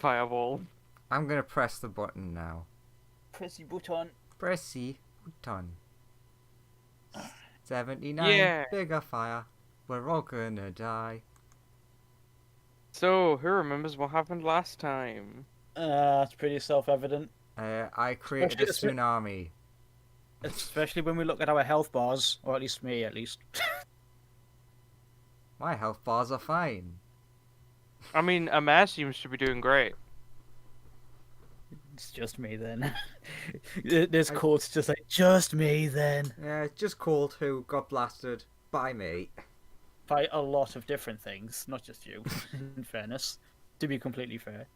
Fireball. I'm gonna press the button now. Pressy button. Pressy button. 79, Yeah. bigger fire. We're all gonna die. So, who remembers what happened last time? It's pretty self-evident. I created a tsunami. Especially when we look at our health bars, or at least me, at least. My health bars are fine. I mean, Amer seems to be doing great. It's just me then. This quote's just like, just me then. Yeah, just Colt who got blasted by me. By a lot of different things, not just you, in fairness. To be completely fair.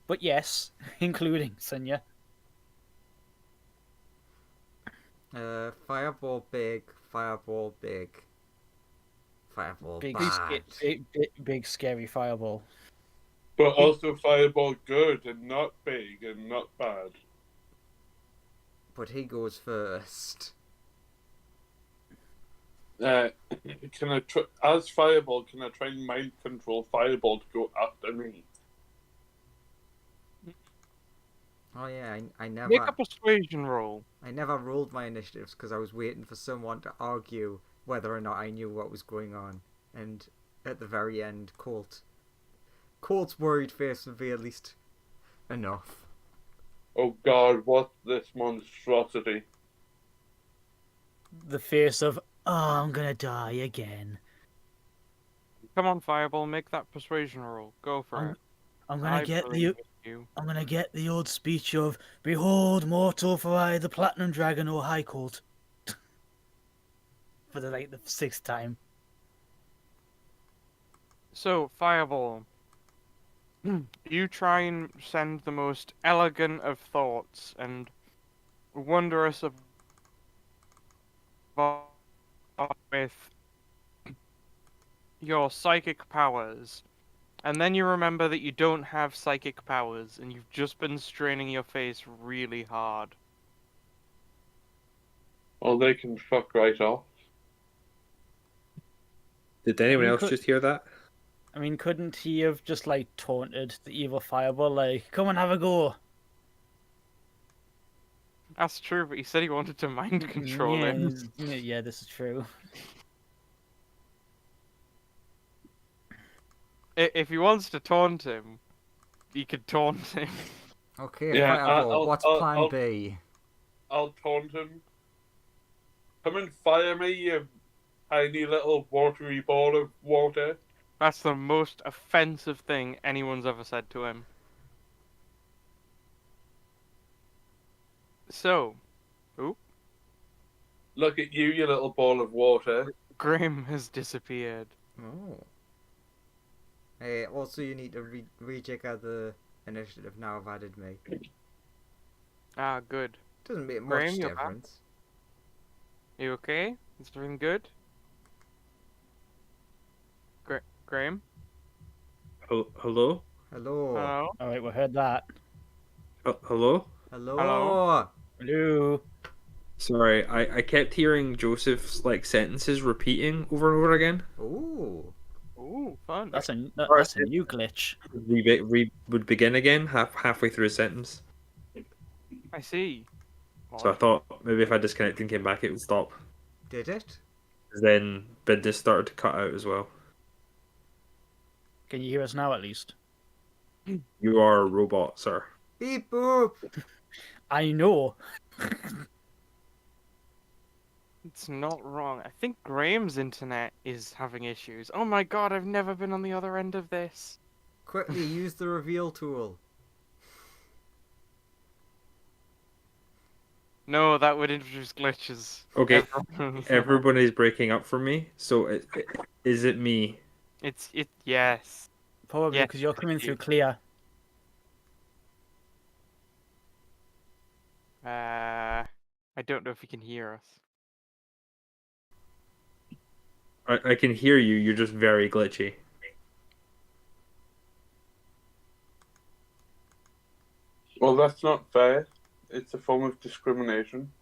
But yes, including Sunya. Fireball big, fireball big. Fireball Big, bad. big, scary fireball. But also fireball good and not big and not bad. But he goes first. Can I as fireball? Can I try and mind control fireball to go after me? Oh yeah, I never. Make a persuasion roll. I never rolled my initiatives because I was waiting for someone to argue whether or not I knew what was going on. And at the very end, Colt's worried face would be at least enough. Oh God, what's this monstrosity? The face of, oh, I'm gonna die again. Come on, Fireball, make that persuasion roll. Go for it. I'm gonna get believe in you. I'm gonna get the old speech of, behold, mortal, for I, the Platinum Dragon, or High Court. For the 6th time. So, Fireball, you try and send the most elegant of thoughts and wondrous of with your psychic powers. And then you remember that you don't have psychic powers, and you've just been straining your face really hard. Well, they can fuck right off. Did anyone else just hear that? I mean, couldn't he have just, taunted the evil fireball, come and have a go? That's true, but he said he wanted to mind control him. Yeah, this is true. If he wants to taunt him, he could taunt him. Okay, Yeah, Fireball, what's plan B? I'll taunt him. Come and fire me, you tiny little watery ball of water. That's the most offensive thing anyone's ever said to him. So, Look at you, you little ball of water. Grim has disappeared. Oh. Hey, also you need to rejigger the initiative now I've added me. Ah, good. Doesn't make much Graham, you're back? difference. You okay? Is everything good? Graham? Hello? Hello. Hello? Alright, we heard that. Hello? Hello. Hello? Hello? Sorry, I kept hearing Joseph's sentences repeating over and over again. Ooh. Ooh, fun. That's a new glitch. Would begin again halfway through a sentence. I see. So I thought maybe if I disconnected and came back, it would stop. Did it? Then business started to cut out as well. Can you hear us now, at least? You are a robot, sir. Beep boop. I know. It's not wrong. I think Graham's internet is having issues. Oh my god, I've never been on the other end of this. Quickly use the reveal tool. No, that would introduce glitches. Okay, everybody's breaking up for me. So is it me? Yes. Probably Yeah. because you're coming through clear. I don't know if you can hear us. I can hear you. You're just very glitchy. Well, that's not fair. It's a form of discrimination.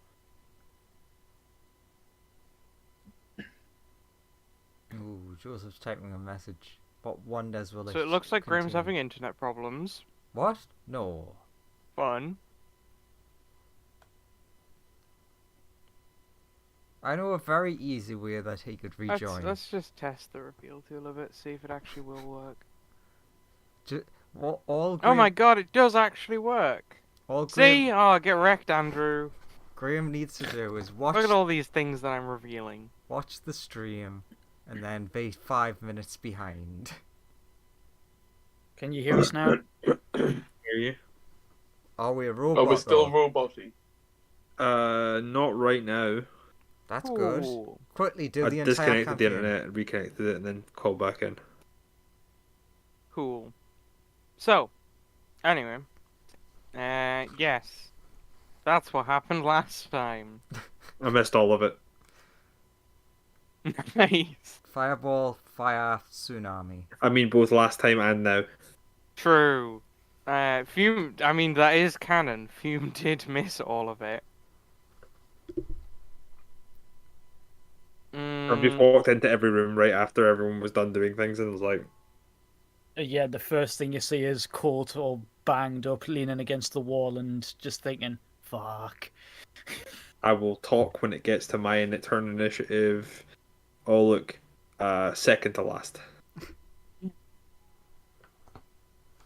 Ooh, Joseph's typing a message. What wonders will So it looks like Graham's having internet problems. What? No. Fun. I know a very easy way that he could rejoin. Let's just test the reveal tool of it, see if it actually will work. All Oh my Graham, god, it does actually work. all See? Graham, Oh, get wrecked, Andrew. Graham needs to do is Look at all these things that I'm revealing. watch the stream, and then be 5 minutes behind. Can you hear us now? Hear you? Are we a Are robot? we still though? roboty? Not right now. That's good. Cool. Quickly do I the entire disconnected the campaign. internet and reconnected it and then called back in. Cool. So, anyway. Yes. That's what happened last time. I missed all of it. Nice. Fireball, fire, tsunami. I mean, both last time and now. True. Fume, I mean, that is canon. Fume did miss all of it. I just walked into every room right after everyone was done doing things and was like, Yeah, the first thing you see is Colt all banged up, leaning against the wall, and just thinking, "Fuck." I will talk when it gets to my turn initiative. Oh, look. Second to last.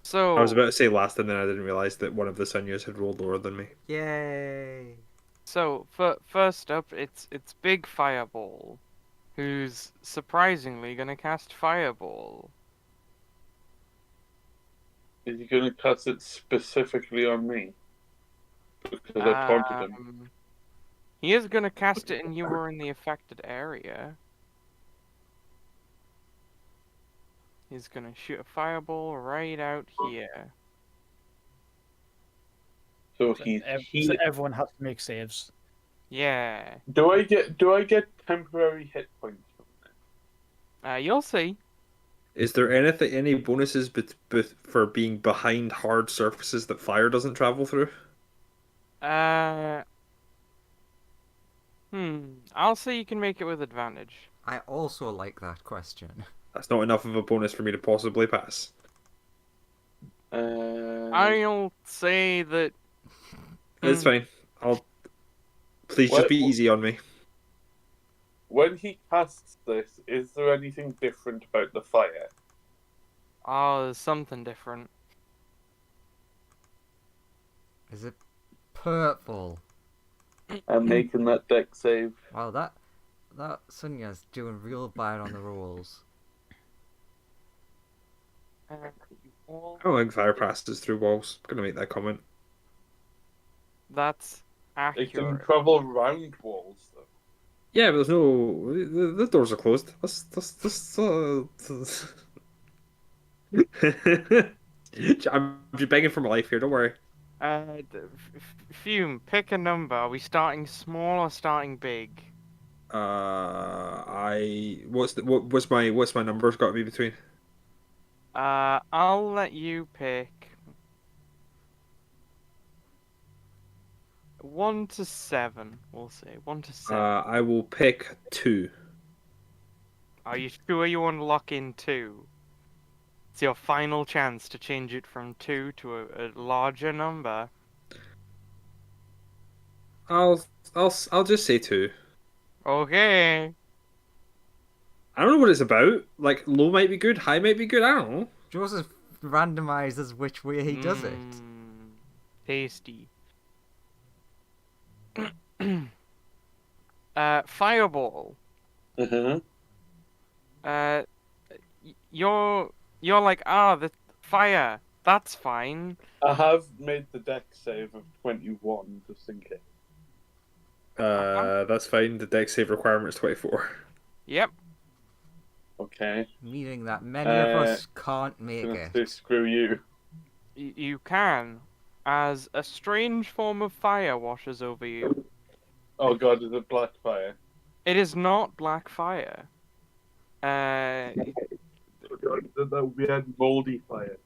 So, I was about to say last and then I didn't realise that one of the Sunyas had rolled lower than me. Yay! first up, it's Big Fireball, who's surprisingly gonna cast Fireball. Is he going to cast it specifically on me? Because I taunted him. He is gonna cast it, and you were in the affected area. He's gonna shoot a fireball right out here. So So, he's so everyone has to make saves. Yeah. Do I get temporary hit points from this? You'll see. Is there any bonuses for being behind hard surfaces that fire doesn't travel through? I'll say you can make it with advantage. I also like that question. That's not enough of a bonus for me to possibly pass. I'll say that. It's fine. Please just be easy on me. When he casts this, is there anything different about the fire? Oh, there's something different. Is it purple? I'm making that deck save. Wow, that Sunya's doing real bad on the rolls. I don't think fire passes through walls. I'm gonna make that comment. That's It can accurate. travel around walls, though. Yeah, but there's no. The doors are closed. I'm just begging for my life here. Don't worry. Fume, pick a number. Are we starting small or starting big? What's my numbers got to be between? I'll let you pick 1 to 7. We'll say 1 to 7. I will pick 2. Are you sure you want to lock in 2? It's your final chance to change it from 2 to a larger number. I'll just say 2. Okay. I don't know what it's about. Like low might be good, high might be good. I don't know. Joseph randomizes which way he does it. Tasty. Fireball. Uh-huh. You're like, the fire. That's fine. I have made the deck save of 21, just in case. That's fine. The deck save requirement is 24. Yep. Okay. Meaning that many of us can't make Gonna say it. screw you. You can, as a strange form of fire washes over you. Oh god, is it black fire? It is not black fire. Oh god, that weird moldy fire.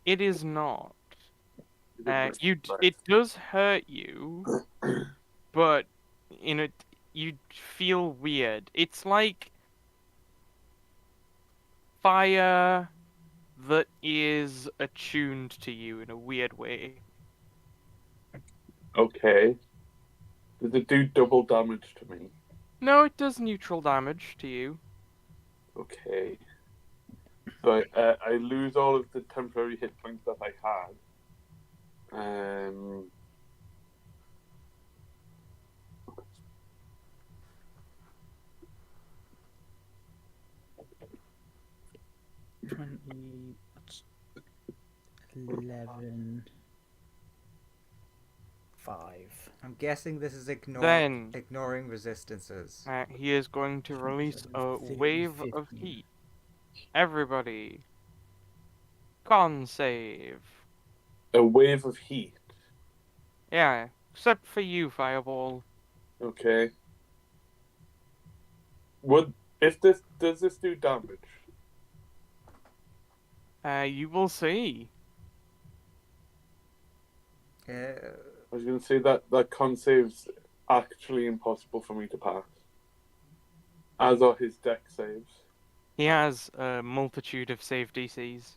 It is not. Is it black fire? It does hurt you, but you feel weird. It's like fire that is attuned to you in a weird way. Okay. Does it do double damage to me? No, it does neutral damage to you. Okay. So I lose all of the temporary hit points that I had. Um, 20. That's 11. 5. I'm guessing this is Then ignoring resistances. he is going to release a 30, wave of 50. heat. Everybody, con save. a wave of heat. Yeah, except for you, Fireball. Okay. Would if this does this do damage? You will see. Uh, I was going to say that con save's actually impossible for me to pass, as are his deck saves. He has a multitude of save DCs.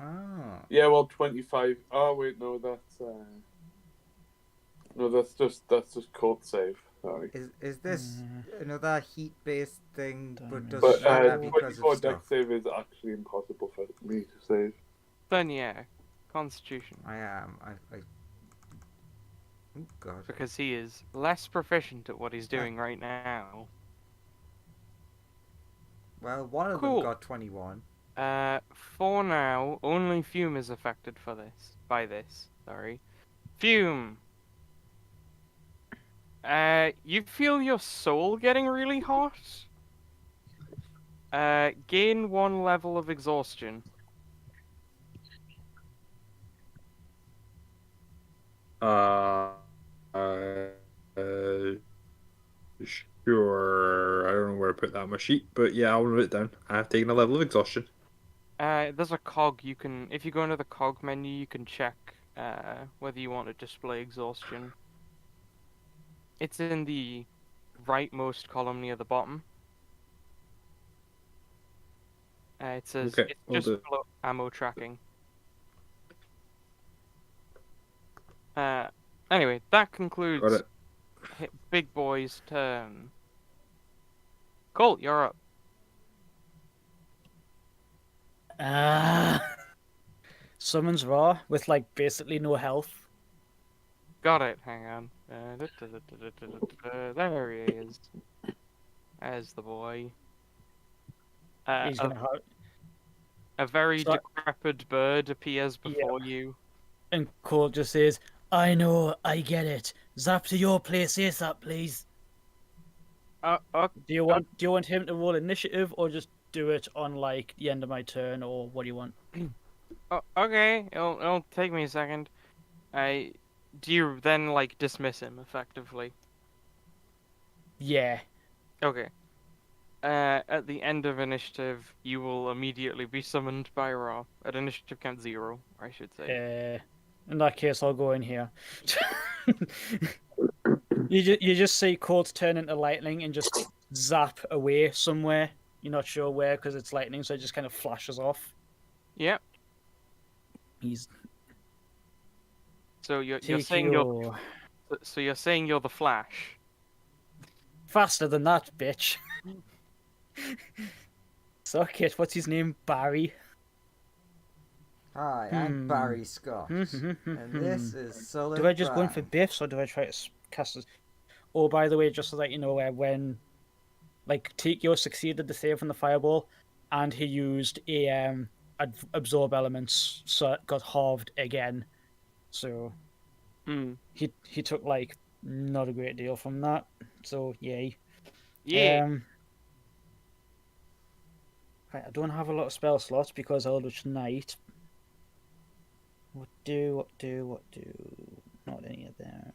oh. Yeah, well, 25. Oh wait, no, that's just cold save. Sorry, Is this another heat-based thing, but does but matter because of 24 deck stuff? save is actually impossible for me to save. Then yeah, Constitution. I am. Oh God. Because he is less proficient at what he's doing right now. Well, one of them Cool. got 21. For now, only Fume is affected by this. Sorry. Fume. You feel your soul getting really hot? Gain 1 level of exhaustion. Uh, uh, sure. I don't know where to put that on my sheet, but yeah, I'll note it down. I've taken a level of exhaustion. There's a cog you can, if you go into the cog menu, you can check, whether you want to display exhaustion. It's in the rightmost column near the bottom. It says, Okay, it's will just do. below ammo tracking. Anyway, that Got concludes it. Big Boy's turn. Colt, you're up. Summons Raw with like basically no health. Got it, hang on. There he is. There's the boy. He's gonna have. A very So- decrepit bird appears Yeah. before you. And Cole just says, "I know, I get it. Zap to your place ASAP, please." Okay. Do you want him to roll initiative or just do it on like the end of my turn, or what do you want? Okay, it'll take me a second. Do you then like dismiss him effectively? Yeah. Okay. At the end of initiative, you will immediately be summoned by Ra. At initiative count 0, I should say. In that case, I'll go in here. You just see Colt turn into lightning and just zap away somewhere. You're not sure where because it's lightning, so it just kind of flashes off. Yep. He's So you're take saying your... you're saying you're the Flash. faster than that, bitch. Suck it. What's his name? Barry. Hi, I'm Barry Scott, and this is Solid Do I just go in for Prime. biffs or do I try to cast this? Oh, by the way, just so that you know, when like Tikio succeeded the save on the fireball, and he used a absorb elements, so it got halved again. So he took like not a great deal from that. So yay. Yeah. Right, I don't have a lot of spell slots because Eldritch Knight. What do? Not any of that.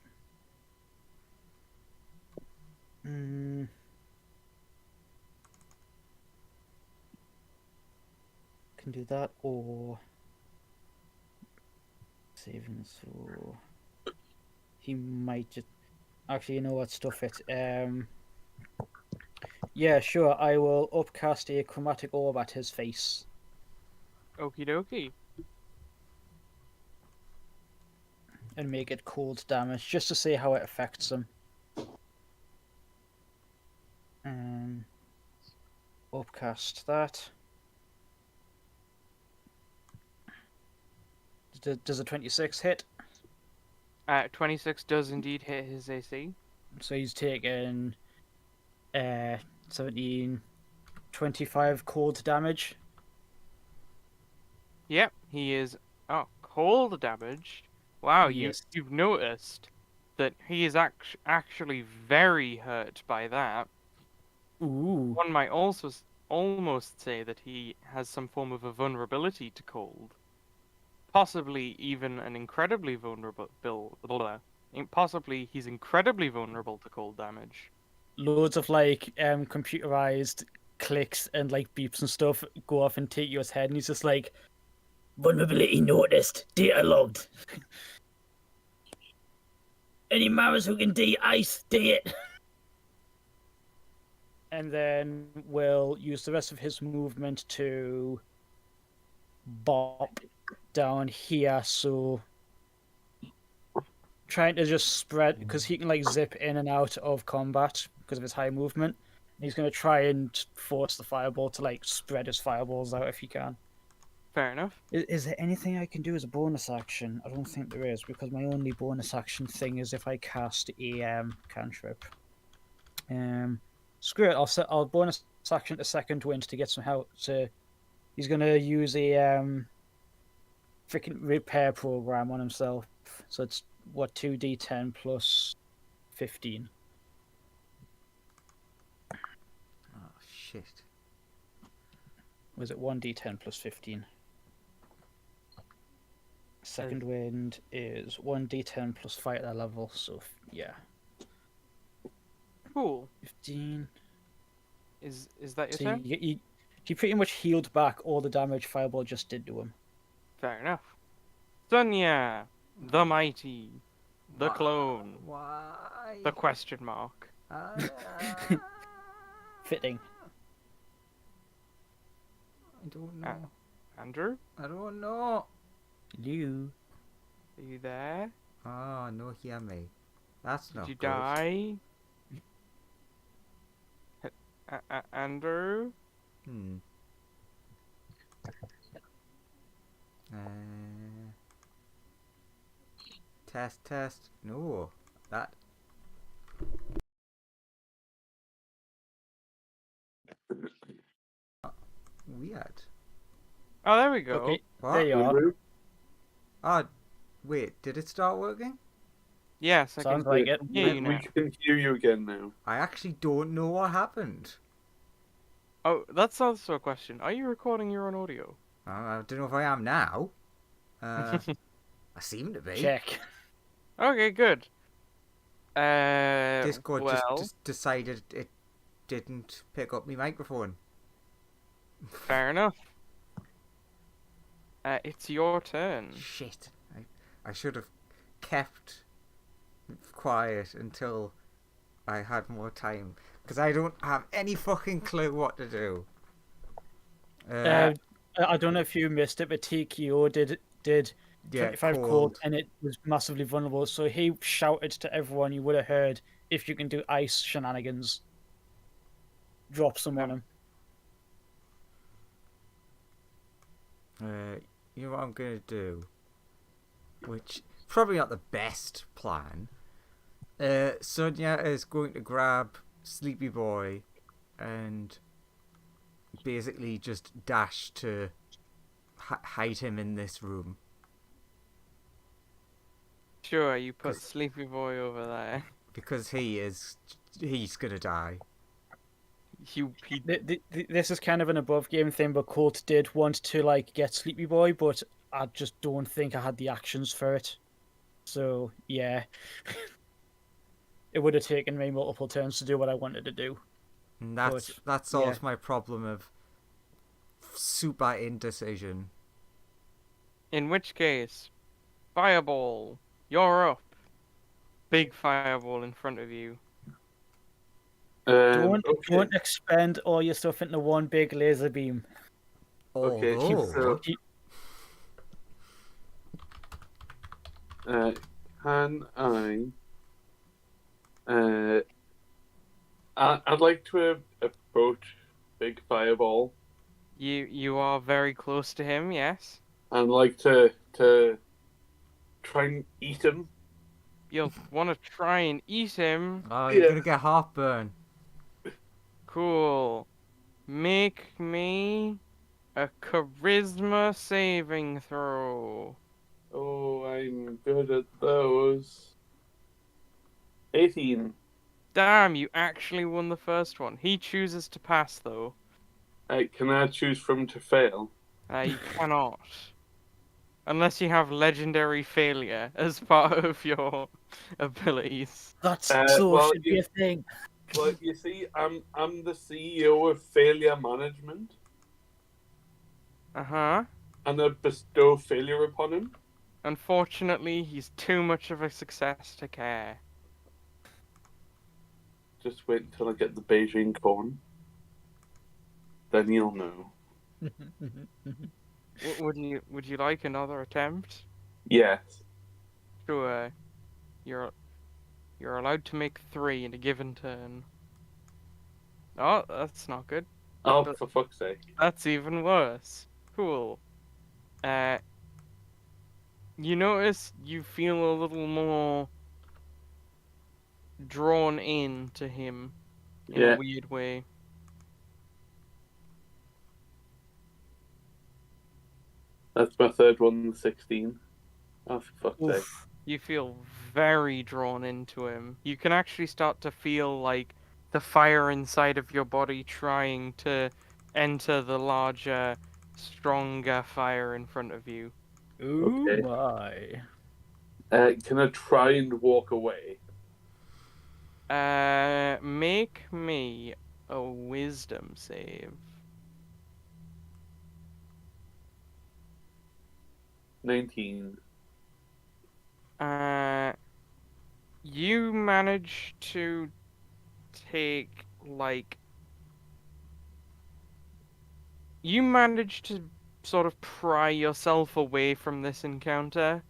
Can do that or saving throw. He might just actually, you know what? Stuff it. Yeah, sure. I will upcast a chromatic orb at his face. Okie dokie. And make it cold damage just to see how it affects them. Upcast that. Does a 26 hit? 26 does indeed hit his AC. So he's taken 17, 25 cold damage. Yep, he is. Oh, cold damage. Wow, Yes. you've noticed that he is actually very hurt by that. Ooh. One might also almost say that he has some form of a vulnerability to cold. Possibly even an incredibly vulnerable. Possibly he's incredibly vulnerable to cold damage. Loads of like computerized clicks and like beeps and stuff go off in Takio's head, and he's just like, vulnerability noticed, data logged. Any Maras who can de-ice, de-it. And then we'll use the rest of his movement to bop down here, so trying to just spread, because he can like zip in and out of combat because of his high movement. He's going to try and force the fireball to like spread his fireballs out if he can. Fair enough. Is there anything I can do as a bonus action? I don't think there is, because my only bonus action thing is if I cast a cantrip. Screw it. I'll bonus action to second wind to get some help. He's gonna use a freaking repair program on himself. So it's what, 2d10 plus 15. Oh shit. Was it 1d10 plus 15? Second wind is 1d10 plus 5 at that level, so yeah. Cool. 15. Is that your So turn? he pretty much healed back all the damage Fireball just did to him. Fair enough. Sonia, the mighty, the clone, Why? the question mark. Fitting. I don't know. Andrew, I don't know. Lou. are you there? Oh, no, hear me. That's not Did you good. die? Andrew? Hmm. Test. No, that. Weird. Oh, there we go. Okay, What? there you are. Ah, wait. Did it start working? Yes, I Sounds can like it. hear you We now. can hear you again now. I actually don't know what happened. Oh, that's also a question. Are you recording your own audio? I don't know if I am now. I seem to be. Check. Okay, good. Discord well, just decided it didn't pick up my microphone. fair enough. It's your turn. Shit. I should have kept quiet until I had more time. Because I don't have any fucking clue what to do. I don't know if you missed it, but TKO did yeah, 25 cold, and it was massively vulnerable. So he shouted to everyone you would have heard, if you can do ice shenanigans, drop some on him. You know what I'm going to do? Which, probably not the best plan. Sonia is going to grab Sleepy Boy and basically just dash to hide him in this room. Sure, you put Sleepy Boy over there. Because he's going to die. This is kind of an above game thing, but Colt did want to like get Sleepy Boy, but I just don't think I had the actions for it. So yeah, it would have taken me multiple turns to do what I wanted to do. And that solves my problem of super indecision. In which case, Fireball, you're up. Big fireball in front of you. Don't expend all your stuff into one big laser beam. Okay, Although, so Can uh, I'd like to approach Big Fireball You are very close to him, yes. and like to try and eat him. You'll want to try and eat him. Oh, you're Yeah. gonna get heartburn. Cool. Make me a charisma saving throw. Oh, I'm good at those. 18. Damn, you actually won the first one. He chooses to pass, though. Can I choose from to fail? You cannot. Unless you have legendary failure as part of your abilities. That's so Well, should be a thing. well, you see, I'm the CEO of Failure Management, Uh-huh. and I bestow failure upon him. Unfortunately, he's too much of a success to care. Just wait until I get the Beijing corn. Then you'll know. Would you like another attempt? Yes. Sure. You're you're allowed to make 3 in a given turn. Oh, that's not good. Oh, But for fuck's sake. that's even worse. Cool. You notice you feel a little more drawn in to him in a Yeah, weird way. that's my third one, 16. Oh, for fuck's sake. Oof. You feel very drawn into him. You can actually start to feel like the fire inside of your body trying to enter the larger, stronger fire in front of you. Ooh Okay. my. Can I try and walk away? Make me a wisdom save. 19. You manage to take, like, you manage to sort of pry yourself away from this encounter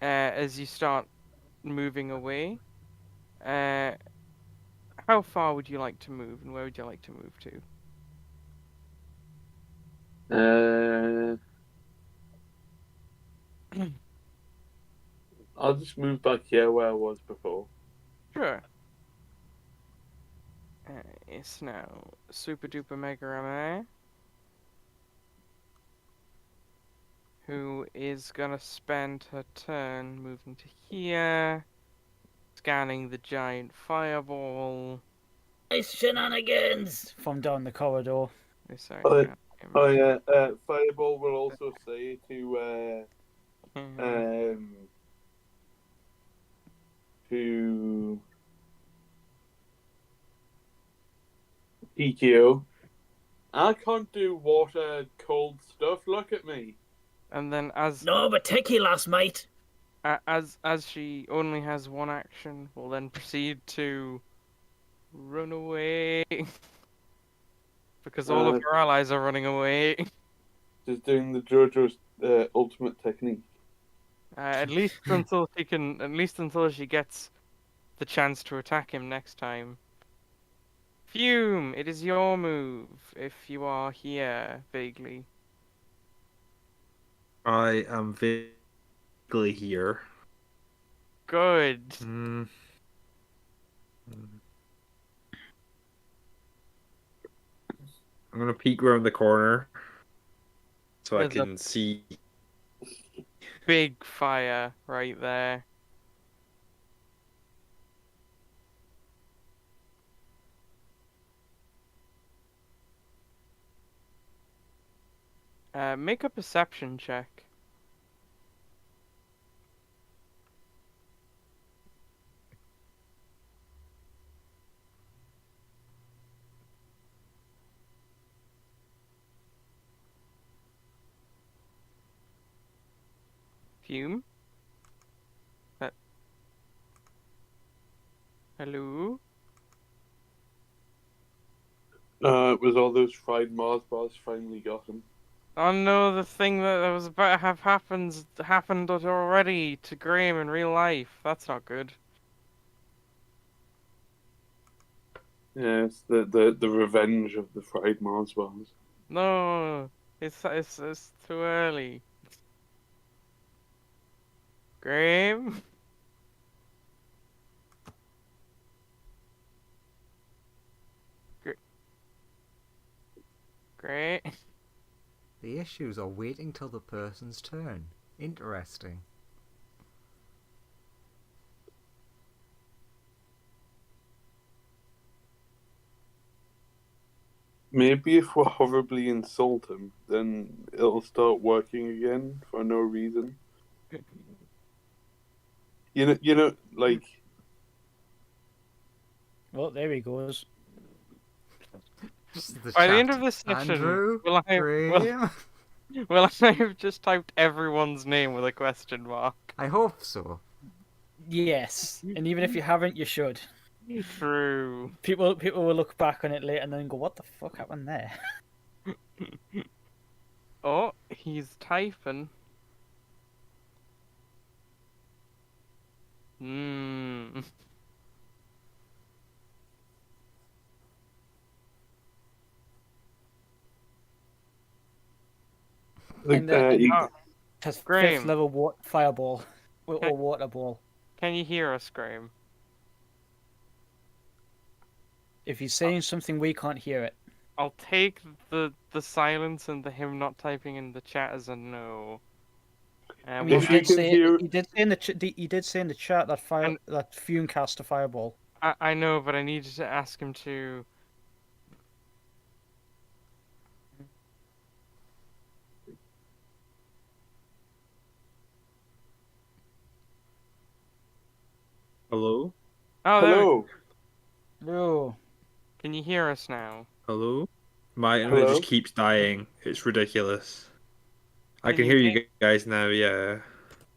as you start moving away. Uh, how far would you like to move, and where would you like to move to? I'll just move back here where I was before. Sure. It's now Super Duper Mega MA, who is gonna spend her turn moving to here, scanning the giant fireball. Nice shenanigans from down the corridor. Oh, sorry, Oh, hang on, Oh yeah, Fireball will also say to PKO. I can't do water cold stuff. Look at me. and then as No, but techie last mate. as she only has one action, will then proceed to run away because all of her allies are running away. Just doing the JoJo's ultimate technique. At least until she gets the chance to attack him next time. Fume, it is your move if you are here vaguely. I am vaguely here. Good. Mm. I'm gonna peek around the corner so I There's a can see. big fire right there. Make a perception check. Fume? Hello? It was all those fried Mars bars finally got him. Oh no, the thing that was about to have happened already to Graham in real life. That's not good. Yes, the revenge of the fried Mars bars. No, it's too early. Graham? Great. The issues are waiting till the person's turn. Interesting. Maybe if we horribly insult him, then it'll start working again for no reason. Like Well, there he goes. Just the By the end chat. of this session, Andrew? will Graham? I have just typed everyone's name with a question mark? I hope so. Yes, and even if you haven't, you should. True. People will look back on it later and then go, "What the fuck happened there?" Oh, he's typing. Hmm. And he- Oh, has fifth Graham. level fireball or Okay. water ball. Can you hear us, Graham? If he's saying something, we can't hear it. I'll take the silence and the him not typing in the chat as a no. I mean, If he you did can say hear- he did say in the chat that And- that Fume cast a fireball. I know, but I needed to ask him to. Hello? Oh, there we Hello. No. Can you hear us now? Hello? My internet Hello? just keeps dying. It's ridiculous. I Can can you hear you make- guys now, yeah.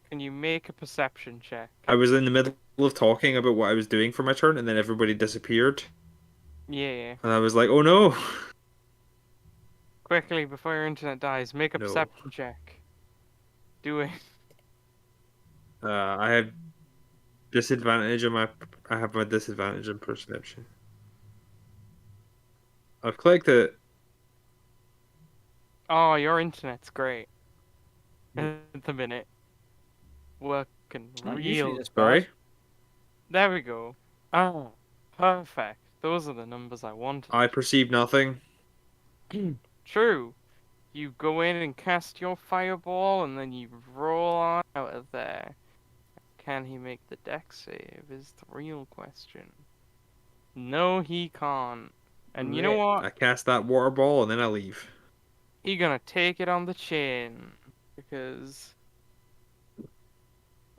Can you make a perception check? I was in the middle of talking about what I was doing for my turn, and then everybody disappeared. Yeah. And I was like, oh no! Quickly, before your internet dies, make a No. perception check. Do it. I have disadvantage on my. I have my disadvantage in perception. I've clicked it. Oh, your internet's great. Yeah. At the minute. Working Not usually real. this bad. Sorry? There we go. Oh, perfect. Those are the numbers I wanted. I perceive nothing. True. You go in and cast your fireball, and then you roll on out of there. Can he make the deck save? Is the real question. No, he can't. And you know what? I cast that water ball and then I leave. He gonna take it on the chin because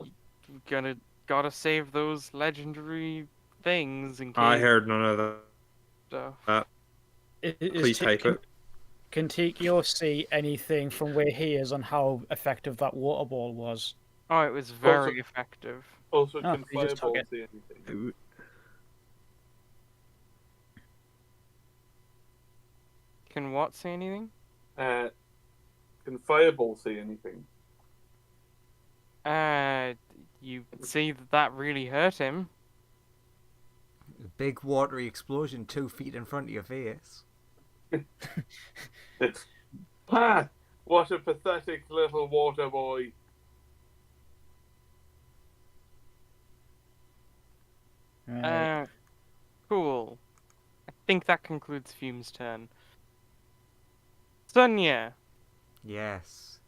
you gotta save those legendary things in case I heard none of that. stuff. Please type it. Can Tikio see anything from where he is on how effective that water ball was? Oh, it was very effective. Also, Oh, can he just took Fireball it. see anything? Can what say anything? Can Fireball see anything? You see that really hurt him. A big watery explosion 2 feet in front of your face. Ha! What a pathetic little water boy. Right. Cool. I think that concludes Fume's turn. Sonia. Yes.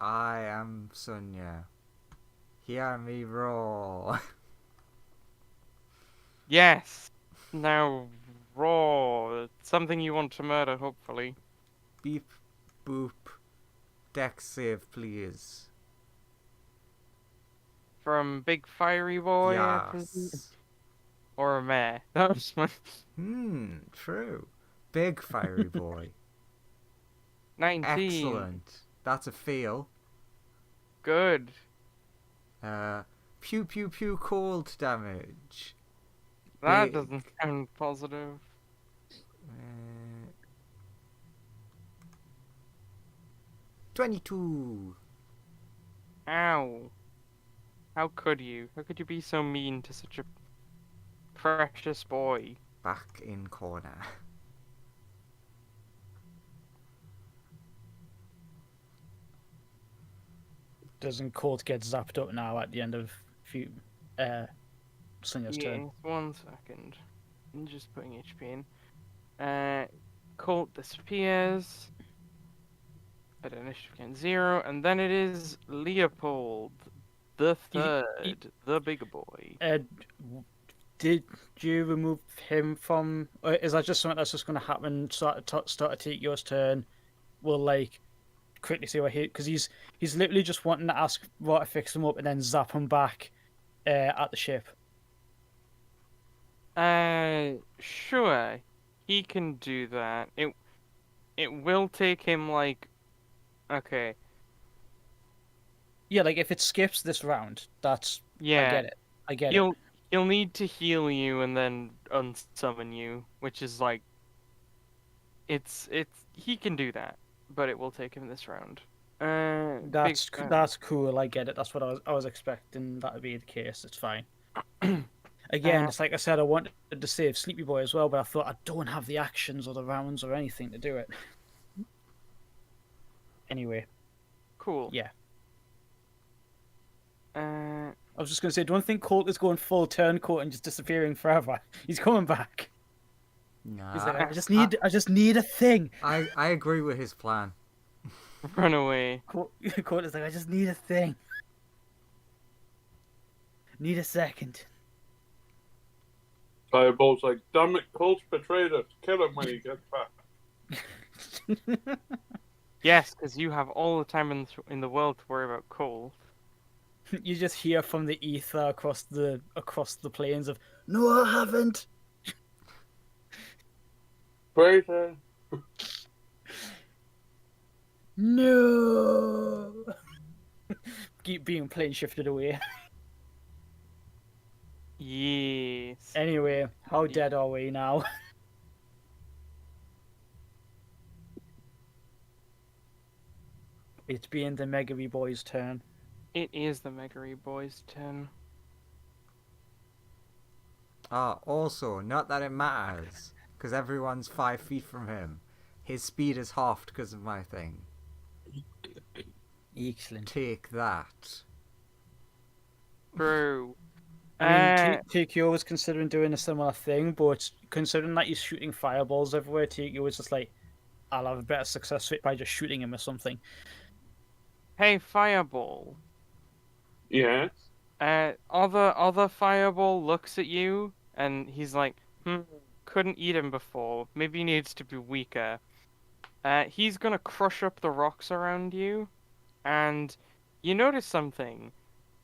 I am Sonia. Hear me roar. Yes. Now roar. Something you want to murder, hopefully. Beep, boop. Deck save, please. From Big Fiery Boy, I presume? Yes. Or a mare. That was my True. Big fiery boy. 19. Excellent. That's a fail. Good. Pew pew pew cold damage. That Big. doesn't sound positive. 22. Ow. How could you? How could you be so mean to such a precious boy? Back in corner. Doesn't Colt get zapped up now at the end of Slinger's turn? Yes, 1 second. I'm just putting HP in. Colt disappears. At initiative gain 0, and then it is Leopold, the third, the bigger boy. Did you remove him from? Or is that just something that's just going to happen? Start to take your turn. We'll like quickly see what because he's literally just wanting to ask what to fix him up and then zap him back at the ship. Sure, he can do that. It will take him like, okay, Yeah, like if it skips this round, that's yeah. I get it. I get it. He'll need to heal you and then unsummon you, which is like, it's he can do that, but it will take him this round. That's cool. I get it. That's what I was expecting that to be the case. It's fine. Again, it's like I said, I wanted to save Sleepy Boy as well, but I thought I don't have the actions or the rounds or anything to do it. Anyway, cool. yeah. I was just gonna say, don't think Colt is going full turncoat and just disappearing forever. He's coming back. Nah, He's like, I just need a thing. I agree with his plan. Run away. Colt is like, I just need a thing. Need a second. Fireball's like, damn it, Colt's betrayed us. Kill him when he gets back. Yes, because you have all the time in the world to worry about Colt. You just hear from the ether across the plains of, no, I haven't. Traitor. No. Keep being plane shifted away. Yes. Anyway, how dead are we now? It's being the Megary boy's turn. It is the Megary boy's turn. Also, not that it matters, because everyone's 5 feet from him. His speed is halved because of my thing. Excellent. Take that. True. I mean, TQ was considering doing a similar thing, but considering that he's shooting fireballs everywhere, TQ was just like, I'll have a better success rate by just shooting him or something. Hey, Fireball. Yes. Other Fireball looks at you and he's like, couldn't eat him before. Maybe he needs to be weaker. He's gonna crush up the rocks around you, and you notice something.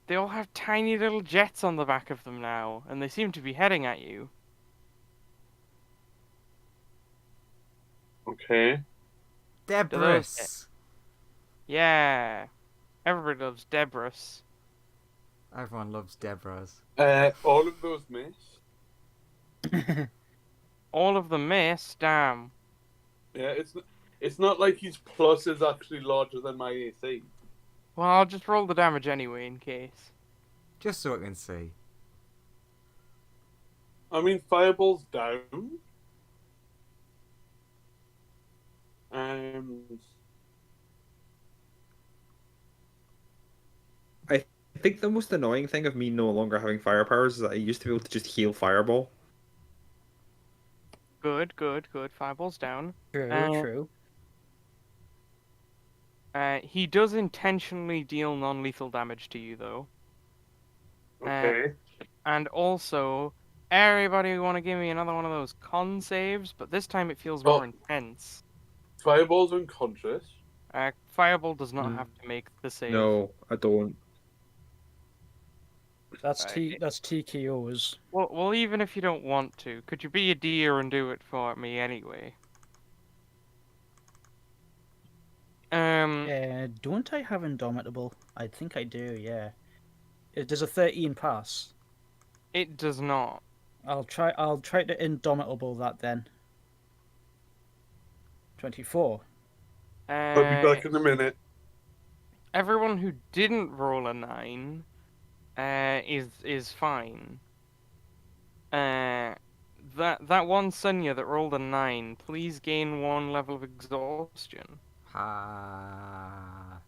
They all have tiny little jets on the back of them now, and they seem to be heading at you. Okay. Debris. Yeah. Everybody loves Debris. Everyone loves Debras. All of those miss. All of them miss, damn. Yeah, it's not like his plus is actually larger than my AC. Well, I'll just roll the damage anyway in case. Just so I can see. I mean, Fireball's down. I think the most annoying thing of me no longer having fire powers is that I used to be able to just heal Fireball. Good. Fireball's down. True. He does intentionally deal non-lethal damage to you, though. Okay. And also, everybody want to give me another one of those con saves, but this time it feels more intense. Fireball's unconscious. Fireball does not have to make the save. No, I don't. That's TKOs. Well, even if you don't want to, could you be a dear and do it for me anyway? Don't I have Indomitable? I think I do, yeah. Does a 13 pass? It does not. I'll try to Indomitable that then. 24. I'll be back in a minute. everyone who didn't roll a 9 is fine. That one Sunya that rolled a 9, please gain 1 level of exhaustion. Ha.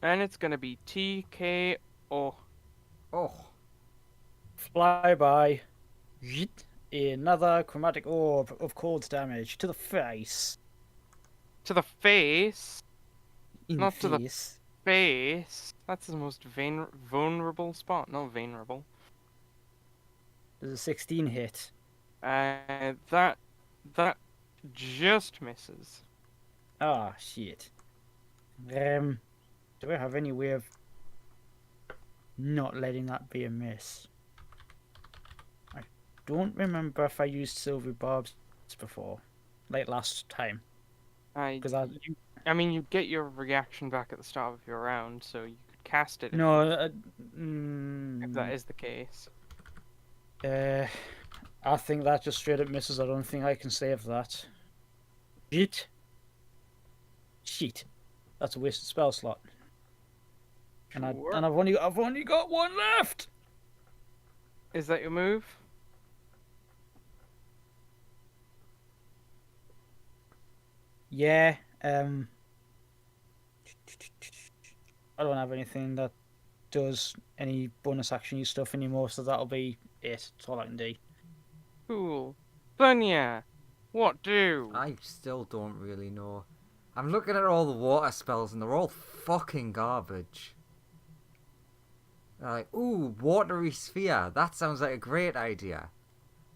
And it's gonna be TKO. Oh. Flyby. Yeet. Another chromatic orb of cold damage to the face. To the face. In Not to the face. face. That's the most vulnerable spot. Not vulnerable. Does a 16 hit? That just misses. Ah, shit. Do I have any way of not letting that be a miss? I don't remember if I used silver barbs before, like last time. Because I mean, you get your reaction back at the start of your round, so you could cast it no, if that is the case. I think that just straight up misses. I don't think I can save that. Shit. That's a wasted spell slot. And Sure. I've only got one left. Is that your move? Yeah. I don't have anything that does any bonus action stuff anymore, so that'll be it. That's all I can do. Cool. Bunya, what do? I still don't really know. I'm looking at all the water spells and they're all fucking garbage. They're like, ooh, watery sphere. That sounds like a great idea.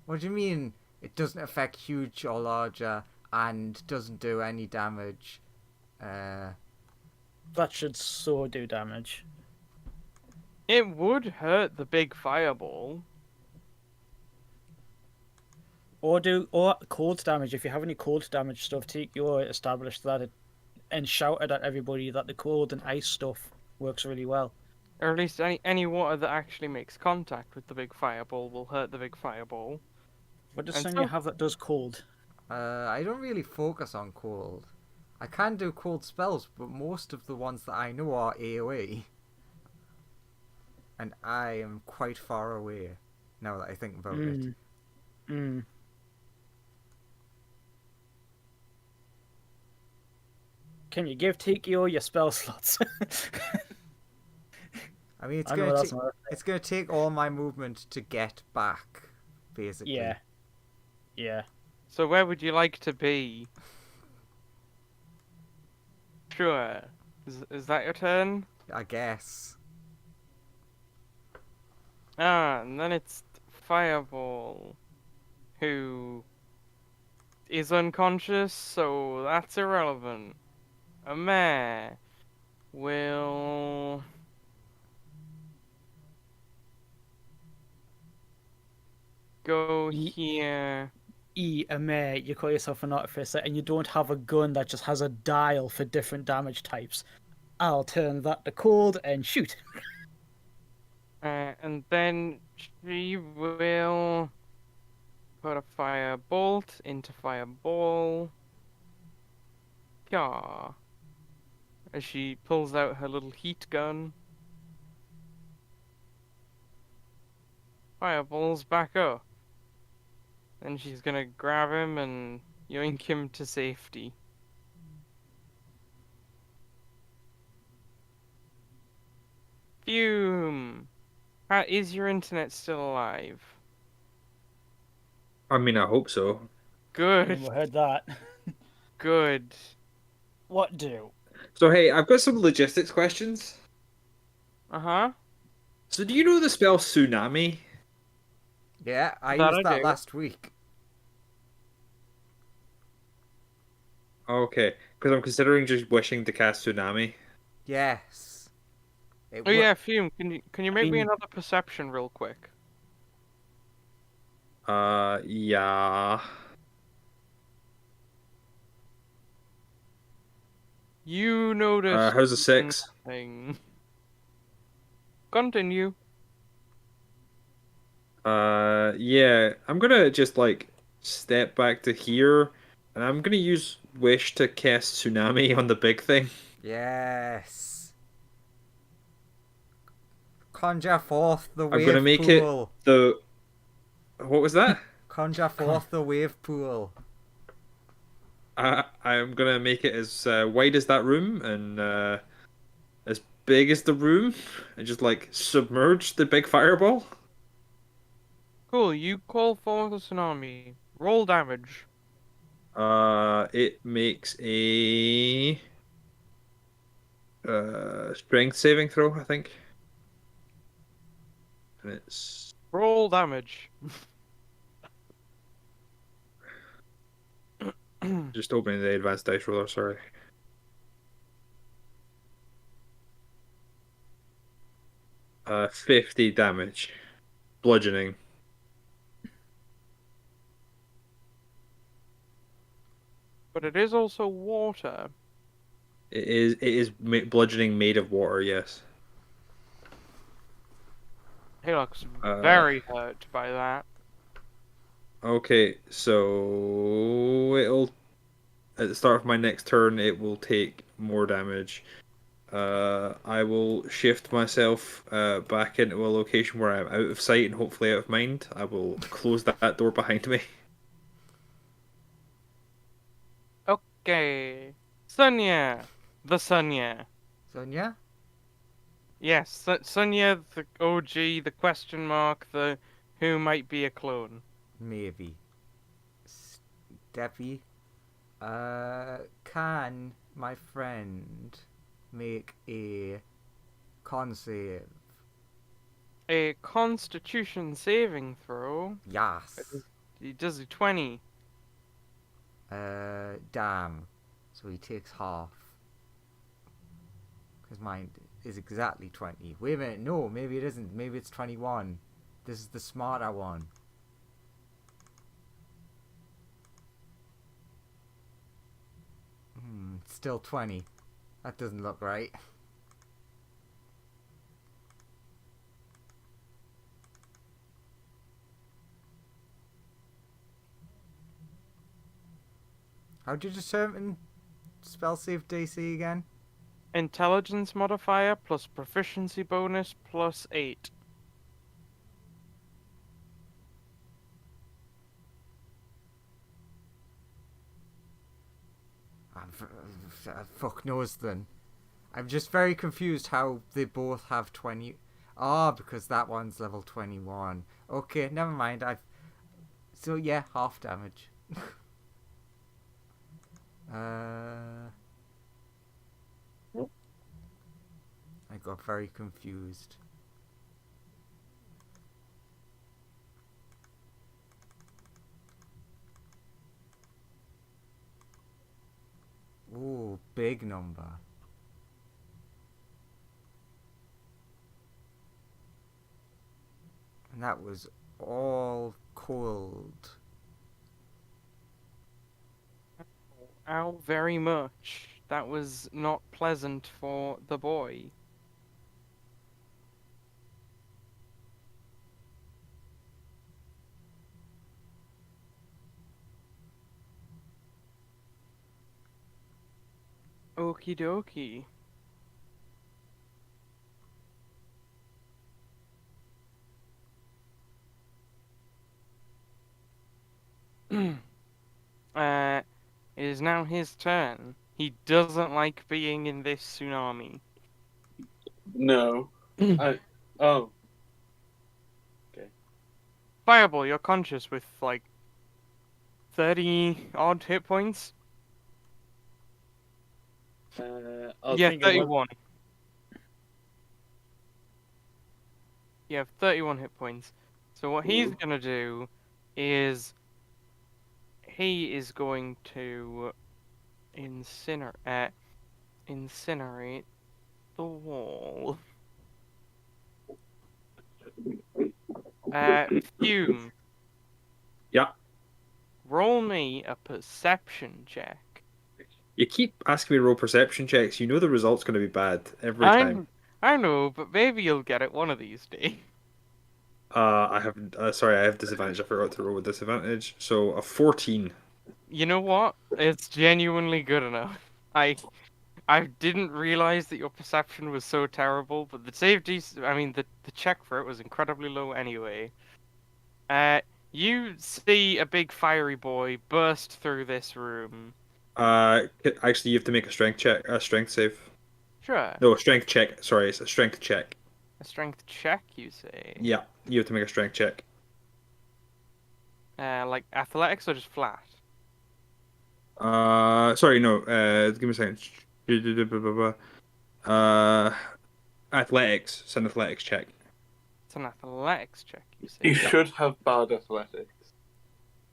What do you mean it doesn't affect huge or larger and doesn't do any damage? That should so do damage. It would hurt the big fireball. Or cold damage. If you have any cold damage stuff, take your establish that it, and shout it at everybody that the cold and ice stuff works really well. Or at least any water that actually makes contact with the big fireball will hurt the big fireball. What does And Sonya so- have that does cold? I don't really focus on cold. I can do cold spells, but most of the ones that I know are AoE. And I am quite far away, now that I think about it. Can you give Tikio your spell slots? I mean, I know that's not. it's gonna take all my movement to get back, basically. Yeah. Yeah. So where would you like to be? Sure. Is that your turn? I guess. And then it's Fireball, who is unconscious, so that's irrelevant. A mare will go here. Mate, you call yourself an artificer and you don't have a gun that just has a dial for different damage types. I'll turn that to cold and shoot. And then she will put a firebolt into fireball. Yeah. As she pulls out her little heat gun. Fireball's back up. And she's gonna grab him and yoink him to safety. Fume! Is your internet still alive? I mean, I hope so. Good, We heard that. good. What do? So, hey, I've got some logistics questions. Uh-huh. So, do you know the spell Tsunami? Yeah, I That used I that do. last week. Okay, because I'm considering just wishing to cast Tsunami. Yes. It Oh yeah, Fume, can you make me mean- another perception real quick? Yeah. You noticed How's a 6? nothing. Continue. Yeah, I'm gonna just, like, step back to here, and I'm gonna use wish to cast Tsunami on the big thing. Yes. Conjure forth the I'm gonna wave make it pool. the. What was that? Conjure forth the wave pool. I'm gonna make it as wide as that room and as big as the room, and just like submerge the big fireball. Cool, you call for the tsunami. Roll damage. It makes a strength saving throw, I think, and it's Roll damage. just opening the advanced dice roller. Sorry. 50 damage, bludgeoning. But it is also water. It is bludgeoning made of water. Yes. He looks Uh, very hurt by that. Okay, so it'll at the start of my next turn it will take more damage. I will shift myself back into a location where I'm out of sight and hopefully out of mind. I will close that door behind me. Okay. Sunya. The Sunya. Sonia? Yes, Sunya, the OG, the question mark, the who might be a clone. Maybe. Deppy. Can my friend make a con save? A Constitution saving throw. Yes. He does a 20. Damn. So he takes half. Because mine is exactly 20. Wait a minute, no, maybe it isn't. Maybe it's 21. This is the smarter one. Still 20. That doesn't look right. How'd you determine spell save DC again? Intelligence modifier plus proficiency bonus plus 8. Fuck knows then. I'm just very confused how they both have 20. Ah, because that one's level 21. Okay, never mind. So yeah, half damage. I got very confused. Ooh, big number. And that was all cold. Ow, very much. That was not pleasant for the boy. Okie dokie. It is now his turn. He doesn't like being in this tsunami. No. Oh. Fireball, you're conscious with like 30 odd hit points. I'll Yeah, think of what- 31. You have 31 hit points. So what he's Ooh. gonna do is he is going to incinerate the wall. Fume. Yeah. Roll me a perception check. You keep asking me to roll perception checks. You know the result's going to be bad every time. I know, but maybe you'll get it one of these days. I have sorry, I have disadvantage. I forgot to roll with disadvantage. So a 14. You know what? It's genuinely good enough. I didn't realize that your perception was so terrible, but the safety, I mean, the check for it was incredibly low anyway. Uh, you see a big fiery boy burst through this room. Actually, you have to make a strength check, a strength save. Sure. No, a strength check. Sorry, it's a strength check. A strength check, you say? Yeah, you have to make a strength check. Like athletics or just flat? Sorry, no. Give me a second. Uh, athletics. It's an athletics check. It's an athletics check, you He say? should have bad athletics.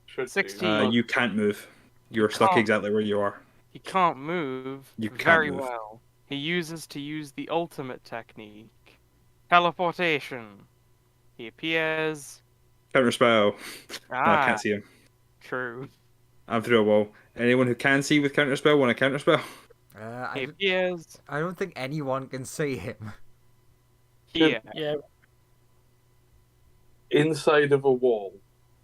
Should 16. do. You can't move. You're stuck Can't. exactly where you are. He can't move You can't very move. well. He uses the ultimate technique. Teleportation. He appears. Counter spell. No, I Ah, can't see him. true. I'm through a wall. Anyone who can see with counter spell want a counter spell? He appears I don't think anyone can see him. here. Yeah, Inside of a wall.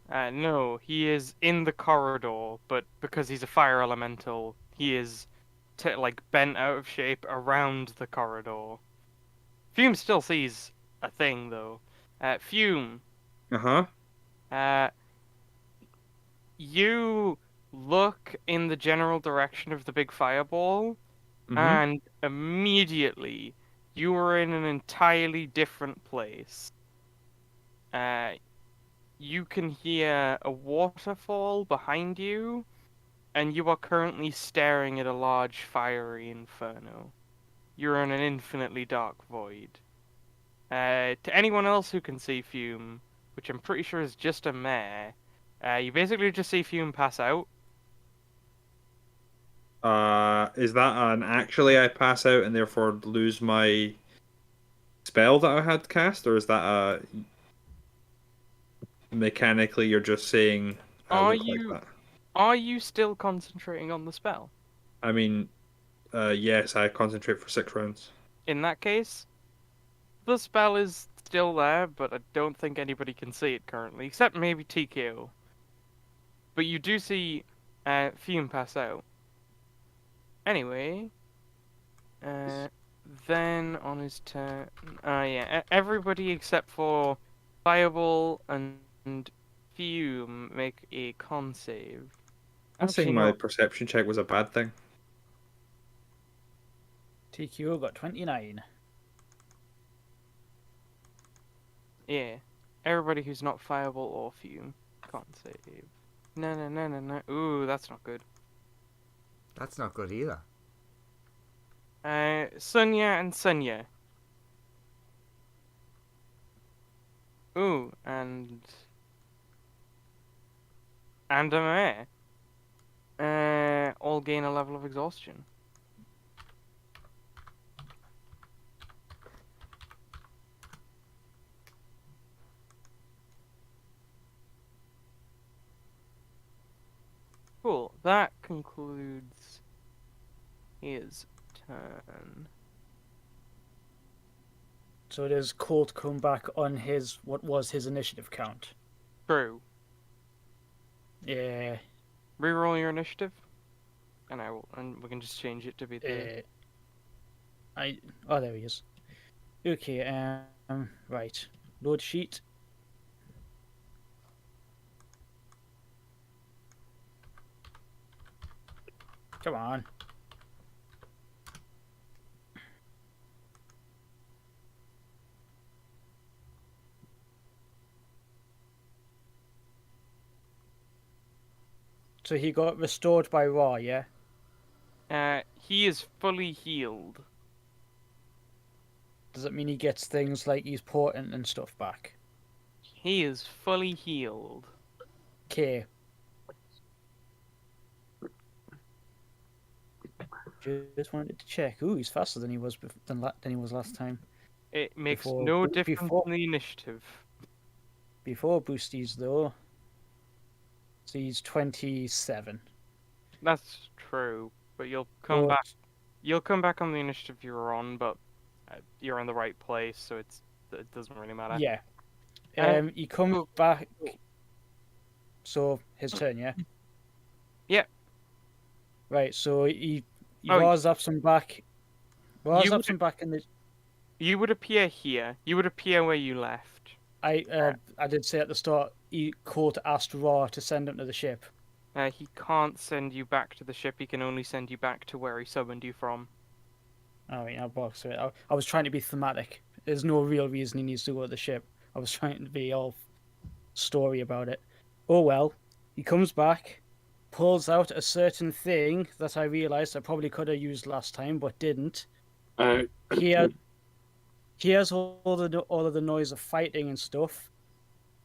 No, he is in the corridor, but because he's a fire elemental, he is like bent out of shape around the corridor. Fume still sees a thing though. Fume, Uh-huh. uh, you look in the general direction of the big fireball, Mm-hmm. and immediately you are in an entirely different place. You can hear a waterfall behind you, and you are currently staring at a large fiery inferno. You're in an infinitely dark void. To anyone else who can see Fume, which I'm pretty sure is just a mare, you basically just see Fume pass out. Is that an actually I pass out and therefore lose my spell that I had cast, or is that a mechanically you're just saying I Are look like you that? are you still concentrating on the spell? I mean, yes, I concentrate for 6 rounds. In that case, the spell is still there, but I don't think anybody can see it currently, except maybe TKO. But you do see Fume pass out. Anyway, then on his turn, yeah, everybody except for Fireball and Fume make a con save. I'm Actually, saying my no. perception check was a bad thing. TQ got 29. Yeah, everybody who's not Fireball or Fume con save. No. Ooh, that's not good. That's not good either. Sunya and Sunya. Ooh, and a mare. All gain a level of exhaustion. Cool. That concludes his turn. So does Colt come back on his what was his initiative count? True. Yeah. Reroll your initiative, and we can just change it to be the. Oh, there he is. Okay. Right. Load sheet. Come on. So he got restored by Raw, yeah? He is fully healed. Does that mean he gets things like he's portent and stuff back? He is fully healed. Okay. Just wanted to check. Ooh, he's faster than he was than he was last time. It makes Before- no be- difference before- in the initiative. Before boosties though. So he's 27. That's true, but you'll come back. You'll come back on the initiative you were on, but you're in the right place, so it doesn't really matter. Yeah. He comes cool. back. So his turn, yeah. Right, so he Oh, was up some back. Was you up would some back in the. you would appear here. You would appear where you left. I did say at the start. Colt asked Raw to send him to the ship. He can't send you back to the ship. He can only send you back to where he summoned you from. Oh, I boxed it. I was trying to be thematic. There's no real reason he needs to go to the ship. I was trying to be all story about it. Oh well, he comes back, pulls out a certain thing that I realized I probably could have used last time but didn't. Uh, Here, hears all of the noise of fighting and stuff,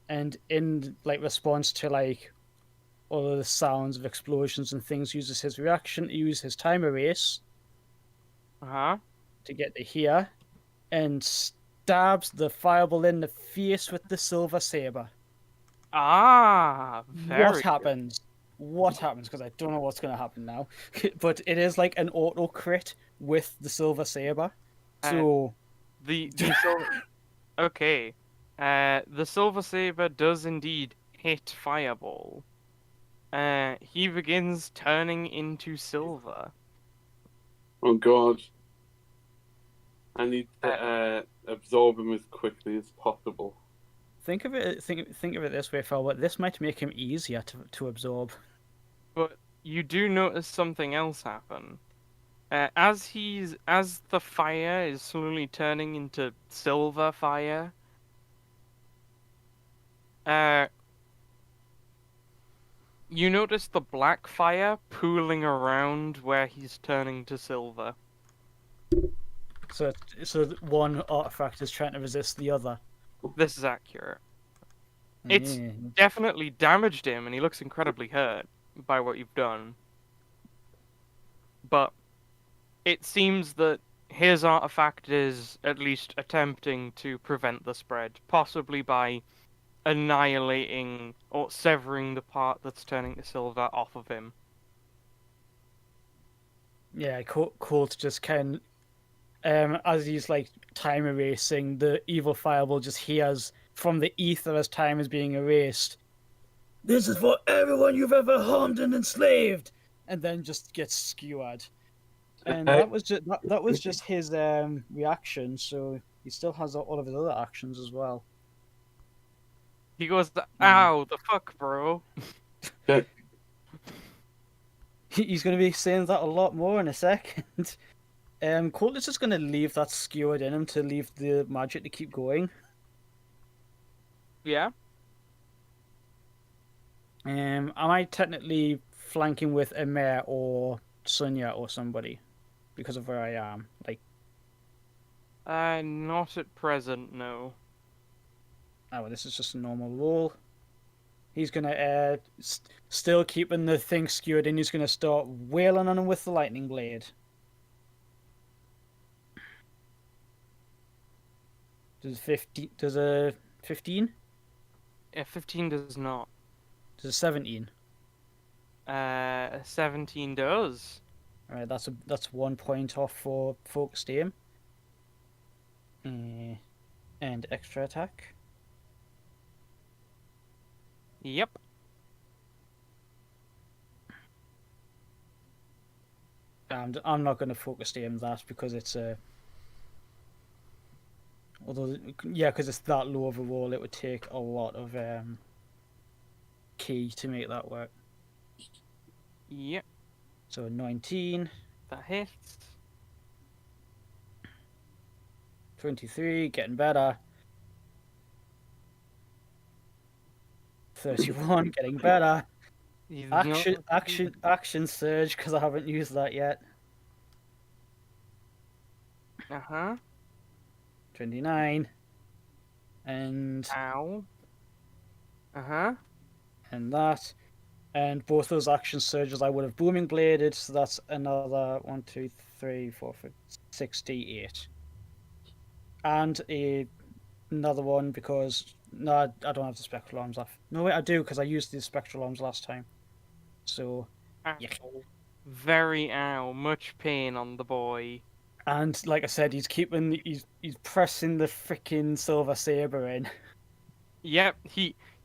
and in like response to like all of the sounds of explosions and things, uses his reaction to use his time erase Uh-huh. to get to here, and stabs the fireball in the face with the silver saber. Ah, very What good. happens? What happens? Because I don't know what's going to happen now. But it is like an auto crit with the silver saber. So The okay. The Silver Saber does indeed hit Fireball. He begins turning into silver. oh god. I need to absorb him as quickly as possible. think of it. Think of it this way, Phil. This might make him easier to absorb. But you do notice something else happen. As the fire is slowly turning into silver fire, you notice the black fire pooling around where he's turning to silver. So one artifact is trying to resist the other. This is accurate. It's definitely damaged him, and he looks incredibly hurt by what you've done. But it seems that his artifact is at least attempting to prevent the spread, possibly by annihilating or severing the part that's turning to silver off of him. Yeah, Colt just can. As he's like time erasing, the evil fireball just hears from the ether as time is being erased. This is for everyone you've ever harmed and enslaved, and then just gets skewered. And that was just his reaction. So he still has all of his other actions as well. He goes, "Ow, the fuck, bro." He's going to be saying that a lot more in a second. Colt is just going to leave that skewered in him to leave the magic to keep going. Yeah. Am I technically flanking with Emir or Sonya or somebody because of where I am? Like, Not at present, no. oh, well, this is just a normal roll. He's gonna still keeping the thing skewered, and he's gonna start wailing on him with the lightning blade. Does a 15? 15 does not. Does a 17? 17 does. All right, that's 1 point off for focused aim. And extra attack. Yep. And I'm not going to focus aim that because it's a. Although, yeah, because it's that low of a roll, it would take a lot of key to make that work. Yep. So 19. That hits. 23, getting better. 31, getting better. He's Action surge, because I haven't used that yet. Uh-huh. 29. And Ow. Uh-huh. and that. And both those action surges I would have booming bladed, so that's another 1, 2, 3, 4, 5, 6, D8. And another one because no, I don't have the spectral arms left. No, wait, I do because I used the spectral arms last time. So yeah. Ow. Very ow. Much pain on the boy. And like I said, he's pressing the freaking silver saber in. Yep.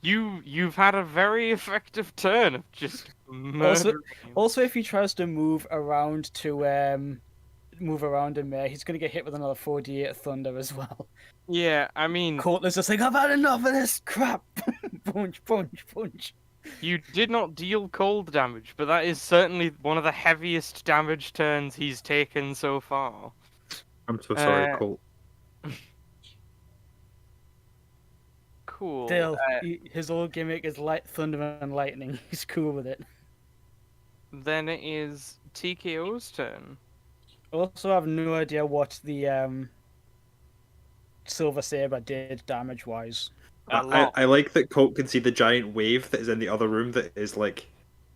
You've had a very effective turn of just Also, Murdering him. also, if he tries to move around in there, he's gonna get hit with another 4d8 thunder as well. Yeah, I mean, Courtland's just like, I've had enough of this crap. Punch, punch, punch. you did not deal cold damage, but that is certainly one of the heaviest damage turns he's taken so far. I'm so sorry, Uh, Colt. Cool. Still, his old gimmick is light thunder and lightning. He's cool with it. Then it is TKO's turn. Also, I have no idea what the Silver Saber did damage-wise. A lot. I like that Colt can see the giant wave that is in the other room that is like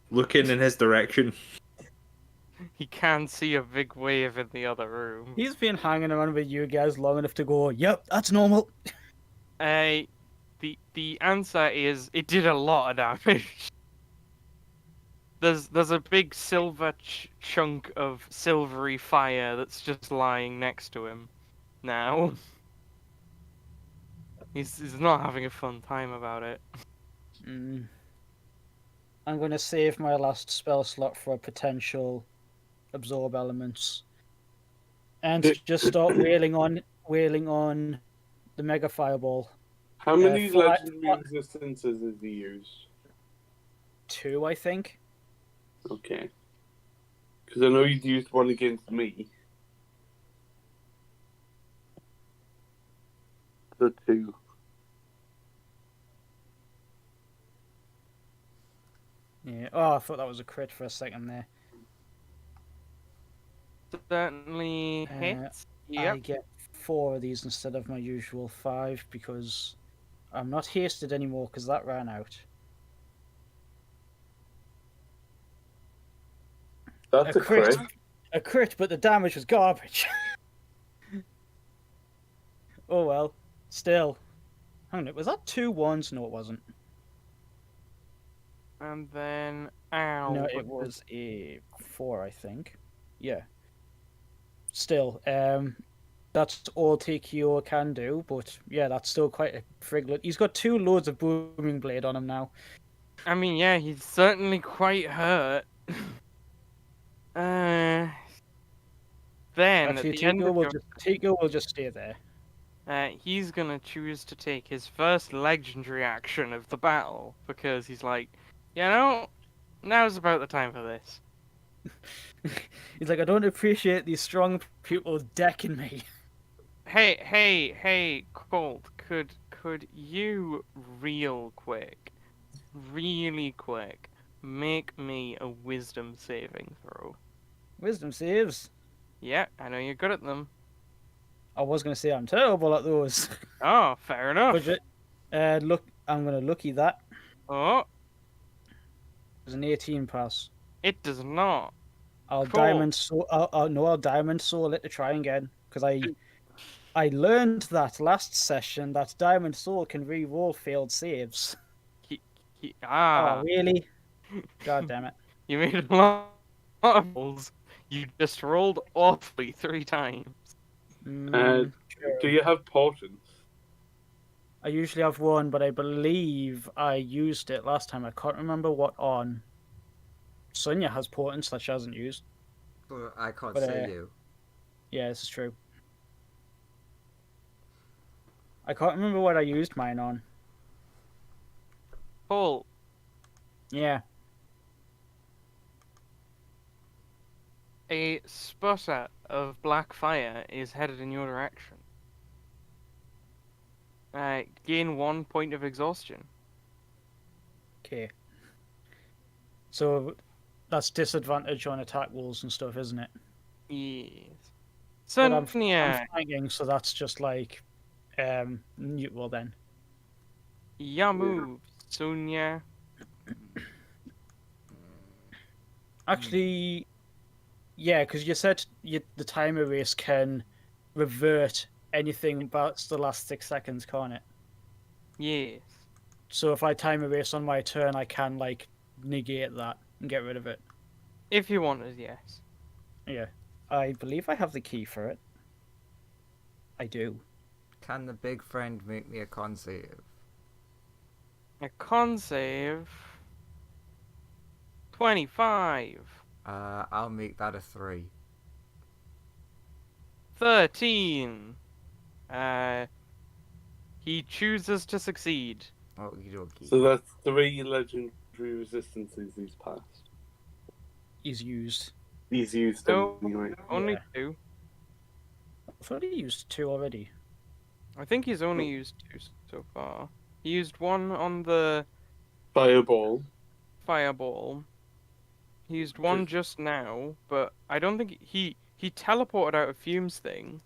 looking in his direction. He can see a big wave in the other room. He's been hanging around with you guys long enough to go, yep, that's normal. The answer is it did a lot of damage. There's a big silver chunk of silvery fire that's just lying next to him now. He's not having a fun time about it. I'm going to save my last spell slot for a potential absorb elements. And just start wailing on the Mega Fireball. How many fly- legendary existences has he used? 2, I think. Okay. Because I know he's used one against me. The 2. Yeah. Oh, I thought that was a crit for a second there. Certainly hits. I Yep. get 4 of these instead of my usual 5 because I'm not hasted anymore because that ran out. That's a crit. A crit, but the damage was garbage. Oh well. Still. Hang on, was that 2 1s? No, it wasn't. And then ow. No, but it was a 4, I think. Yeah. Still, that's all TKO can do, but yeah, that's still quite a friglet. He's got 2 loads of booming blade on him now. I mean, yeah, he's certainly quite hurt. Then Actually, at the end of TKO will just stay there. he's gonna choose to take his first legendary action of the battle because he's like, you know, now's about the time for this. He's like, I don't appreciate these strong people decking me. Hey, Colt, could you really quick, make me a wisdom saving throw? Wisdom saves. Yeah, I know you're good at them. I was gonna say I'm terrible at those. Oh, fair enough. But look, I'm gonna lucky that. Oh, There's an 18 pass. it does not. I'll Cool. I'll diamond soul it to try again because I learned that last session that diamond soul can re-roll failed saves. Oh really? God damn it! You made a lot of rolls. You just rolled awfully 3 times. Sure. Do you have potions? I usually have 1, but I believe I used it last time. I can't remember what on. Sonia has portents that she hasn't used. But I can't But, say you. Yeah, this is true. I can't remember what I used mine on. Paul, Yeah. a sputter of black fire is headed in your direction. Gain 1 point of exhaustion. Okay. So that's disadvantage on attack rolls and stuff, isn't it? Yes. But I'm Sonia, flanking, so that's just like neutral then. Yamu, Sonia. Actually, yeah, because you said the time erase can revert anything about the last 6 seconds, can't it? Yes. So if I time erase on my turn, I can like negate that and get rid of it. If you wanted, yes. Yeah, I believe I have the key for it. I do. Can the big friend make me a con save? A con save. 25. I'll make that a 3. 13. Uh, he chooses to succeed. Okie dokie. So that's 3 legendary resistances he's passed. He's used. He's used No, them anyway. only Yeah. 2. I thought he used 2 already. I think he's only used 2 so far. He used 1 on the Fireball. fireball. He used 1 just now, but I don't think he teleported out of Fume's thing.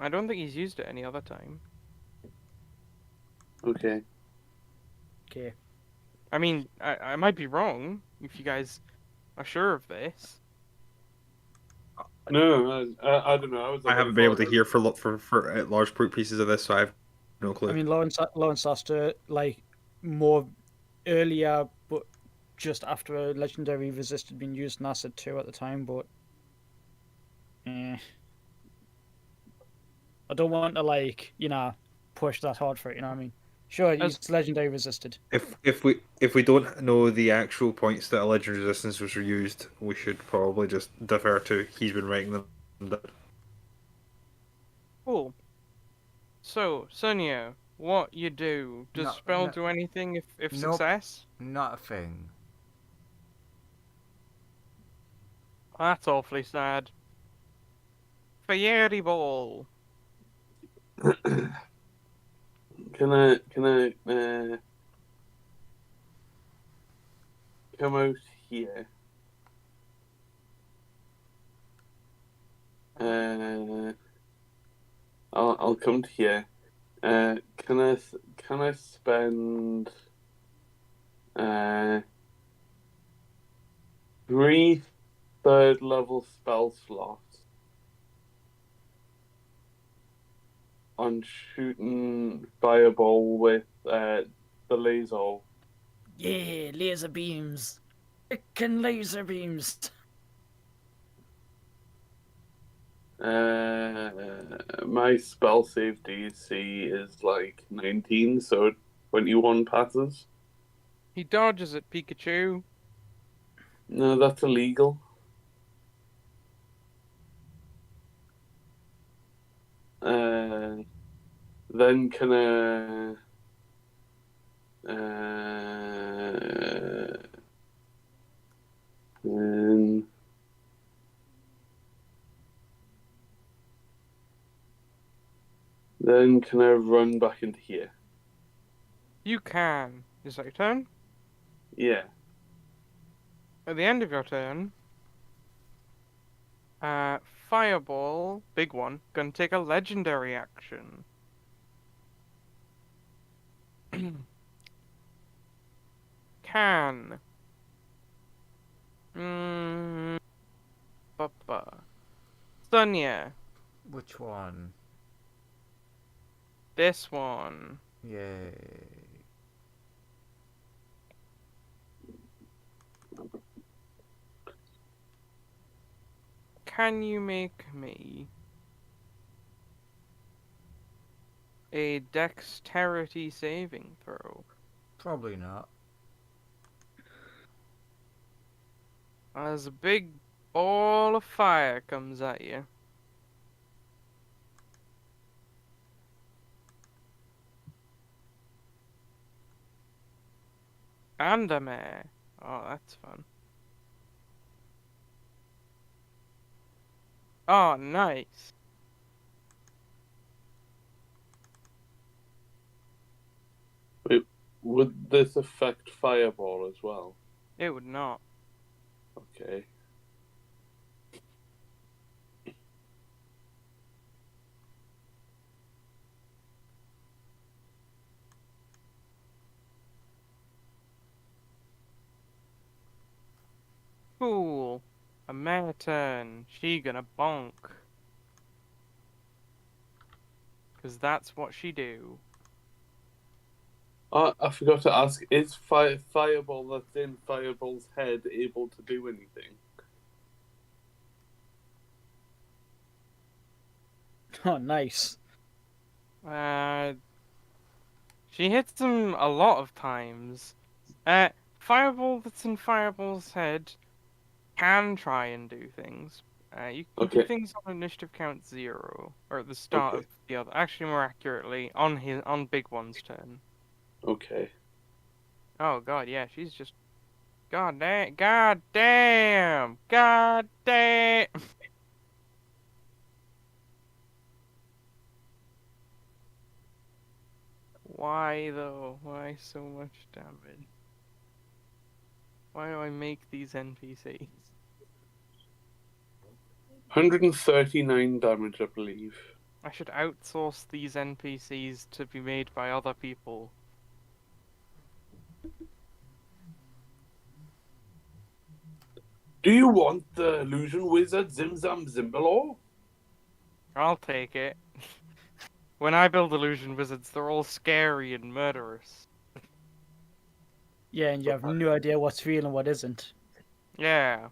I don't think he's used it any other time. Okay. Okay. I mean, I might be wrong if you guys are sure of this. No, I don't know. I haven't been able to hear for large pieces of this, so I have no clue. I mean, Lawrence asked like more earlier, but just after a legendary resist had been used, and I said 2 at the time, but I don't want to push that hard for it. You know what I mean? Sure, he's legendary resisted. If we don't know the actual points that a legendary resistance was used, we should probably just defer to he's been writing them down. Cool. So, Sonia, what you do? Does spell do anything if Nope. success? Not a thing. That's awfully sad. Fairy ball. Can I come out here? I'll come to here. Can I spend 3 third level spell slots on shooting fireball with the laser? Yeah, laser beams. Frickin' laser beams. My spell save DC is like 19, so 21 passes. He dodges it, Pikachu. No, that's illegal. Then can I... Then can I run back into here? You can. Is that your turn? Yeah. At the end of your turn, Fireball, big one, gonna take a legendary action. Can. Sonia, Which one? this one. Yay. Can you make me a dexterity saving throw? Probably not. As a big ball of fire comes at you. And a mare. Oh, that's fun. Oh, nice. Wait, would this affect fireball as well? It would not. Okay. Cool. A mare turn. She gonna bonk. 'Cause that's what she do. I forgot to ask, is fireball that's in Fireball's head able to do anything? Oh, nice. She hits him a lot of times. fireball that's in Fireball's head can try and do things. You can do Okay. things on initiative count 0, or at the start Okay. of the other. Actually, more accurately, on Big One's turn. Okay. Oh god, yeah, she's just god damn, god damn, god damn. Why though? Why so much damage? Why do I make these NPCs? 139 damage, I believe. I should outsource these NPCs to be made by other people. Do you want the illusion wizard Zimzam Zimbalor? I'll take it. When I build illusion wizards, they're all scary and murderous. Yeah, and you have no idea what's real and what isn't. Yeah.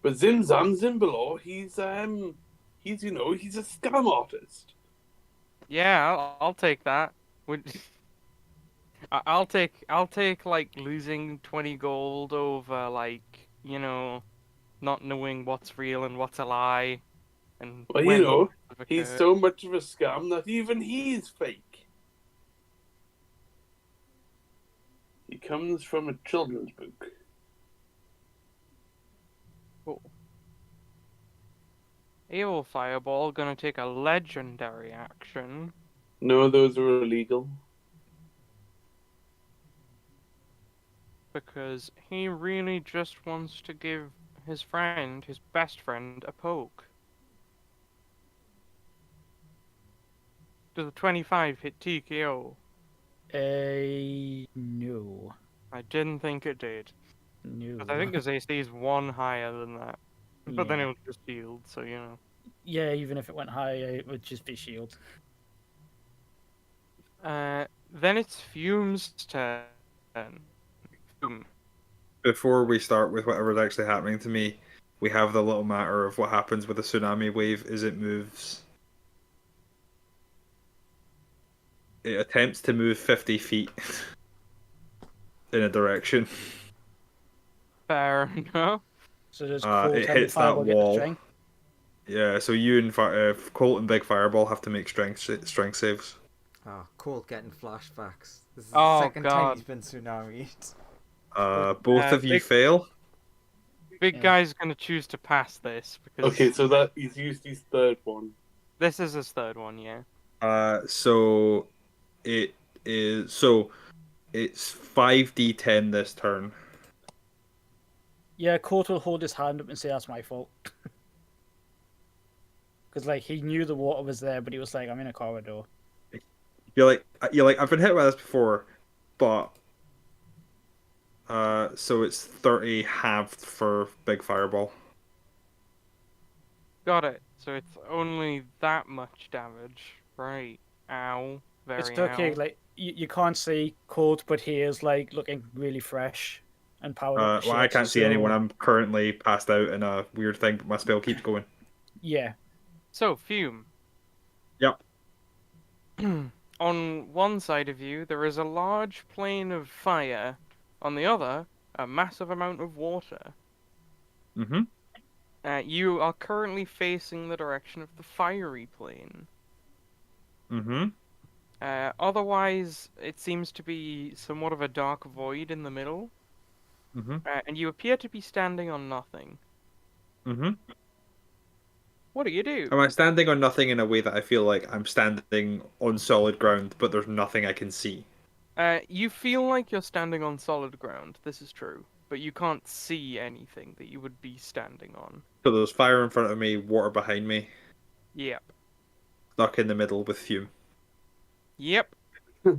But Zimzam Zimbalor, he's he's a scam artist. Yeah, I'll take that. I'll take like losing 20 gold over like, not knowing what's real and what's a lie and Well, when they've he's occurred. so much of a scam that even he's fake. He comes from a children's book. Cool. Evil Fireball gonna take a legendary action. No, those are illegal. Because he really just wants to give his friend, his best friend, a poke. Does a 25 hit TKO? No. I didn't think it did. No. Because I think his AC is 1 higher than that. But then Yeah. it was just shield, so Yeah, even if it went high, it would just be shield. Then it's Fume's turn. Fume. Before we start with whatever's actually happening to me, we have the little matter of what happens with a tsunami wave as it moves. It attempts to move 50 feet in a direction. Fair enough. So does It Cold Heavy hits that Fireball get the wall. strength? Yeah, so you and Colt and Big Fireball have to make strength saves. Oh, Colt getting flashbacks. This is the Oh, second time God. he's been tsunami'd. Both of you Big- fail. Big Yeah. guy's gonna choose to pass this because Okay, so that he's used his third one. this is his third one, yeah. So it's 5d10 this turn. Yeah, Colt will hold his hand up and say that's my fault. Because like he knew the water was there, but he was like, I'm in a corridor. You're like I've been hit by this before, but so it's 30 halved for Big Fireball. Got it. So it's only that much damage, right? Ow. Very It's okay, ow. like you can't see Colt, but he is like looking really fresh and powered up. to Well, I shit, can't see so- anyone. I'm currently passed out in a weird thing, but my spell keeps going. Yeah. So, Fume. Yep. On one side of you, there is a large plane of fire. On the other, a massive amount of water. Mm-hmm. You are currently facing the direction of the fiery plane. Mm-hmm. Otherwise, it seems to be somewhat of a dark void in the middle. Mm-hmm. And you appear to be standing on nothing. Mm-hmm. What do you do? Am I standing on nothing in a way that I feel like I'm standing on solid ground, but there's nothing I can see? You feel like you're standing on solid ground. This is true. But you can't see anything that you would be standing on. So there's fire in front of me, water behind me, Yep. stuck in the middle with Fume. Yep. I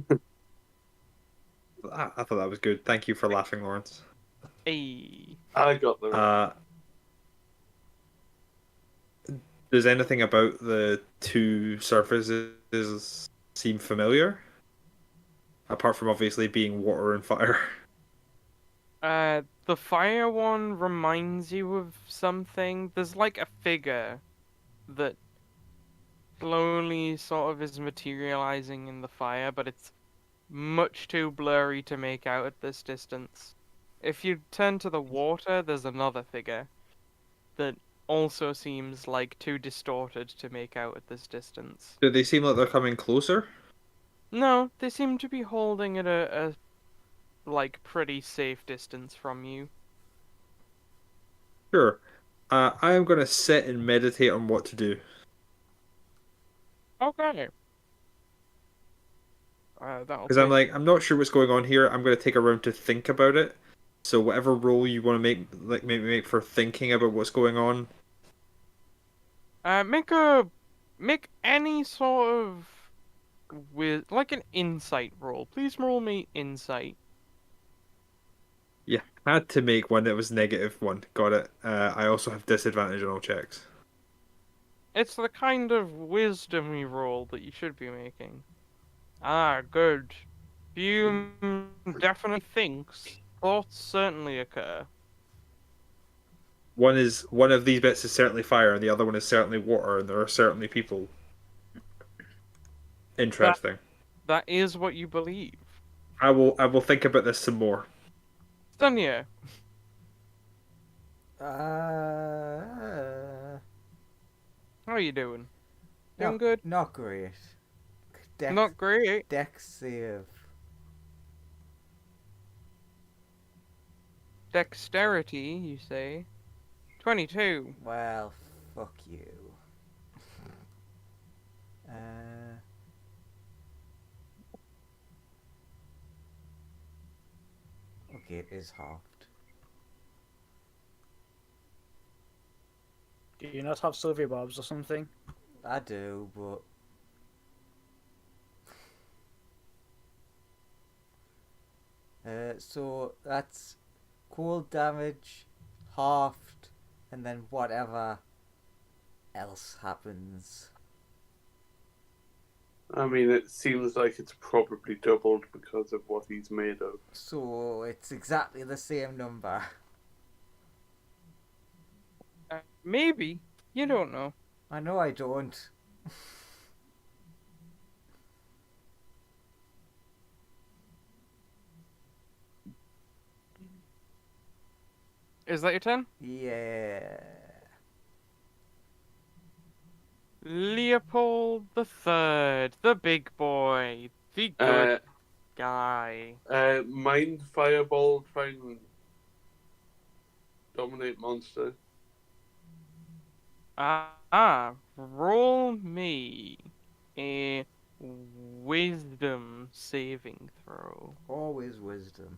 thought that was good. Thank you for laughing, Lawrence. Hey. I got the Does anything about the two surfaces seem familiar? Apart from obviously being water and fire. The fire one reminds you of something. There's like a figure that slowly sort of is materializing in the fire, but it's much too blurry to make out at this distance. If you turn to the water, there's another figure that also seems like too distorted to make out at this distance. Do they seem like they're coming closer? No, they seem to be holding at a like pretty safe distance from you. Sure. I am gonna sit and meditate on what to do. Okay. That'll Because I'm take. like, I'm not sure what's going on here. I'm gonna take a round to think about it. So whatever role you want to make, like maybe make for thinking about what's going on. Make any sort of with like an insight roll. Please roll me insight. Yeah, had to make one that was -1. Got it. I also have disadvantage on all checks. It's the kind of wisdomy roll that you should be making. Ah, good. Hume definitely thinks. Thoughts certainly occur. One of these bits is certainly fire, and the other one is certainly water, and there are certainly people. Interesting. That is what you believe. I will think about this some more. Stunya, Uh, how are you doing? Doing not, good? Not great. Not great. Dex save. Dexterity, you say? 22. Well, fuck you. Uh, okay, it is halved. Do you not have Sylvia Bobs or something? I do, but so that's cold damage, halved, and then whatever else happens. I mean, it seems like it's probably doubled because of what he's made of. So it's exactly the same number. Maybe. You don't know. I know I don't. Is that your turn? Yeah. Leopold the Third, the big boy, the good guy. Mind Fireball, try and dominate monster. Roll me a wisdom saving throw. Always wisdom.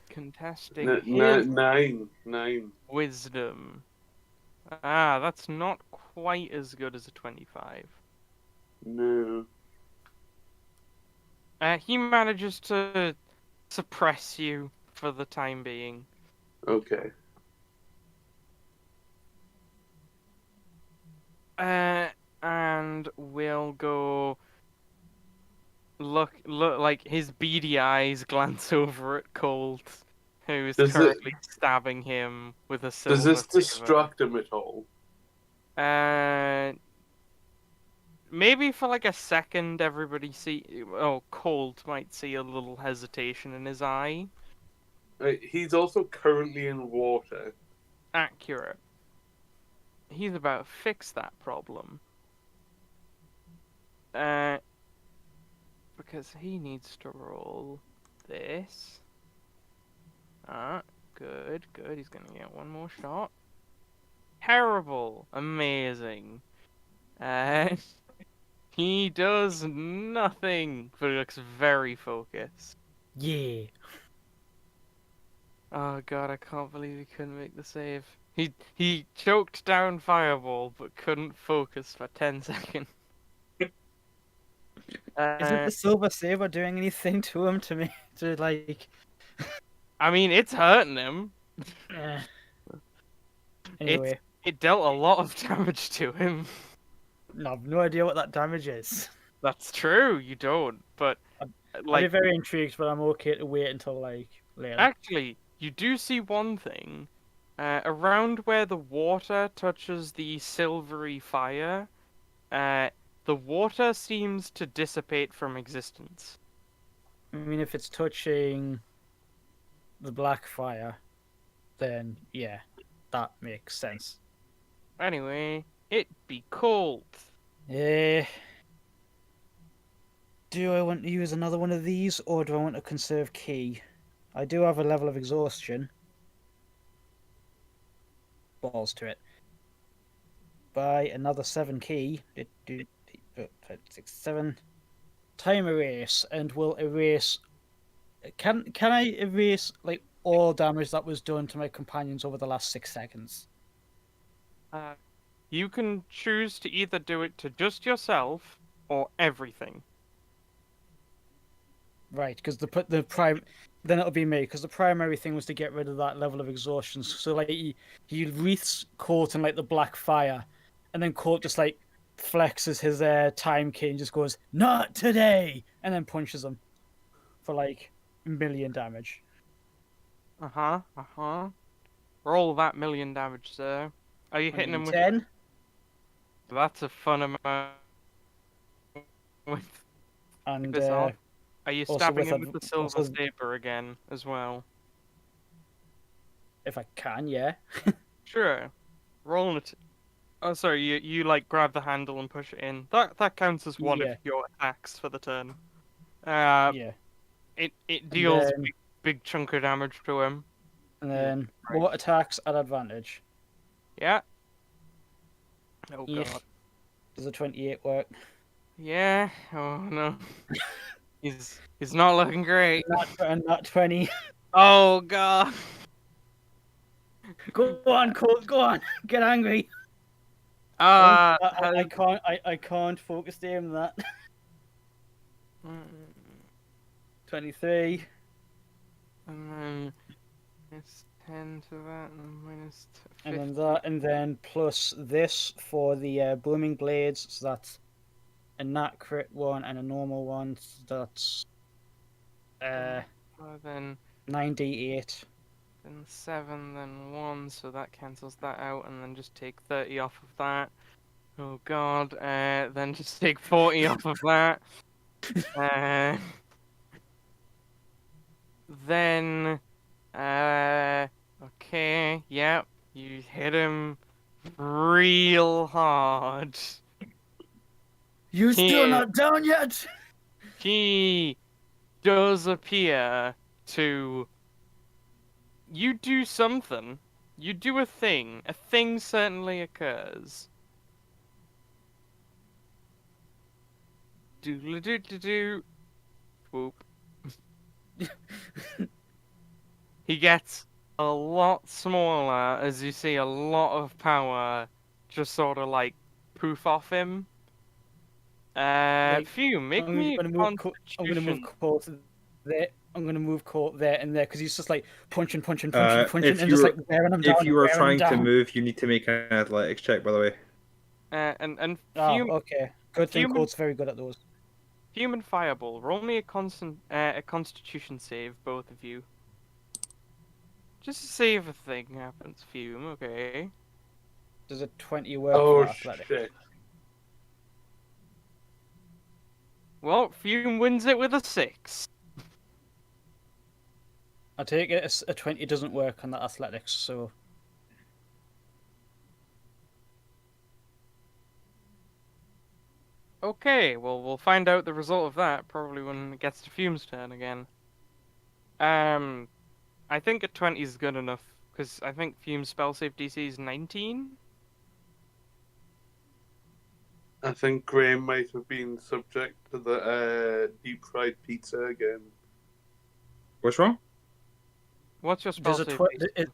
Contesting his Nine. wisdom. That's not quite as good as a 25. No. He manages to suppress you for the time being. Okay. And we'll go. Look, like his beady eyes glance over at Colt, who is currently stabbing him with a silver Does this saber. distract him at all? Maybe for like a second, everybody Colt might see a little hesitation in his eye. He's also currently in water. Accurate. He's about to fix that problem. Because he needs to roll this. Good. He's gonna get one more shot. Terrible. Amazing. He does nothing, but he looks very focused. Yeah. Oh god, I can't believe he couldn't make the save. He choked down Fireball, but couldn't focus for 10 seconds. Isn't the silver saber doing anything to him to like? I mean, it's hurting him. Anyway, It dealt a lot of damage to him. no, I've no idea what that damage is. That's true, you don't. But I'd like, be very intrigued, but I'm okay to wait until like later. actually, you do see one thing. Around where the water touches the silvery fire, the water seems to dissipate from existence. I mean, if it's touching the black fire, then yeah, that makes sense. Anyway, it be cold. Eh, do I want to use another one of these, or do I want to conserve key? I do have a level of exhaustion. Balls to it. Buy another 7 key. 6, 7. Time erase, and we'll erase. Can I erase like all damage that was done to my companions over the last 6 seconds? You can choose to either do it to just yourself or everything. Right, because the prime, then it'll be me, because the primary thing was to get rid of that level of exhaustion. So like he wreaths Court in like the black fire, and then Court just like flexes his time key and just goes not today, and then punches him for like a million damage. Roll that million damage, sir. Are you hitting him with? 110, That's a fun amount. With and this off. Are you also stabbing with him with the silver also, saber again as well? if I can, yeah. Sure. Roll it. Oh, sorry. You like grab the handle and push it in. That counts as one Yeah. of your attacks for the turn. Yeah, It deals then- big chunk of damage to him. and then Right. what attacks at advantage? Yeah. Oh Yeah. god. Does a 28 work? Yeah. Oh no. He's not looking great. Not 20. Oh god. Go on, Colt. Go on. Get angry. Ah. I can't focus aim that. 23. And then minus 10 to that, and minus 50. And then that, and then plus this for the blooming blades. So that's a nat crit one and a normal one. So that's Then 9d8. 7, then 1, so that cancels that out, and then just take 30 off of that. Oh god, then just take 40 off of that. Then, okay, yep, you hit him real hard. You still Yeah. not down yet? He does appear to. You do something. You do a thing. A thing certainly occurs. Doodle-doo-doo-doo. Whoop. He gets a lot smaller as you see a lot of power just sort of like poof off him. Like, Phew, make I'm me a gonna move constitution. Colt there. I'm gonna move Colt there and there because he's just like punching, If and you just were- like wearing him down. If you are wearing him trying to down. move, you need to make an athletics check, by the way. And Oh, Fume, okay. Good thing human- Colt's very good at those. Human Fireball, roll me a Constitution save, both of you. Just to see if a thing happens, Fume, okay. Does a 20 work Oh for athletic? shit! Well, Fume wins it with a 6. I take it a 20 doesn't work on that athletics, so Okay, well, we'll find out the result of that probably when it gets to Fume's turn again. I think a 20 is good enough, because I think Fume's spell save DC is 19? I think Graham might have been subject to the deep fried pizza again. What's wrong? What's your spell does a save? 20 DC?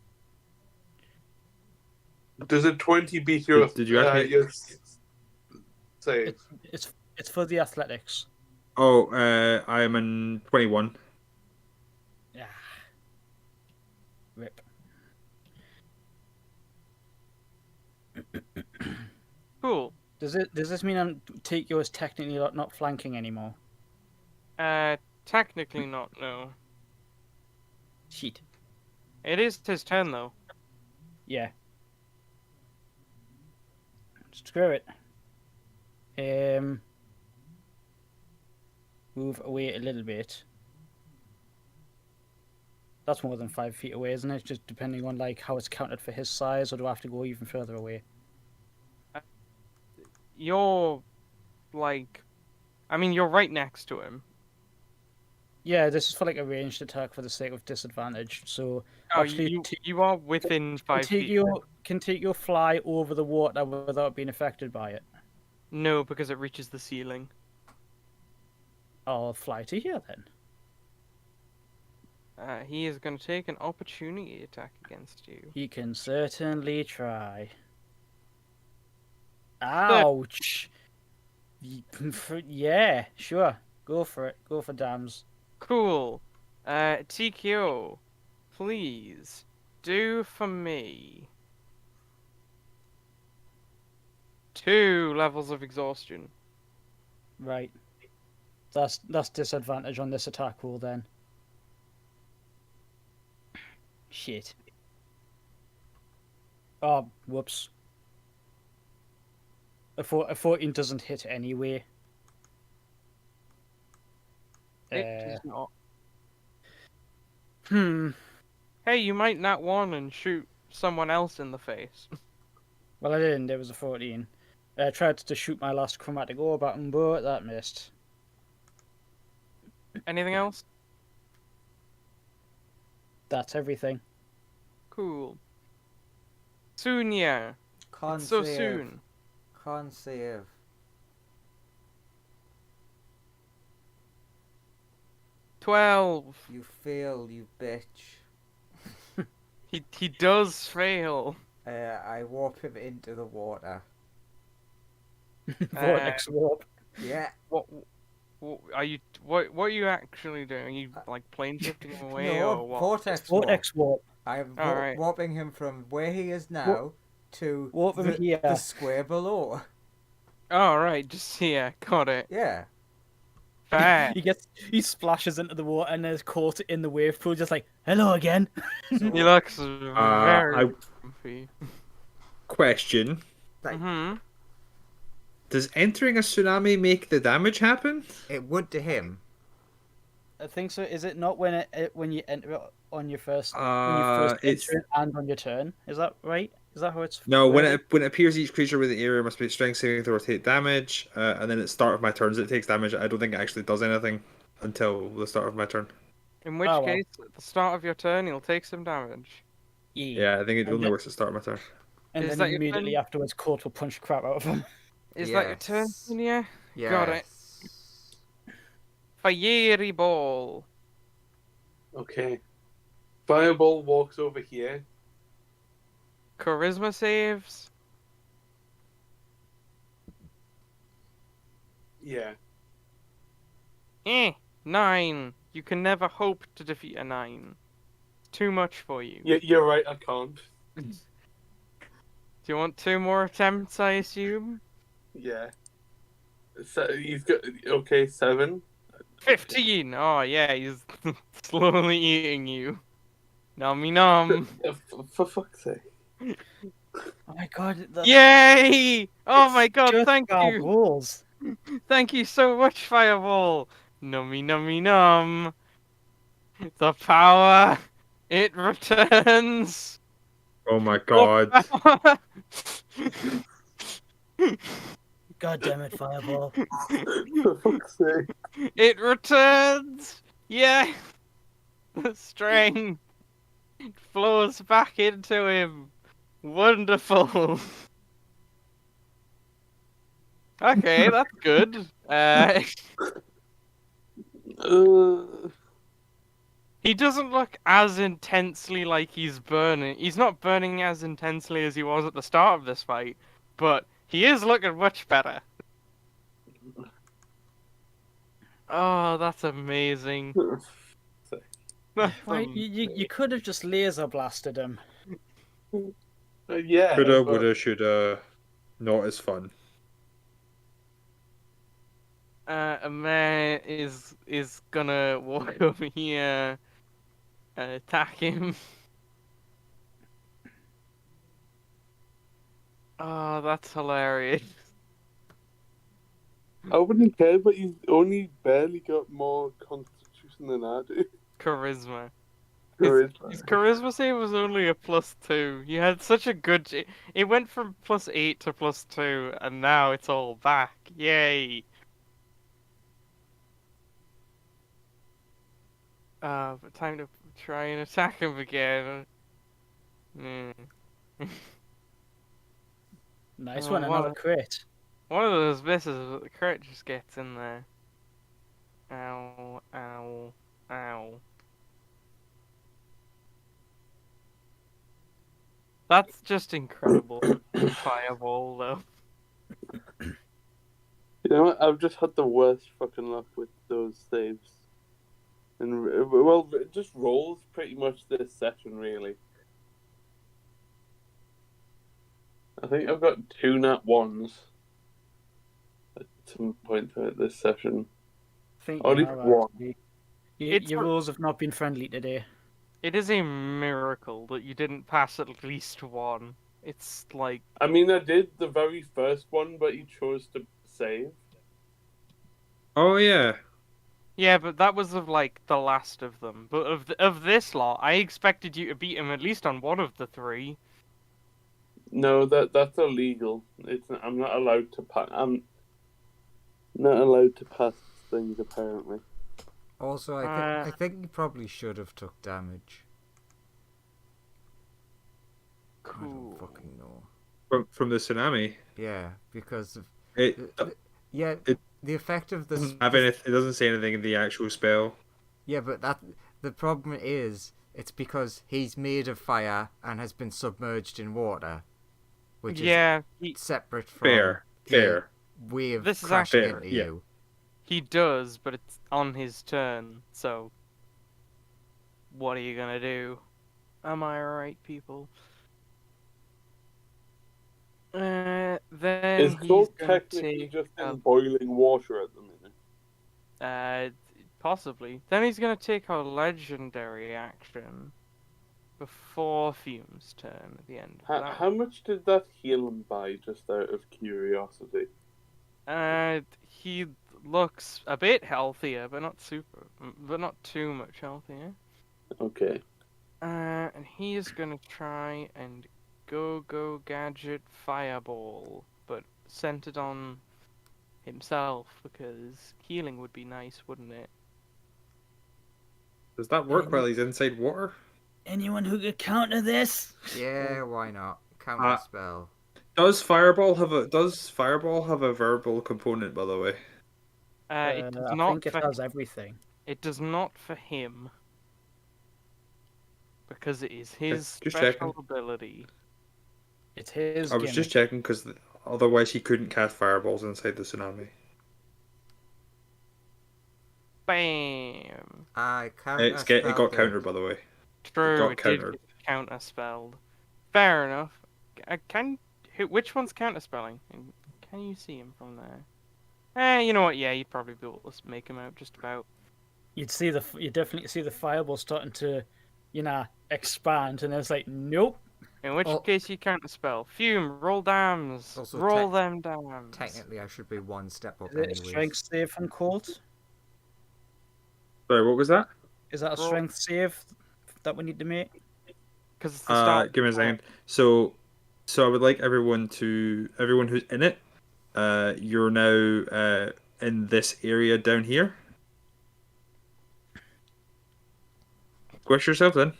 Does a 20 beat your Did you ask me? your save? it's for the athletics. Oh, I am in 21. Yeah. Rip. Cool. Does this mean Tikyo is technically not flanking anymore? Technically not, no. Shit. It is his turn, though. Yeah. Screw it. Move away a little bit. That's more than 5 feet away, isn't it? Just depending on like how it's counted for his size, or do I have to go even further away? You're like, I mean, you're right next to him. Yeah, this is for like a ranged attack for the sake of disadvantage. So Oh, actually, you are within 5 feet. Can Tikio fly over the water without being affected by it? No, because it reaches the ceiling. I'll fly to here then. He is going to take an opportunity attack against you. He can certainly try. Ouch! Yeah, sure. Go for it. Go for dams. Cool. TKO, please do for me 2 levels of exhaustion. Right. That's disadvantage on this attack roll then. Shit. Oh, whoops. A 14 doesn't hit anyway. It does not. Hmm. Hey, you might not want and shoot someone else in the face. Well, I didn't. It was a 14. I tried to shoot my last chromatic orb at him, but that missed. Anything else? That's everything. Cool. Soon, yeah. Can't It's so save. soon. Can't save. 12. You fail, you bitch. He does fail. I warp him into the water. Vortex warp. Yeah. What are you? What are you actually doing? Are you like plane shifting him away No, or what? vortex warp. Vortex warp. I'm Alright. warping him from where he is now to warp him here. the square below. Oh right, just yeah, got it. Yeah. Fair. He splashes into the water and is caught in the wave pool, just like, hello again. He looks very I- comfy. Question: Mm-hmm. Does entering a tsunami make the damage happen? It would to him. I think so. Is it not when when you enter it on your first It's enter it and on your turn? Is that right? Is that how it's? no. When worded? it appears, each creature within the area must make strength saving throw or take damage, and then at the start of my turns it takes damage. I don't think it actually does anything until the start of my turn. In which Oh, well. case, at the start of your turn, he'll take some damage. Yeah, I think it And only then- works at the start of my turn. And Is then that your immediately turn? afterwards, Court will punch crap out of him. Is that your turn, Yes. yeah? Yes. Got it. Fiery ball. Okay. Fireball walks over here. Charisma saves. Yeah. 9. You can never hope to defeat a 9. It's too much for you. You're right, I can't. Do you want 2 more attempts, I assume? Yeah. So he's got, okay, 7. 15! Oh, yeah, he's slowly eating you. Nummy num. For fuck's sake. Oh my god! Yay! Oh my god, just thank bad you! rules. Thank you so much, Fireball! Nummy nummy num. The power, it returns! Oh my Your god! power- God damn it, Fireball! For fuck's sake. It returns! Yeah! The strength flows back into him. Wonderful. Okay, that's good. He doesn't look as intensely like he's burning. He's not burning as intensely as he was at the start of this fight, but he is looking much better. Oh, that's amazing. That's Why you could have just laser blasted him. Yeah. Coulda, but- woulda, shoulda. Not as fun. A man is gonna walk over here and attack him. Oh, that's hilarious. I wouldn't care, but he's only barely got more constitution than I do. Charisma. His charisma save was only a +2. He had such a good. It went from +8 to +2, and now it's all back. Yay! But time to try and attack him again. Mm. Nice Oh, one, another crit. One of those misses, but the crit just gets in there. Ow, ow, ow. That's just incredible. Fireball, though. You know what? I've just had the worst fucking luck with those saves. And, well, it just rolls pretty much this session, really. I think I've got 2 nat 1s at some point throughout this session. I think Or at you least have, one. actually. It's Your a- rolls have not been friendly today. It is a miracle that you didn't pass at least one. It's like, I mean, I did the very first one, but he chose to save. Oh yeah. yeah, but that was of like the last of them. But of this lot, I expected you to beat him at least on one of the 3. No, that's illegal. I'm not allowed to I'm not allowed to pass things, apparently. Also, I think you probably should have took damage. I Cool. don't fucking know. From the tsunami. Yeah, because of It yeah, it the effect of this. doesn't have anything. It doesn't say anything in the actual spell. Yeah, but the problem is it's because he's made of fire and has been submerged in water, which Yeah, is separate from Fair. the Fair. wave This is crashing fair, into yeah. you. he does, but it's on his turn. So, what are you gonna do? Am I right, people? Then Is he's Colt gonna technically take just in a boiling water at the minute? possibly. Then he's gonna take a legendary action before Fume's turn at the end. of that How much did that heal him by, just out of curiosity? He looks a bit healthier, but not too much healthier. Okay. And he is gonna try and go gadget fireball, but centered on himself because healing would be nice, wouldn't it? Does that work while he's inside water? Anyone who could counter this? Yeah, why not? Counter Uh, spell. Does Fireball have a verbal component, by the way? It does I not think it for has everything. it does not for him because it is his just special checking. ability. It's his I was gimmick. just checking because otherwise he couldn't cast fireballs inside the tsunami. Bam. It got countered, by the way. True, got it did countered. get counterspelled. Fair enough. Which one's counterspelling? Can you see him from there? You know what? Yeah, you'd probably be able to make him out just about. You definitely see the fireball starting to, expand, and it's like, nope. In which Oh. case you counterspell. Fume, roll dams. Also, Roll them dams. Technically, I should be one step up Is it a anyways. strength save from Colt? Sorry, what was that? Is that a Roll. strength save that we need to make? Because it's the start. Give me a second. So I would like everyone who's in it, you're now in this area down here. Squish yourself then.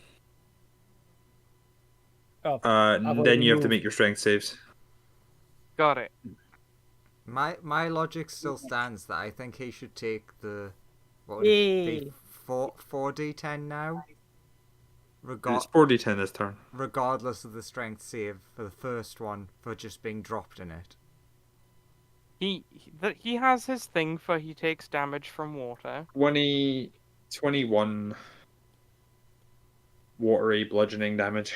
Oh, Then you have to moved. make your strength saves. Got it. My logic still stands that I think he should take the what would Yay. it be 4d10 now, It's 4d10 this turn. regardless of the strength save for the first one for just being dropped in it. He has his thing for he takes damage from water. 21 watery bludgeoning damage.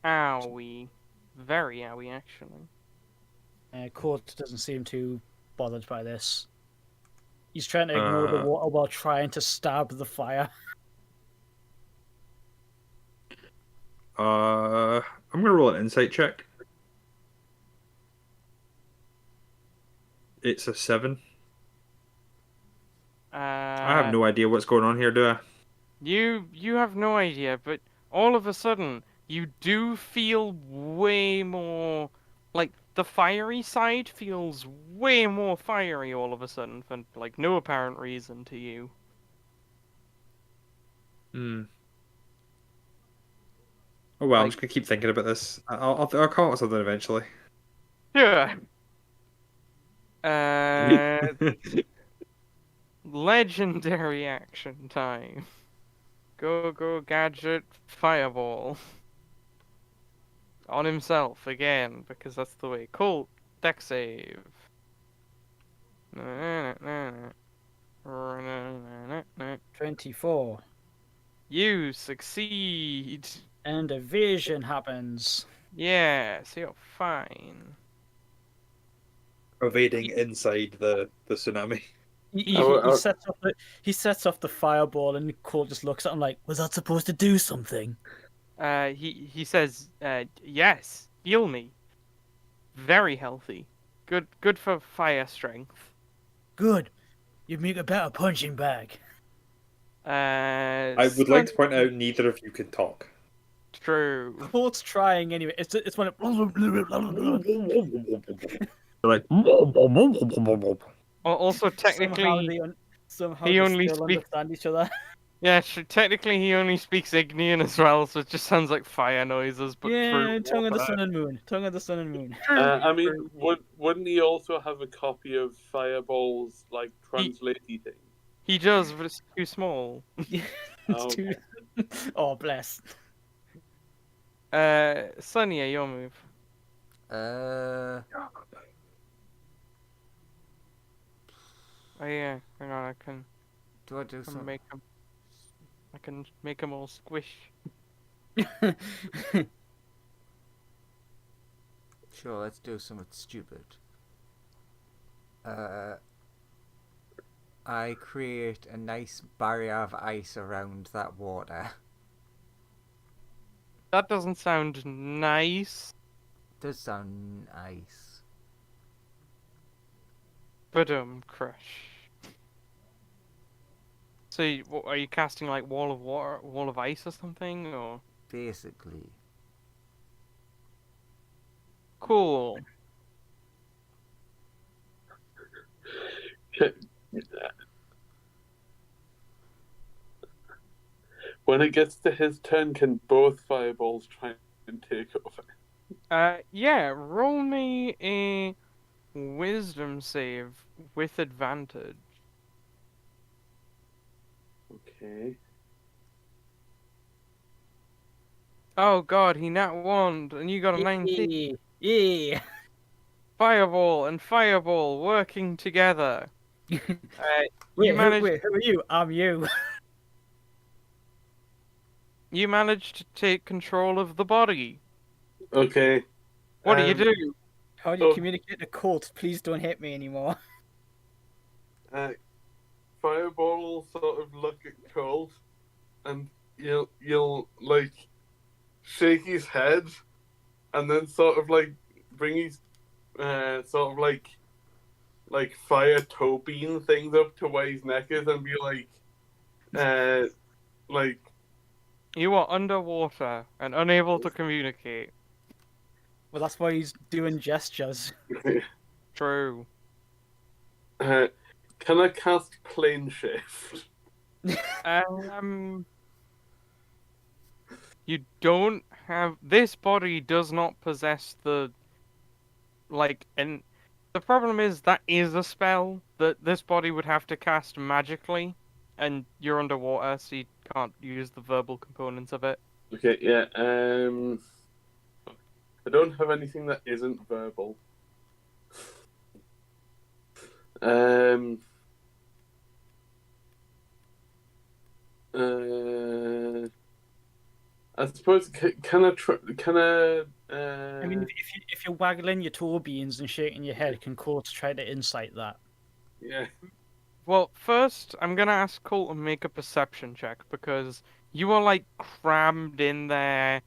Owie. Very owie, actually. Colt doesn't seem too bothered by this. He's trying to ignore the water while trying to stab the fire. I'm gonna roll an insight check. It's a 7. I have no idea what's going on here, do I? You have no idea, but all of a sudden you do feel way more like the fiery side feels way more fiery all of a sudden for like no apparent reason to you. Hmm. Oh well, I'm Like just gonna keep thinking about this. I'll come up with something eventually. yeah. Uh legendary action time. Go gadget fireball. On himself again, because that's the way. Cool. Deck save. You 24. succeed. And evasion happens. Yes, you're fine. Evading inside the tsunami. He, I he, wa- he I- sets off the fireball, and Cole just looks at him like, "Was that supposed to do something?" He says, yes, heal me. Very healthy. Good for fire strength. Good. You make a better punching bag. I would like to point out neither of you can talk. True. Cole's trying anyway. It's when it. They're like. Also, technically, somehow he they only still speaks. understand each other. Yeah, technically he only speaks Ignean as well, so it just sounds like fire noises, but Yeah, through tongue of the water. sun and moon. Tongue of the sun and moon. I mean, wouldn't he also have a copy of Fireball's like translatey thing? He does, but it's too small. It's Oh, too. Oh, bless. Sonia, your move. Oh yeah, hang on, Do I do something? make him. I can make him all squish. Sure, let's do something stupid. I create a nice barrier of ice around that water. That doesn't sound nice. Does sound nice. But crush. So, what, are you casting like wall of water, wall of ice, or something, or Basically. cool? When it gets to his turn, can both Fireballs try and take over? Yeah. Roll me a wisdom save with advantage. Okay. Oh God, he nat one, and you got a 19. Yeah. Fireball and fireball working together. Wait, managed. who are you? I'm you. You managed to take control of the body. Okay. What do you do? How do you Oh. communicate to Colt? Please don't hit me anymore. Fireball will sort of look at Colt, and you'll like shake his head, and then sort of like bring his sort of like fire toe beam things up to where his neck is, and be like You are underwater and unable to communicate. Well, that's why he's doing gestures. True. can I cast plane shift? You don't have. This body does not possess the. And the problem is that is a spell that this body would have to cast magically, and you're underwater, so you can't use the verbal components of it. Okay, yeah. I don't have anything that isn't verbal. I suppose can I try? Can I? I mean, if you're waggling your toe beans and shaking your head, can Colt try to insight that? Yeah. Well, first, I'm gonna ask Colt to make a perception check because you are like crammed in there.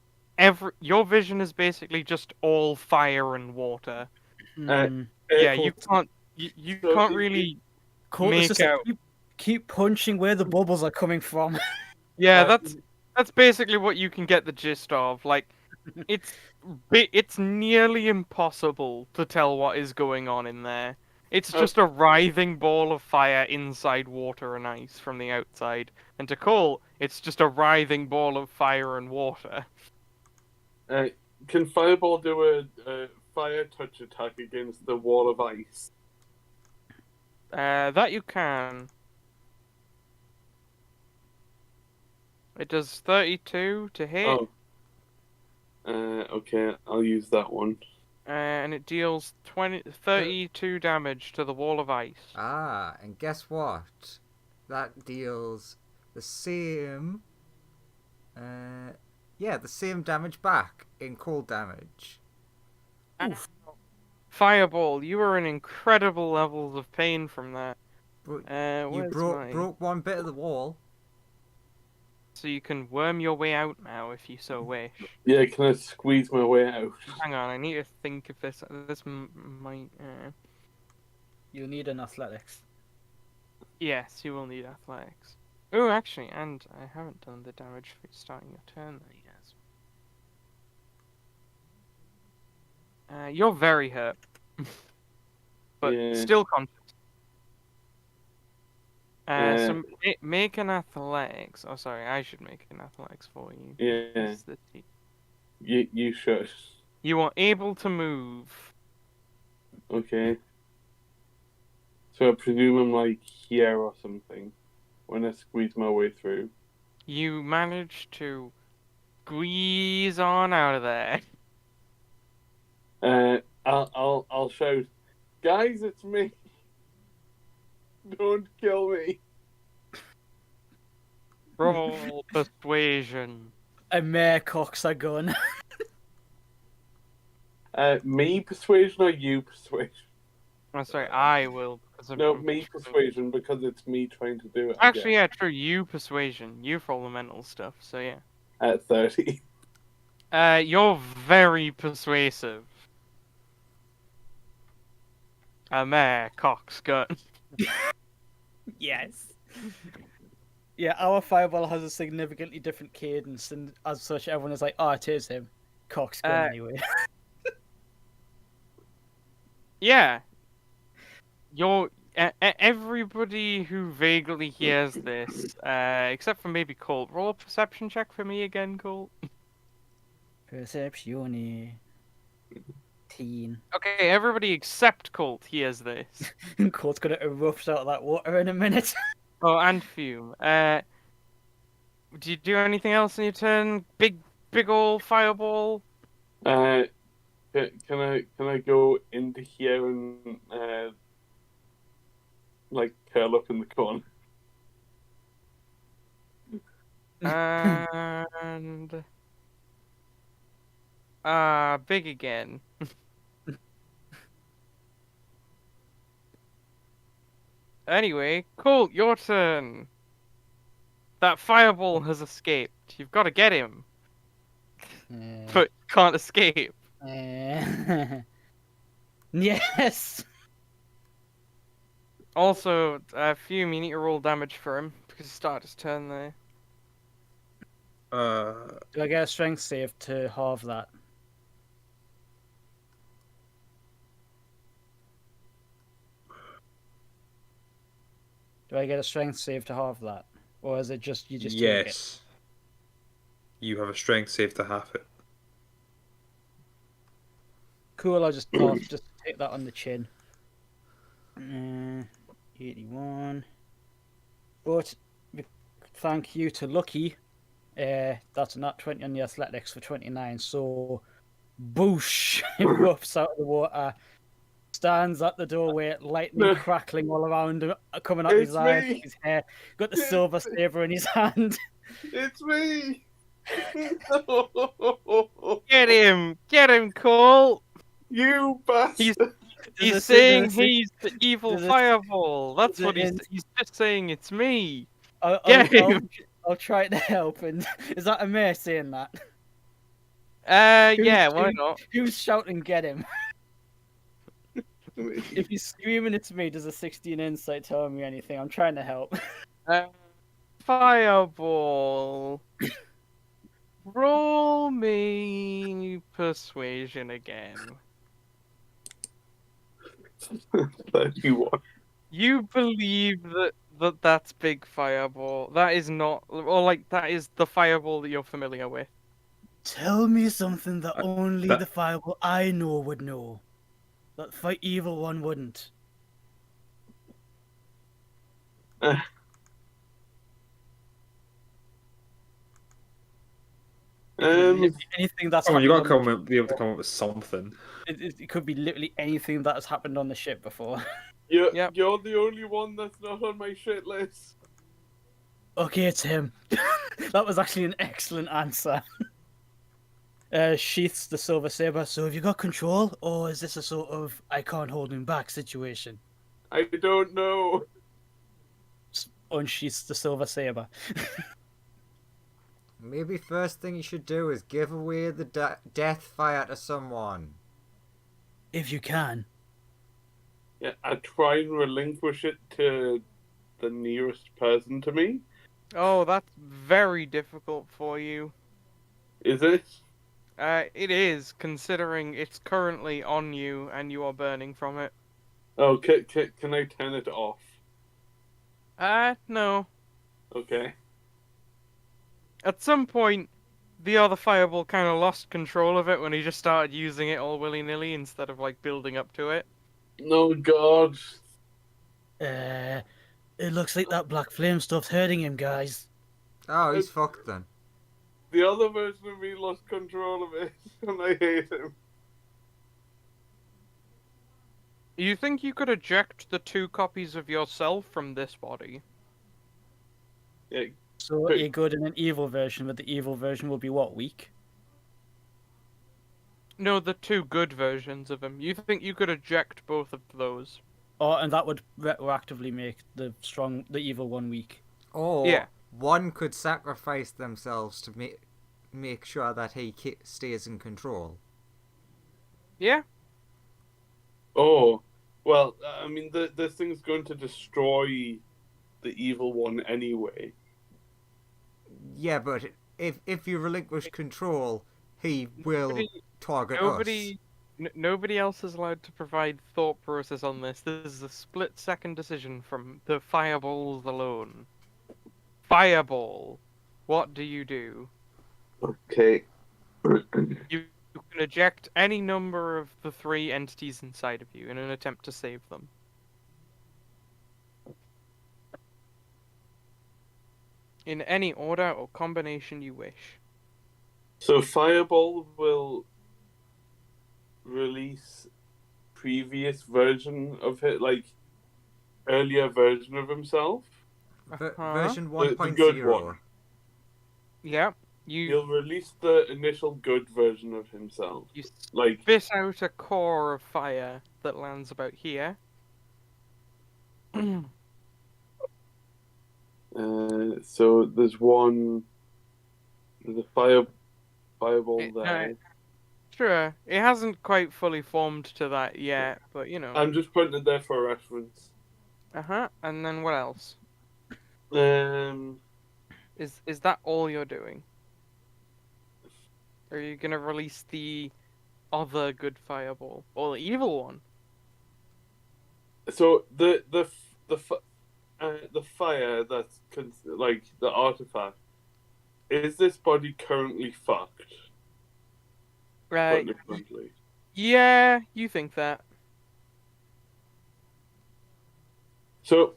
Your vision is basically just all fire and water. Hmm. Yeah, Colt- you can't. You So can't if really Colt is make just like, out. Keep punching where the bubbles are coming from. Yeah, Uh, that's basically what you can get the gist of. Like, it's it's nearly impossible to tell what is going on in there. It's Oh. just a writhing ball of fire inside water and ice from the outside. And to Cole, it's just a writhing ball of fire and water. Can Fireball do a fire touch attack against the wall of ice? That you can. It does 32 to hit, Oh. Okay, I'll use that one. and it deals 32 damage to the wall of ice. Ah, and guess what? That deals the same. The same damage back in cold damage. Oof. Fireball, you are in incredible levels of pain from that. But you Where's my... broke one bit of the wall. So you can worm your way out now if you so wish. Yeah, can I squeeze my way out? Hang on, I need to think if this might. You'll need an athletics. Yes, you will need athletics. Oh, actually, and I haven't done the damage for starting your turn there yet. You're very hurt, but Yeah. still conscious. Yeah. So make an athletics. Oh, sorry, I should make an athletics for you. Yeah. It's the You should. You are able to move. Okay. So I presume I'm like here or something when I squeeze my way through. You manage to squeeze on out of there. I'll shout, guys, it's me. Don't kill me. Roll persuasion. A mare cocks a gun. Me persuasion or you persuasion? I'm sorry, I will. Because No, me persuasion because it's me trying to do it. Actually, yeah, true. You persuasion. You for all the mental stuff. So yeah. At 30. You're very persuasive. A mare cocks gun. Yes. Yeah, our fireball has a significantly different cadence, and as such, everyone is like, "Oh, it is him." Cock's gun anyway. Yeah. Everybody who vaguely hears this, except for maybe Colt, roll a perception check for me again, Colt. Perceptione. Teen. Okay, everybody except Colt hears this. Colt's gonna erupt out of that water in a minute. Oh, and Fume. Do you do anything else in your turn? Big ol' fireball? Can I go into here and like curl up in the corner? And big again. Anyway, Colt, your turn. That fireball has escaped. You've got to get him, but can't escape. Yes. Also, Fume, you need to roll damage for him because he started his turn there. Do I get a strength save to halve that? Do I get a strength save to halve that? Or is it just, you just take it? yes. You have a strength save to half it. Cool, I'll just take that on the chin. 81. But thank you to Lucky, that's not 20 on the athletics for 29. So, boosh, erupts out of the water, stands at the doorway, lightning crackling all around him, coming out of his eyes, me. his hair, got the silver saber in his hand. It's me. Get him, Colt. You bastard. He's saying he's the evil fireball. That's what he's just saying. It's me. Get him. I'll try to help. And is that a mayor saying that? Yeah, why not? Who's shouting, "Get him"? to me. If he's screaming it's me, does a 16 insight tell me anything? I'm trying to help. Fireball. Roll me persuasion again. 31. You believe that's big fireball. That is not, or like that is the fireball that you're familiar with. Tell me something that only that- the fireball I know would know. That fight evil one wouldn't. It could be Um, literally anything that's Come on, you happened gotta on the be able to come up with something. it could be literally anything that has happened on the ship before. you're, Yep. you're the only one that's not on my shit list. Okay, it's him. That was actually an excellent answer. Sheaths the silver saber. So have you got control, or is this a sort of I can't hold him back situation? I don't know. Unsheaths the silver saber. Maybe first thing you should do is give away the death fire to someone. If you can. Yeah, I try and relinquish it to the nearest person to me. Oh, that's very difficult for you. Is it? It is, considering it's currently on you and you are burning from it. Oh, can I turn it off? No. Okay. At some point, the other fireball kind of lost control of it when he just started using it all willy-nilly instead of, like, building up to it. No, God. It looks like that black flame stuff's hurting him, guys. Oh, he's fucked then. The other version of me lost control of it, and I hate him. You think you could eject the 2 copies of yourself from this body? Yeah, So Wait. a good and an evil version, but the evil version will be what, weak? No, the 2 good versions of him. You think you could eject both of those? Oh, and that would retroactively make the evil one weak. Or Yeah. one could sacrifice themselves to make sure that he stays in control. Yeah? Oh, well, I mean, this thing's going to destroy the evil one anyway. Yeah, but if you relinquish control, he will target us. Nobody else is allowed to provide thought process on this. This is a split-second decision from the fireballs alone. Fireball. What do you do? Okay. You can eject any number of the 3 entities inside of you in an attempt to save them. In any order or combination you wish. So Fireball will release previous version of it, like earlier version of himself. Version The good 1.0. one. Yeah. He'll release the initial good version of himself. You Like, spit out a core of fire that lands about here. so there's a fireball there. Sure, it hasn't quite fully formed to that yet, but you know. I'm just putting it there for reference. And then what else? Um, Is that all you're doing? Are you gonna release the other good fireball or the evil one? so the fire that's like the artifact. Is this body currently fucked? Right. Put it differently. Yeah, you think that. So,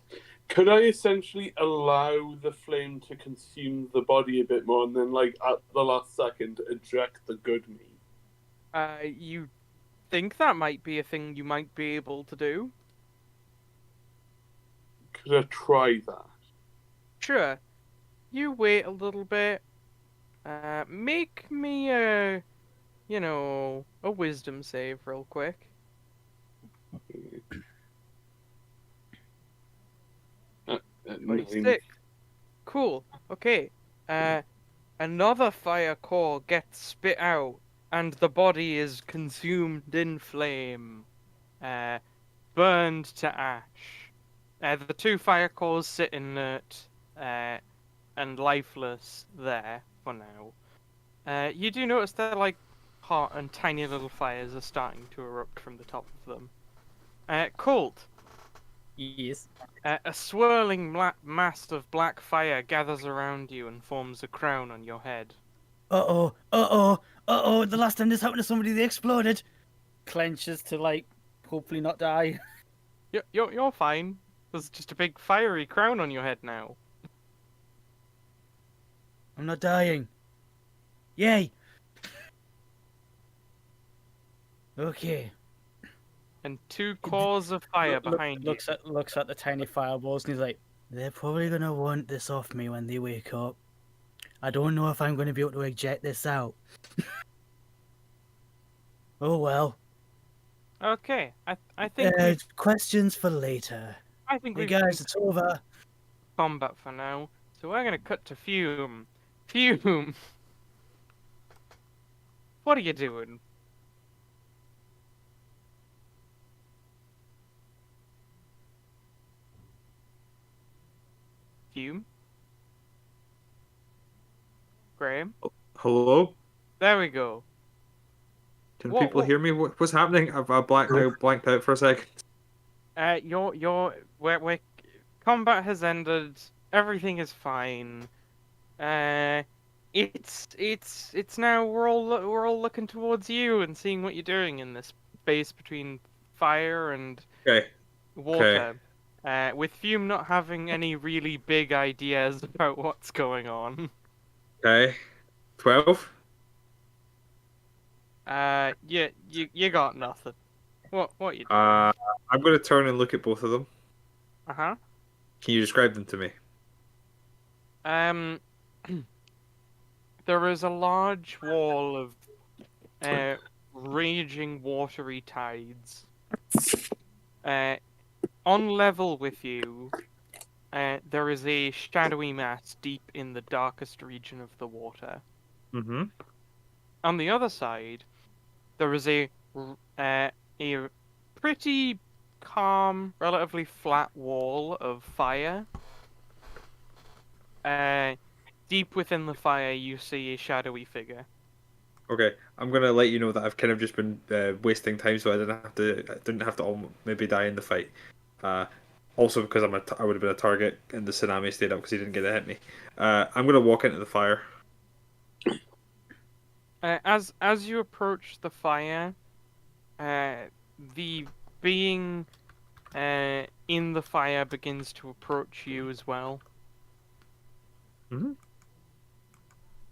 could I essentially allow the flame to consume the body a bit more, and then, like at the last second, eject the good me? You think that might be a thing you might be able to do? Could I try that? Sure. You wait a little bit. Make me a wisdom save real quick. 26. Cool. Okay. Another fire core gets spit out, and the body is consumed in flame. burned to ash. The two fire cores sit inert and lifeless there for now. You do notice that like hot and tiny little fires are starting to erupt from the top of them. Colt, Yes. a swirling mass of black fire gathers around you and forms a crown on your head. Uh-oh, uh-oh, uh-oh, the last time this happened to somebody, they exploded. Clenches to, like, hopefully not die. You're fine. There's just a big fiery crown on your head now. I'm not dying. Yay! Okay. And two cores of fire behind you. Looks at the tiny fireballs and he's like, they're probably gonna want this off me when they wake up. I don't know if I'm gonna be able to eject this out. Oh well. Okay, I think we've Questions for later. I think Hey we've guys, it's over. combat for now. So we're gonna cut to Fume. Fume, what are you doing? Fume? Graham? Hello? There we go. Can What- people what- hear me? What's happening? I blanked out for a second. We're combat has ended. Everything is fine. It's now we're all looking towards you and seeing what you're doing in this space between fire and Okay. water. With Fume not having any really big ideas about what's going on. Okay. 12? You got nothing. What you doing? I'm going to turn and look at both of them. Uh-huh. Can you describe them to me? There is a large wall of raging watery tides. On level with you, there is a shadowy mass deep in the darkest region of the water. Mm-hmm. On the other side, there is a pretty calm, relatively flat wall of fire. Deep within the fire, you see a shadowy figure. Okay, I'm gonna let you know that I've kind of just been wasting time, so I didn't have to maybe die in the fight. Also because I would have been a target, and the tsunami stayed up because he didn't get to hit me. I'm gonna walk into the fire. As you approach the fire, the being in the fire begins to approach you as well. Mhm.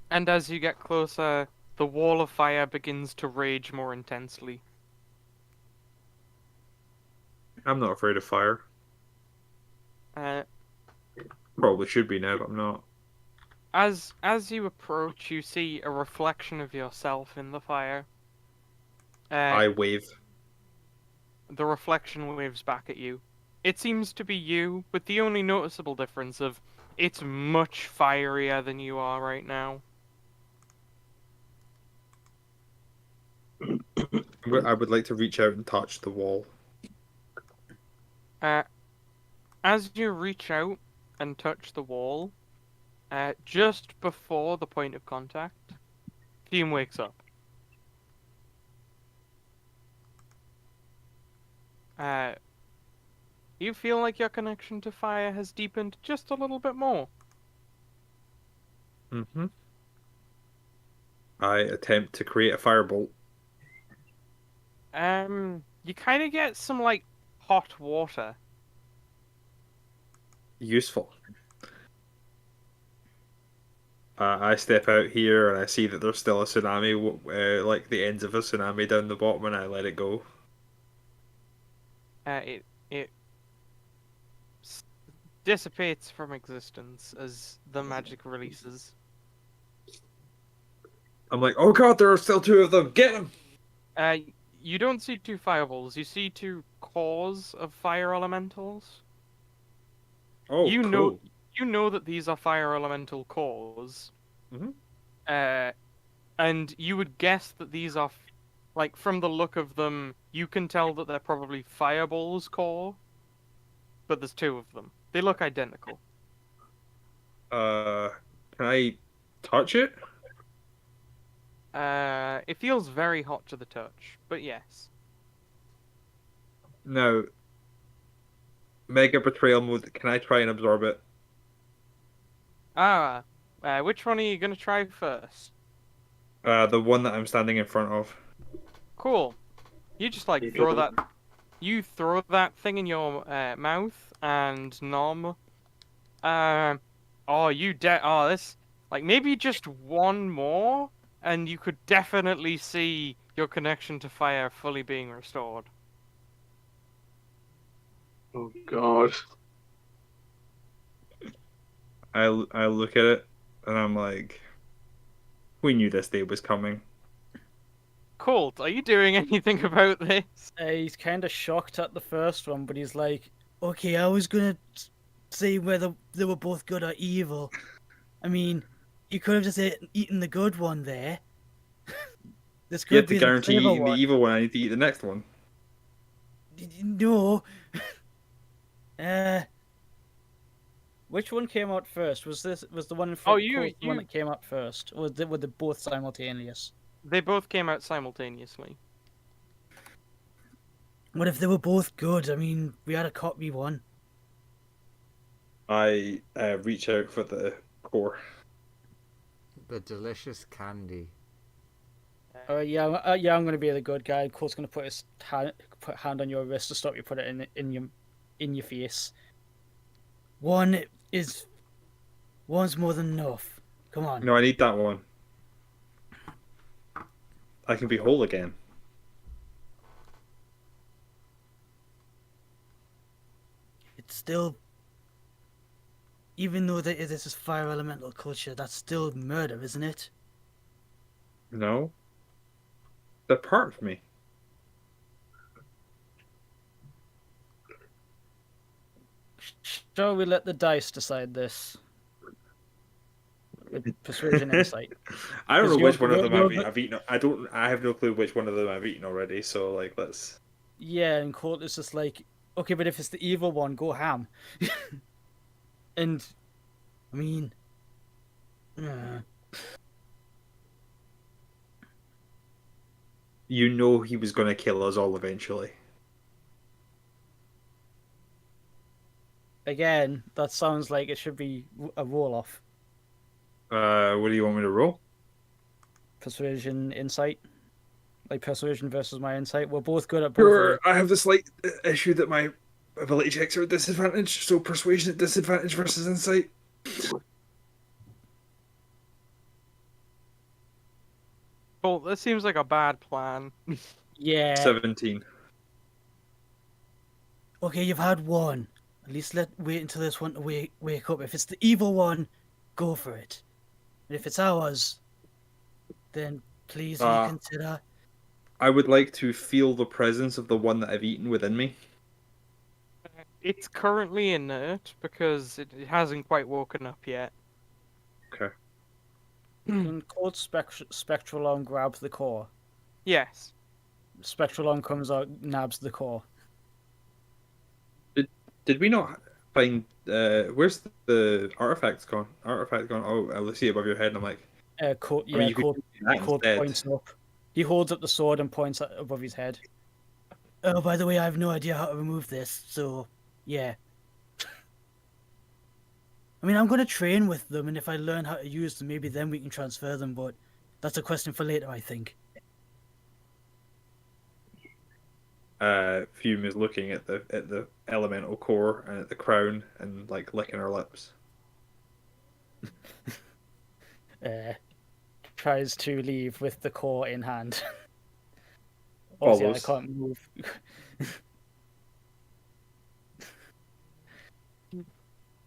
And as you get closer, the wall of fire begins to rage more intensely. I'm not afraid of fire. Uh, Probably should be now, but I'm not. as you approach, you see a reflection of yourself in the fire. I wave. The reflection waves back at you. It seems to be you, with the only noticeable difference of it's much fierier than you are right now. I would like to reach out and touch the wall. As you reach out and touch the wall, just before the point of contact, Fume wakes up. You feel like your connection to fire has deepened just a little bit more. Mm-hmm. I attempt to create a firebolt. You kind of get some like hot water. Useful. I step out here and I see that there's still a tsunami, like the ends of a tsunami down the bottom, and I let it go. It dissipates from existence as the magic releases. I'm like, oh god, there are still two of them. Get them! You don't see two fireballs. You see two cores of fire elementals. Oh, you cool. know that these are fire elemental cores. Mhm. And you would guess that these are Like from the look of them, you can tell that they're probably fireballs core, but there's two of them. They look identical. Can I touch it? It feels very hot to the touch, but yes. No. Mega betrayal mode. Can I try and absorb it? Which one are you gonna try first? The one that I'm standing in front of. Cool. You just like throw that. You throw that thing in your mouth and nom. Oh, this like maybe just one more, and you could definitely see your connection to fire fully being restored. Oh God. I look at it and I'm like, we knew this day was coming. Colt, are you doing anything about this? He's kind of shocked at the first one, but he's like, okay, I was gonna say whether they were both good or evil. I mean, you could have just eaten the good one there. This You have could to be the guarantee clever eating the one. evil one. I need to eat the next one. No. Which one came out first? Was the one in front of Colt the one that came out first? Or were they both simultaneous? They both came out simultaneously. What if they were both good? I mean, we had a copy one. I reach out for the core. The delicious candy. Yeah, I'm gonna be the good guy. Colt's gonna put his hand on your wrist to stop you. Put it in your face. One's more than enough. Come on. No, I need that one. I can be whole again. It's still, even though this is fire elemental culture, that's still murder, isn't it? No. They're part of me. Shall we let the dice decide this? With persuasion insight. I don't know Because which one of them you're- I've eaten. I have no clue which one of them I've eaten already. So like, let's. Yeah, and Colt is just like, okay, but if it's the evil one, go ham. And, I mean, You know he was gonna kill us all eventually. again, that sounds like it should be a roll-off. What do you want me to roll? Persuasion insight. Like persuasion versus my insight. We're both good at both. Sure, I have the slight issue that my ability checks are at disadvantage, so persuasion at disadvantage versus insight. Colt, this seems like a bad plan. Yeah. 17. Okay, you've had one. At least wait until this one to wake up. If it's the evil one, go for it. And if it's ours, then please reconsider. I would like to feel the presence of the one that I've eaten within me. It's currently inert because it hasn't quite woken up yet. Okay. Can Cold Spectral Arm grab the core? Yes. Spectral Arm comes out, nabs the core. Did we not find where's the artifacts gone? Artifact gone. Oh, I see it above your head, and I'm like, Cold dead. points up. He holds up the sword and points above his head. Oh, by the way, I have no idea how to remove this, so yeah. I mean, I'm going to train with them, and if I learn how to use them, maybe then we can transfer them, but that's a question for later, I think. Fume is looking at the elemental core and at the crown and like licking her lips. Tries to leave with the core in hand. Obviously, I Follows. can't move.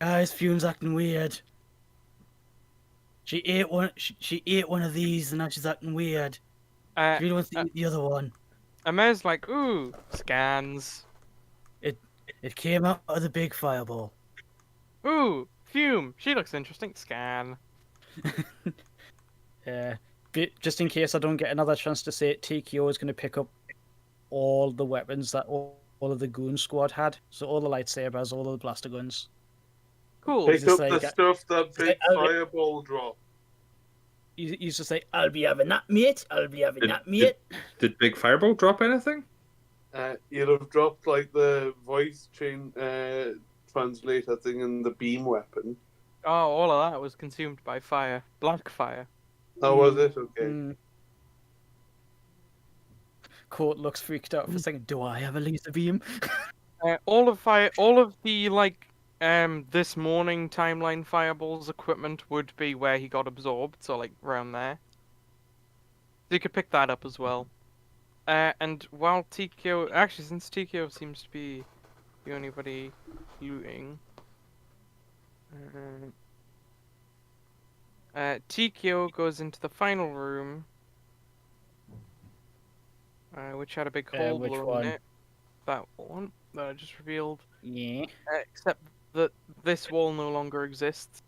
Guys, Fume's acting weird. She ate one. She ate one of these, and now she's acting weird. She really wants to eat the other one. Amer's like, ooh, scans. It came out of the big fireball. Ooh, Fume. She looks interesting. Scan. just in case I don't get another chance to say it, TKO is going to pick up all the weapons that all of the goon squad had. So all the lightsabers, all of the blaster guns. Cool. He's Pick just up the like, stuff that he's big like, "I'll be-" fireball drop. he's just like, I'll be having that, mate. I'll be having Did- that, mate. Did Big Fireball drop anything? You'd have dropped like the voice translator thing and the beam weapon. Oh, all of that was consumed by fire. Black fire. Oh, was it? Okay. Mm. Court looks freaked out for a second. Do I have a laser beam? All of the like this morning timeline fireballs equipment would be where he got absorbed, so like around there. So you could pick that up as well. And while TKO actually, since TKO seems to be the only body looting, TKO goes into the final room, which had a big hole Which blown one? in it. That one that I just revealed. Yeah. Except that this wall no longer exists.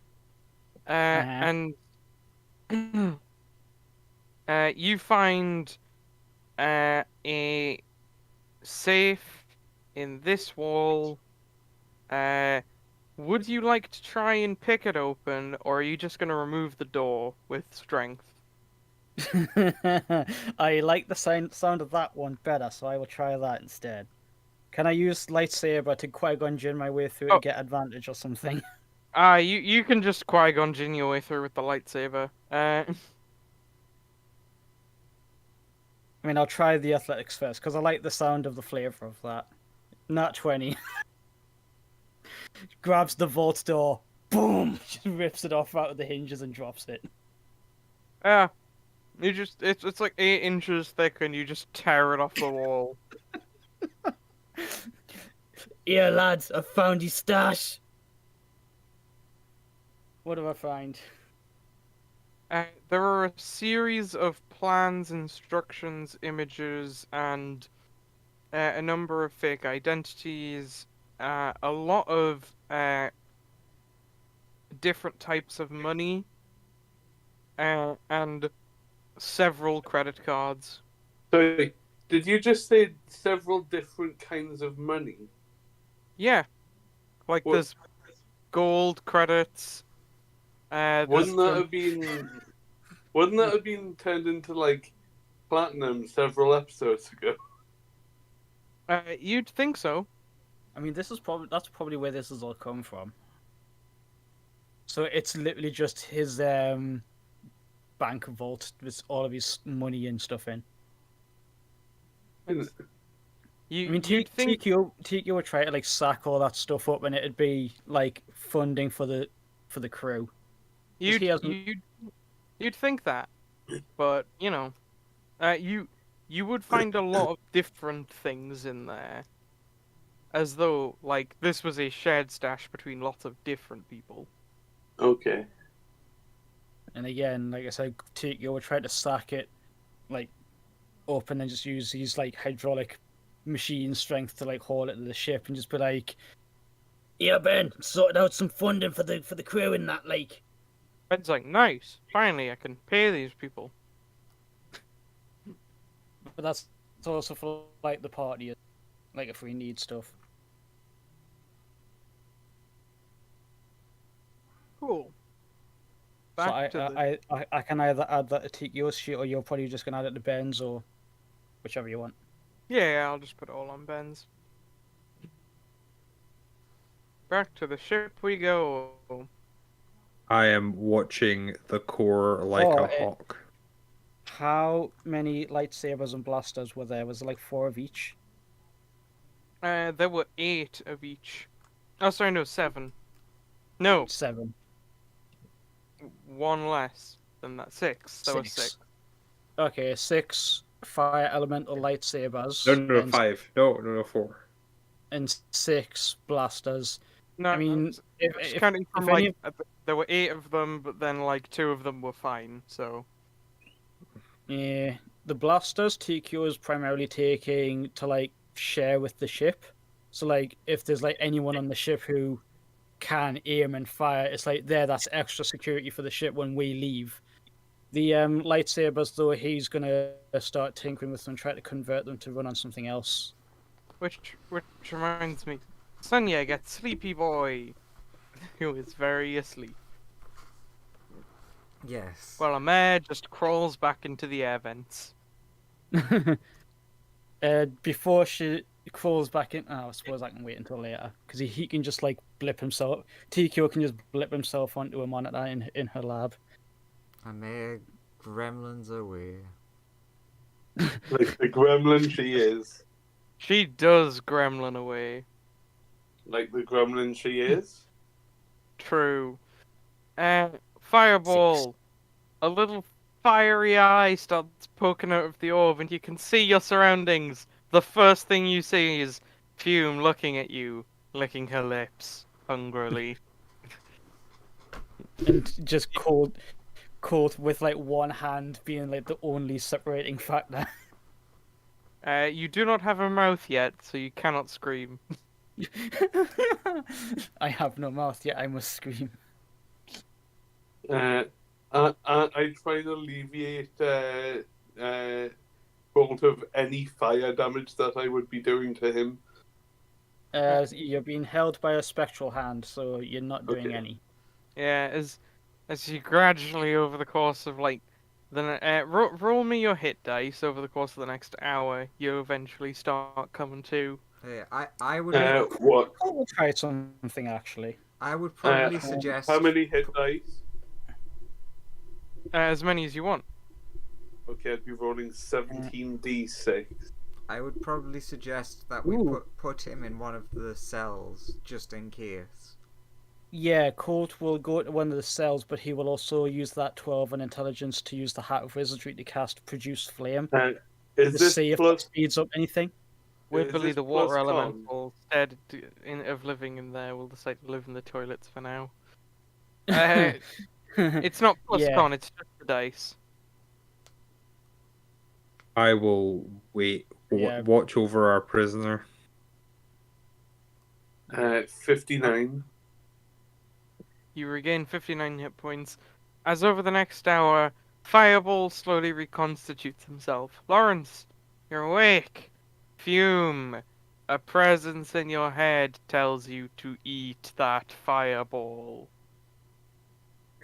And you find a safe in this wall. Would you like to try and pick it open, or are you just going to remove the door with strength? I like the sound of that one better, so I will try that instead. Can I use lightsaber to Qui-Gon Jinn my way through Oh. to get advantage or something? You can just Qui-Gon Jinn your way through with the lightsaber. I mean, I'll try the athletics first, because I like the sound of the flavor of that. Nat 20. Grabs the vault door. Boom! Just rips it off out of the hinges and drops it. Yeah. It's like 8 inches thick and you just tear it off the wall. Here, lads, I found his stash. What do I find? There are a series of plans, instructions, images, and a number of fake identities. A lot of different types of money, and several credit cards. Sorry, did you just say several different kinds of money? Yeah, like What- there's gold credits. There's Wouldn't that from- have been turned into like platinum several episodes ago? You'd think so. I mean, that's probably where this has all come from. So it's literally just his bank vault with all of his money and stuff in. You I mean, you'd think TKO would try to like sack all that stuff up, and it'd be like funding for the crew. you'd he hasn't- you'd think that, but you know, you would find a lot of different things in there, as though like this was a shared stash between lots of different people. Okay. And again, like I said, TKO would try to sack it, like up, and then just use his like hydraulic machine strength to like haul it to the ship, and just be like, "Yeah, Ben, sorted out some funding for the crew in that lake." Ben's like, nice, finally I can pay these people. But that's also for like the party, like if we need stuff. Cool. So Back to the... I can either add that to TKO's sheet, or you're probably just gonna add it to Ben's, or whichever you want. Yeah, I'll just put it all on Ben's. Back to the ship we go. I am watching the core like Oh, a hawk. How many lightsabers and blasters were there? Was it like 4 of each? There were 8 of each. Oh, sorry, no, 7. No, 7. 1 less than that. 6. There were 6. 6. Okay, 6 fire elemental lightsabers. No, and, 5. No, 4. and 6 blasters. No, I mean, if, just if, counting from if any- like there were 8 of them, but then like 2 of them were fine. So yeah, the blasters TQ is primarily taking to like share with the ship. So like if there's like anyone on the ship who can aim and fire, it's like that's extra security for the ship when we leave. The lightsabers, though, he's gonna start tinkering with them, try to convert them to run on something else. Which reminds me, Sonya gets Sleepy Boy, who is very asleep, Yes. while Amir just crawls back into the air vents. Before she crawls back in, oh, I suppose I can wait until later because he can just like blip himself. TQ can just blip himself onto a monitor in her lab. And there, gremlins away. Like the gremlin she is. She does gremlin away. Like the gremlin she is. True. Fireball. A little fiery eye starts poking out of the orb, and you can see your surroundings. The first thing you see is Fume looking at you, licking her lips hungrily. And just cold with like one hand being like the only separating factor. You do not have a mouth yet, so you cannot scream. I have no mouth yet. I must scream. I try to alleviate Bolt of any fire damage that I would be doing to him. You're being held by a spectral hand, so you're not doing Okay. any. Yeah, as you gradually over the course of like roll me your hit dice over the course of the next hour, you eventually start coming to. Yeah, I would What? I will try something actually. I would probably Uh, suggest How many hit dice? As many as you want. Okay, I'd be rolling 17d6. I would probably suggest that we Ooh. put him in one of the cells just in case. Yeah, Colt will go to one of the cells, but he will also use that 12 on intelligence to use the Hat of Wizardry to cast Produce Flame. Is To this see if that plus? speeds up anything. Wibbly, this the plus water con? elemental, instead of living in there, will decide to live in the toilets for now. It's not plus Yeah. con, it's just the dice. I will wait. Yeah. Watch over our prisoner. 59. You regain 59 hit points. As over the next hour, Fireball slowly reconstitutes himself. Lawrence, you're awake. Fume, a presence in your head tells you to eat that fireball.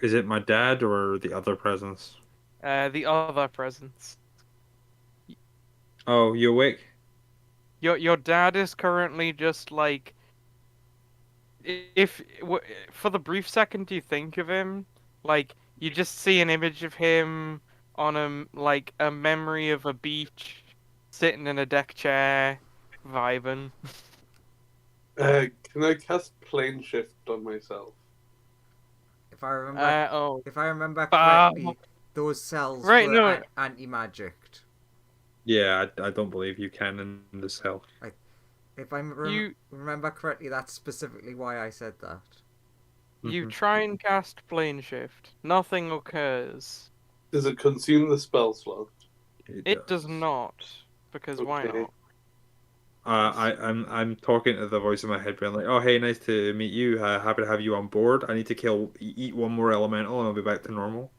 Is it my dad or the other presence? The other presence. Oh, you awake? Your dad is currently just like, for the brief second you think of him, like you just see an image of him on a memory of a beach, sitting in a deck chair, vibing. Can I cast plane shift on myself? If I remember, Oh, if I remember correctly, those cells right, were no. anti-magicked. Yeah, I don't believe you can in this cell. If I remember correctly, that's specifically why I said that. You Mhm. try and cast plane shift. Nothing occurs. Does it consume the spell slot? It does not, because why Okay. not? I'm talking to the voice in my head, being like, "Oh, hey, nice to meet you. Happy to have you on board. I need to eat one more elemental, and I'll be back to normal."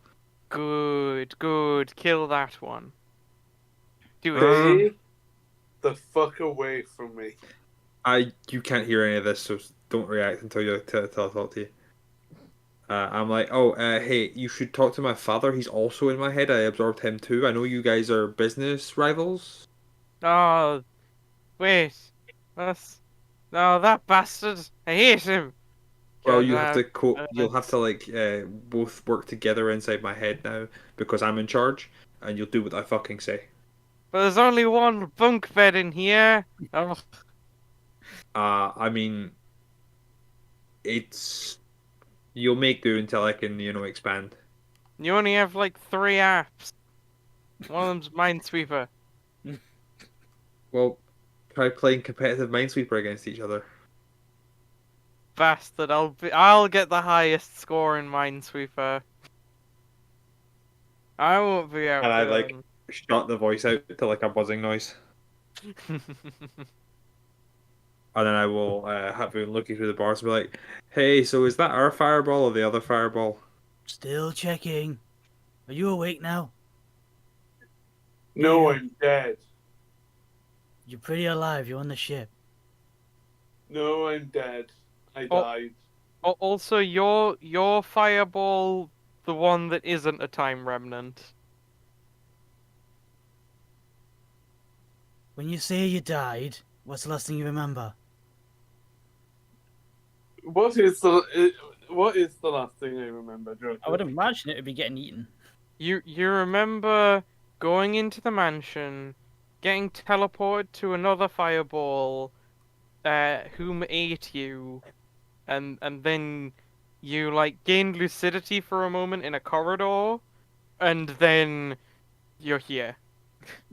Good, good. Kill that one. Do it. Stay the fuck away from me. You can't hear any of this, so don't react until I talk to you. I'm like, oh, hey, you should talk to my father. He's also in my head. I absorbed him too. I know you guys are business rivals. Oh, wait. That's... No, that bastard. I hate him. Well, God, you'll have to like both work together inside my head now because I'm in charge, and you'll do what I fucking say. But there's only one bunk bed in here. Oh, I mean, it's you'll make do until I can, expand. you only have like 3 apps. One of them's Minesweeper. Well, try playing competitive Minesweeper against each other. Bastard, I'll get the highest score in Minesweeper. I won't be out And I there. like shut the voice out to like a buzzing noise, and then I will have been looking through the bars and be like, "Hey, so is that our fireball or the other fireball?" Still checking. Are you awake now? No, Yeah. I'm dead. You're pretty alive. You're on the ship. No, I'm dead. I Oh, died. Also, your fireball, the one that isn't a time remnant. When you say you died, what's the last thing you remember? What is the last thing I remember, I would Joseph? imagine it would be getting eaten. You remember going into the mansion, getting teleported to another fireball, whom ate you, and then you like gained lucidity for a moment in a corridor, and then you're here.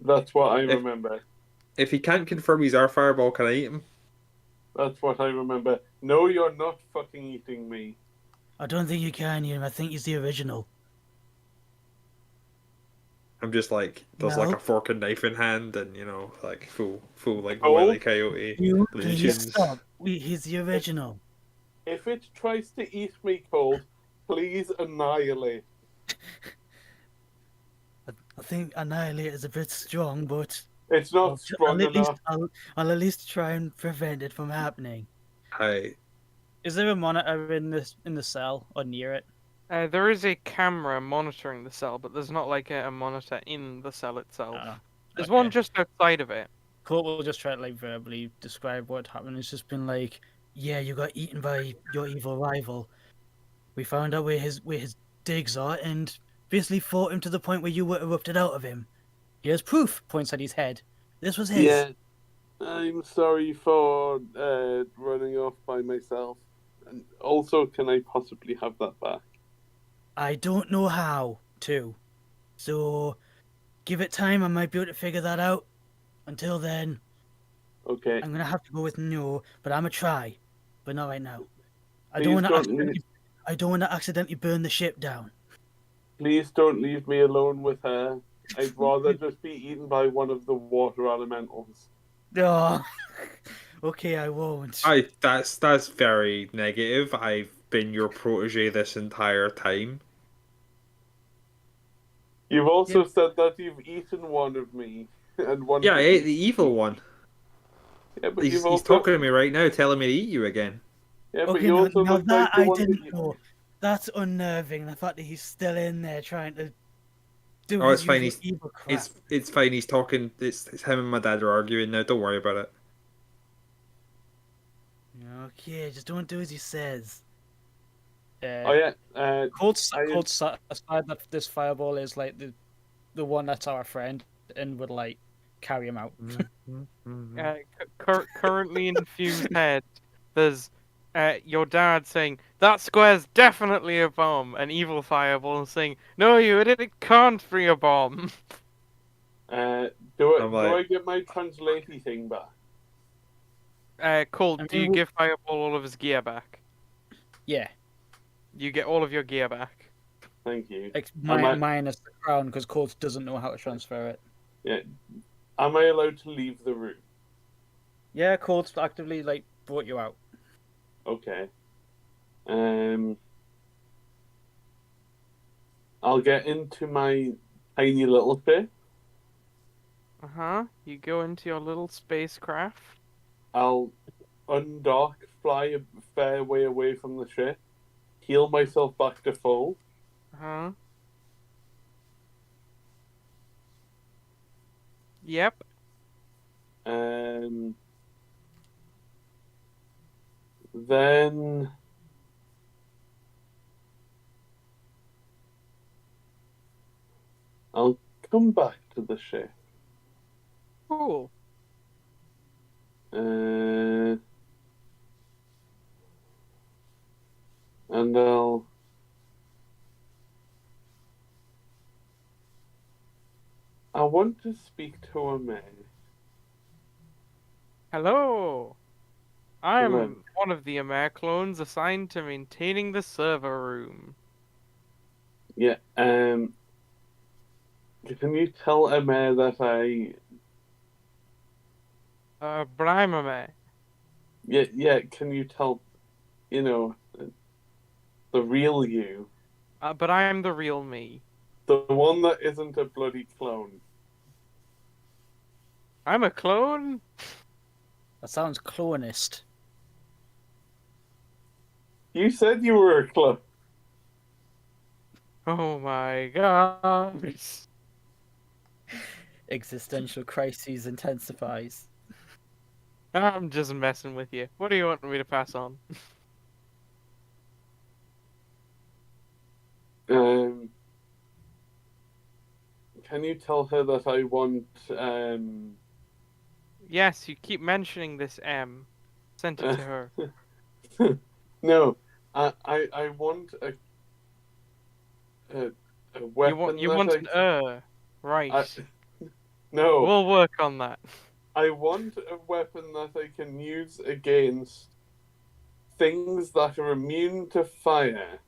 That's what I If remember. if he can't confirm he's our fireball, can I eat him? That's what I remember. No, you're not fucking eating me. I don't think you can, Ian. I think he's the original. I'm just like there's like Well, a fork and knife in hand, and like full like Wile E. Cold, Coyote, you Looney please Tunes. stop. He's the original. if it tries to eat me cold, please annihilate. I think Annihilate is a bit strong, but It's not strong enough. I'll at least try and prevent it from happening. I Is there a monitor in the cell or near it? There is a camera monitoring the cell, but there's not like a monitor in the cell itself. Oh, There's okay. one just outside of it. Court will just try to like verbally describe what happened. It's just been like, yeah, you got eaten by your evil rival. We found out where his digs are and basically fought him to the point where you were erupted out of him. Here's proof. Points at his head. This was his. Yeah, I'm sorry for running off by myself. And also, can I possibly have that back? I don't know how to. So give it time. I might be able to figure that out. Until then, Okay. I'm gonna have to go with no. But I'm gonna try. But not right now. Please don't I don't want to accidentally burn the ship down. Please don't leave me alone with her. I'd rather just be eaten by one of the water elementals. Oh, okay, I won't. that's very negative. I've been your protege this entire time. You've also said that you've eaten one of me and one. Yeah, I ate the evil one. Yeah, but He's, you've he's also. talking to me right now, telling me to eat you again. Yeah, but Okay, you also now look that like the I one didn't that know. That's unnerving. The fact that he's still in there trying to do Oh, his it's fine. usual evil crap. It's fine. He's talking. It's him and my dad are arguing now. Don't worry about it. Okay, just don't do as he says. Oh yeah. Colt's satisfied that this fireball is like the one that's our friend and would like carry him out. Currently in Fu's head, there's your dad saying that square's definitely a bomb, and evil fireball saying no, it can't be a bomb. Do I'm I like, get my translating thing back? Colt, I do you mean, give Fireball all of his gear back? Yeah, You get all of your gear back. Thank you. like Am I- minus the crown because Colt doesn't know how to transfer it. Yeah. Am I allowed to leave the room? Yeah, Colt's actively like brought you out. Okay. I'll get into my tiny little ship. You go into your little spacecraft. I'll undock, fly a fair way away from the ship, heal myself back to full. Yep. Then I'll come back to the ship. Cool. And I want to speak to a man. Hello. I'm Hello. one of the Amer clones assigned to maintaining the server room. Yeah, can you tell Amer that But I'm Amer. yeah, can you tell, the real you? But I am the real me. The one that isn't a bloody clone. I'm a clone? That sounds clonist. You said you were a clone. Oh my god. Existential crises intensifies. I'm just messing with you. What do you want me to pass on? Can you tell her that I want Yes, you keep mentioning this M. Sent it to her. No, I want a weapon You that want I an right. no. We'll work on that. I want a weapon that I can use against things that are immune to fire,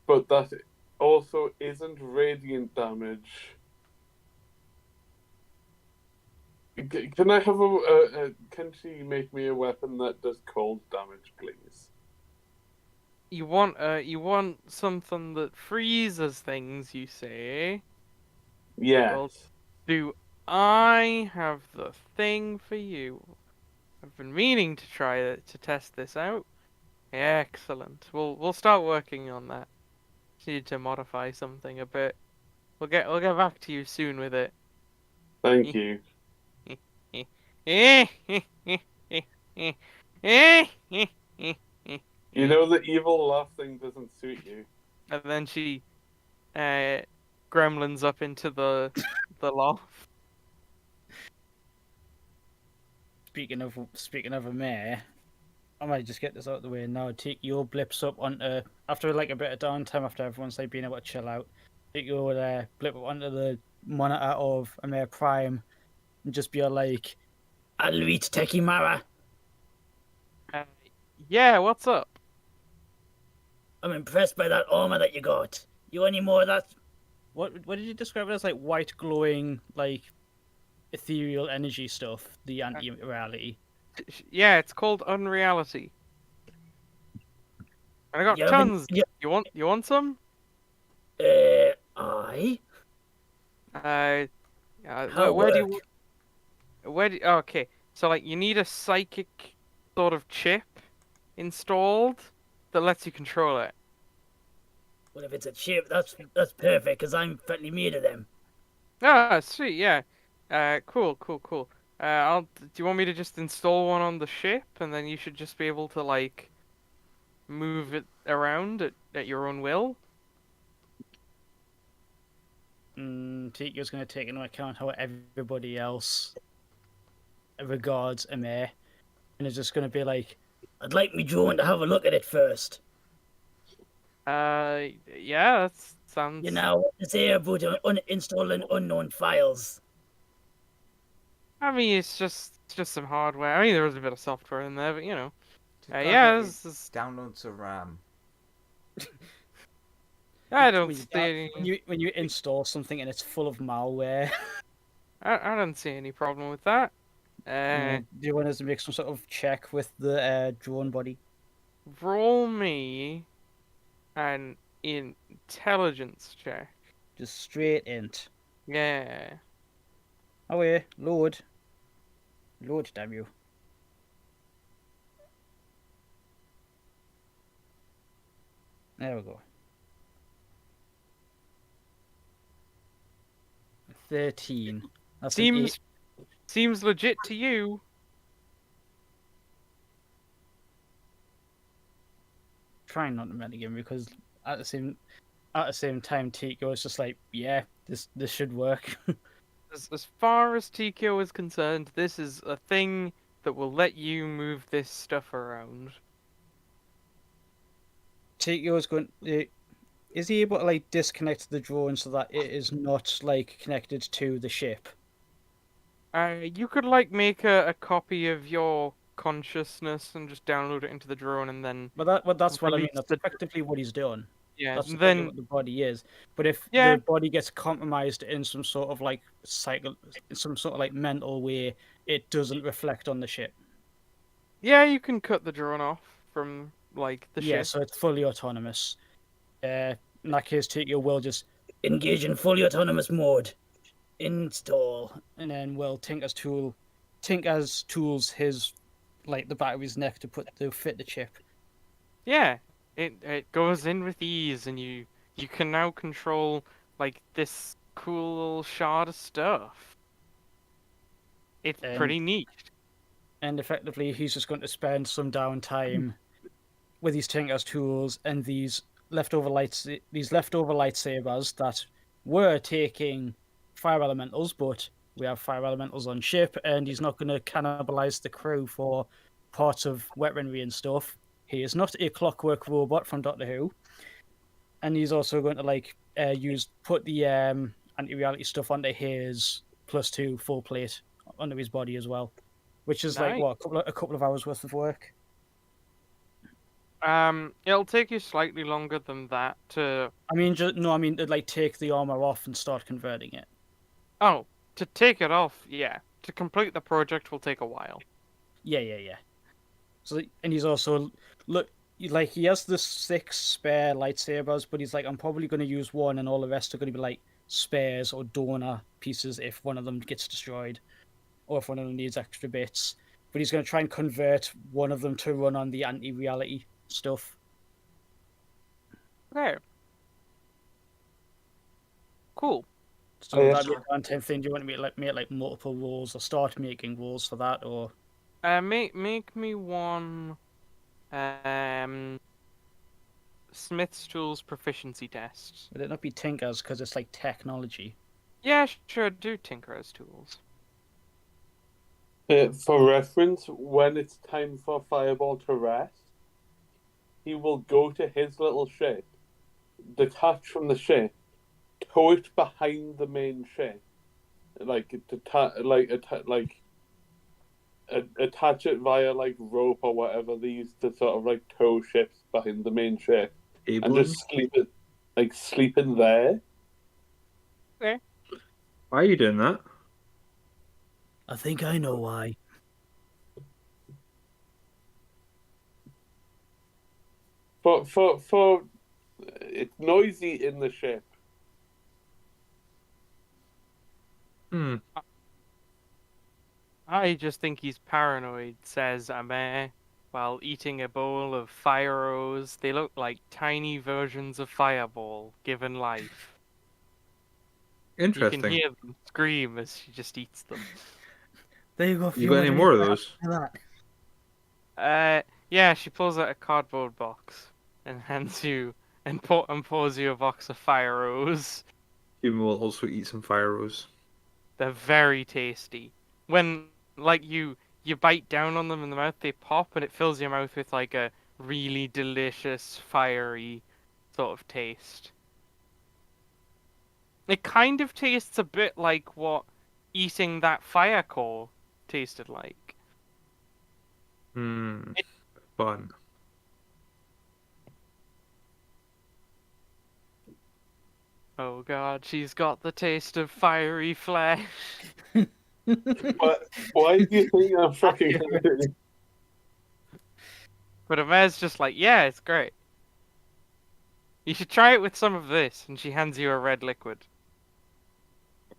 but that also isn't radiant damage. Can I have can she make me a weapon that does cold damage, please? You want something that freezes things, you say? Yes. Well, do I have the thing for you? I've been meaning to try to test this out. Excellent. We'll start working on that. Just need to modify something a bit. We'll get back to you soon with it. Thank you. You know the evil laugh thing doesn't suit you. And then she gremlins up into the loft. Speaking of a mayor, I might just get this out of the way now. Take your blips up onto after like a bit of downtime after everyone's like being able to chill out. Take your blip up onto the monitor of a mayor prime and just be like, "Alvit Tekimara, Uh, yeah, what's up? I'm impressed by that armor that you got. You any more of that? What did you describe it as? Like white glowing, like ethereal energy stuff, the anti-reality. Yeah, it's called Unreality. And I got Yeah, tons. yeah. You want some? I? Uh, How where do work? you oh, okay. So like you need a psychic sort of chip installed that lets you control it. Well, if it's a chip, that's perfect, because I'm fairly made of them. Ah, sweet, yeah. Cool. Do you want me to just install one on the ship and then you should just be able to like move it around at your own will? Tikio's going to take into account how everybody else regards a mayor, and is just going to be like, I'd like me drone to have a look at it first. Yeah, that sounds. You know, what to say about uninstalling unknown files? I mean, it's just some hardware. I mean, there is a bit of software in there, but you know. Just gotta Yeah, get this is. download to RAM. I don't When see you, any. when you install something and it's full of malware, I don't see any problem with that. do you want us to make some sort of check with the drone body? Roll me an intelligence check. Just straight int. Yeah. Oh yeah, load. Load, damn you. There we go. 13. That's an Seems legit to you. Trying not to metagame because at the same time Tico is just like, yeah, this should work. As far as TKO is concerned, this is a thing that will let you move this stuff around. Tico is going. Is he able to like disconnect the drone so that it is not like connected to the ship? You could like make a copy of your consciousness and just download it into the drone and then But that's what I mean. release That's the effectively what he's done. yeah. That's And effectively then what the body is. But if yeah, the body gets compromised in some sort of like some sort of like mental way, it doesn't reflect on the ship. yeah, you can cut the drone off from like the Yeah, ship. so it's fully autonomous. In that case, Tokyo will just engage in fully autonomous mode. Install. And then we'll Tinker's tools his like the back of his neck to fit the chip. Yeah, it goes in with ease, and you can now control like this cool little shard of stuff. It's And pretty neat. and effectively he's just going to spend some downtime with these Tinker's tools and these leftover lightsabers that were taking fire elementals, but we have fire elementals on ship, and he's not going to cannibalize the crew for parts of weaponry and stuff. He is not a clockwork robot from Doctor Who, and he's also going to put the anti-reality stuff onto his +2 full plate onto his body as well, which is like Nice. what a couple of hours worth of work. It'll take you slightly longer than that to. I mean, to like take the armor off and start converting it. Oh, to take it off, yeah. To complete the project will take a while. Yeah. So, and he's also like he has the 6 spare lightsabers, but he's like, I'm probably going to use one, and all the rest are going to be like spares or donor pieces if one of them gets destroyed, or if one of them needs extra bits. But he's going to try and convert one of them to run on the anti-reality stuff. Okay. Cool. So Oh, yeah. that'd be a one-time thing. Do you want me to make like multiple rolls, or start making rolls for that, or? Make me one. Smith's tools proficiency test. Would it not be Tinker's because it's like technology? Yeah, sure. Do Tinker's tools. For reference, when it's time for Fireball to rest, he will go to his little ship, detach from the ship, tow it behind the main ship, attach it via like rope or whatever they use to sort of like tow ships behind the main ship, and Ablein? just sleep in there. Okay. Why are you doing that? I think I know why. For it's noisy in the ship. Hmm. I just think he's paranoid, says Ameh, while eating a bowl of Fireos. They look like tiny versions of Fireball, given life. You can Interesting. hear them scream as she just eats them. There you go. You got any more of those? Yeah, she pulls out a cardboard box and hands you and pours you a box of Fireos. Human will also eat some Firos. They're very tasty. When you bite down on them in the mouth, they pop and it fills your mouth with like a really delicious, fiery sort of taste. It kind of tastes a bit like what eating that fire core tasted like. Hmm. Fun. Oh god, she's got the taste of fiery flesh. But why do you think I'm fucking hungry? But Amaz's just like, yeah, it's great. You should try it with some of this, and she hands you a red liquid.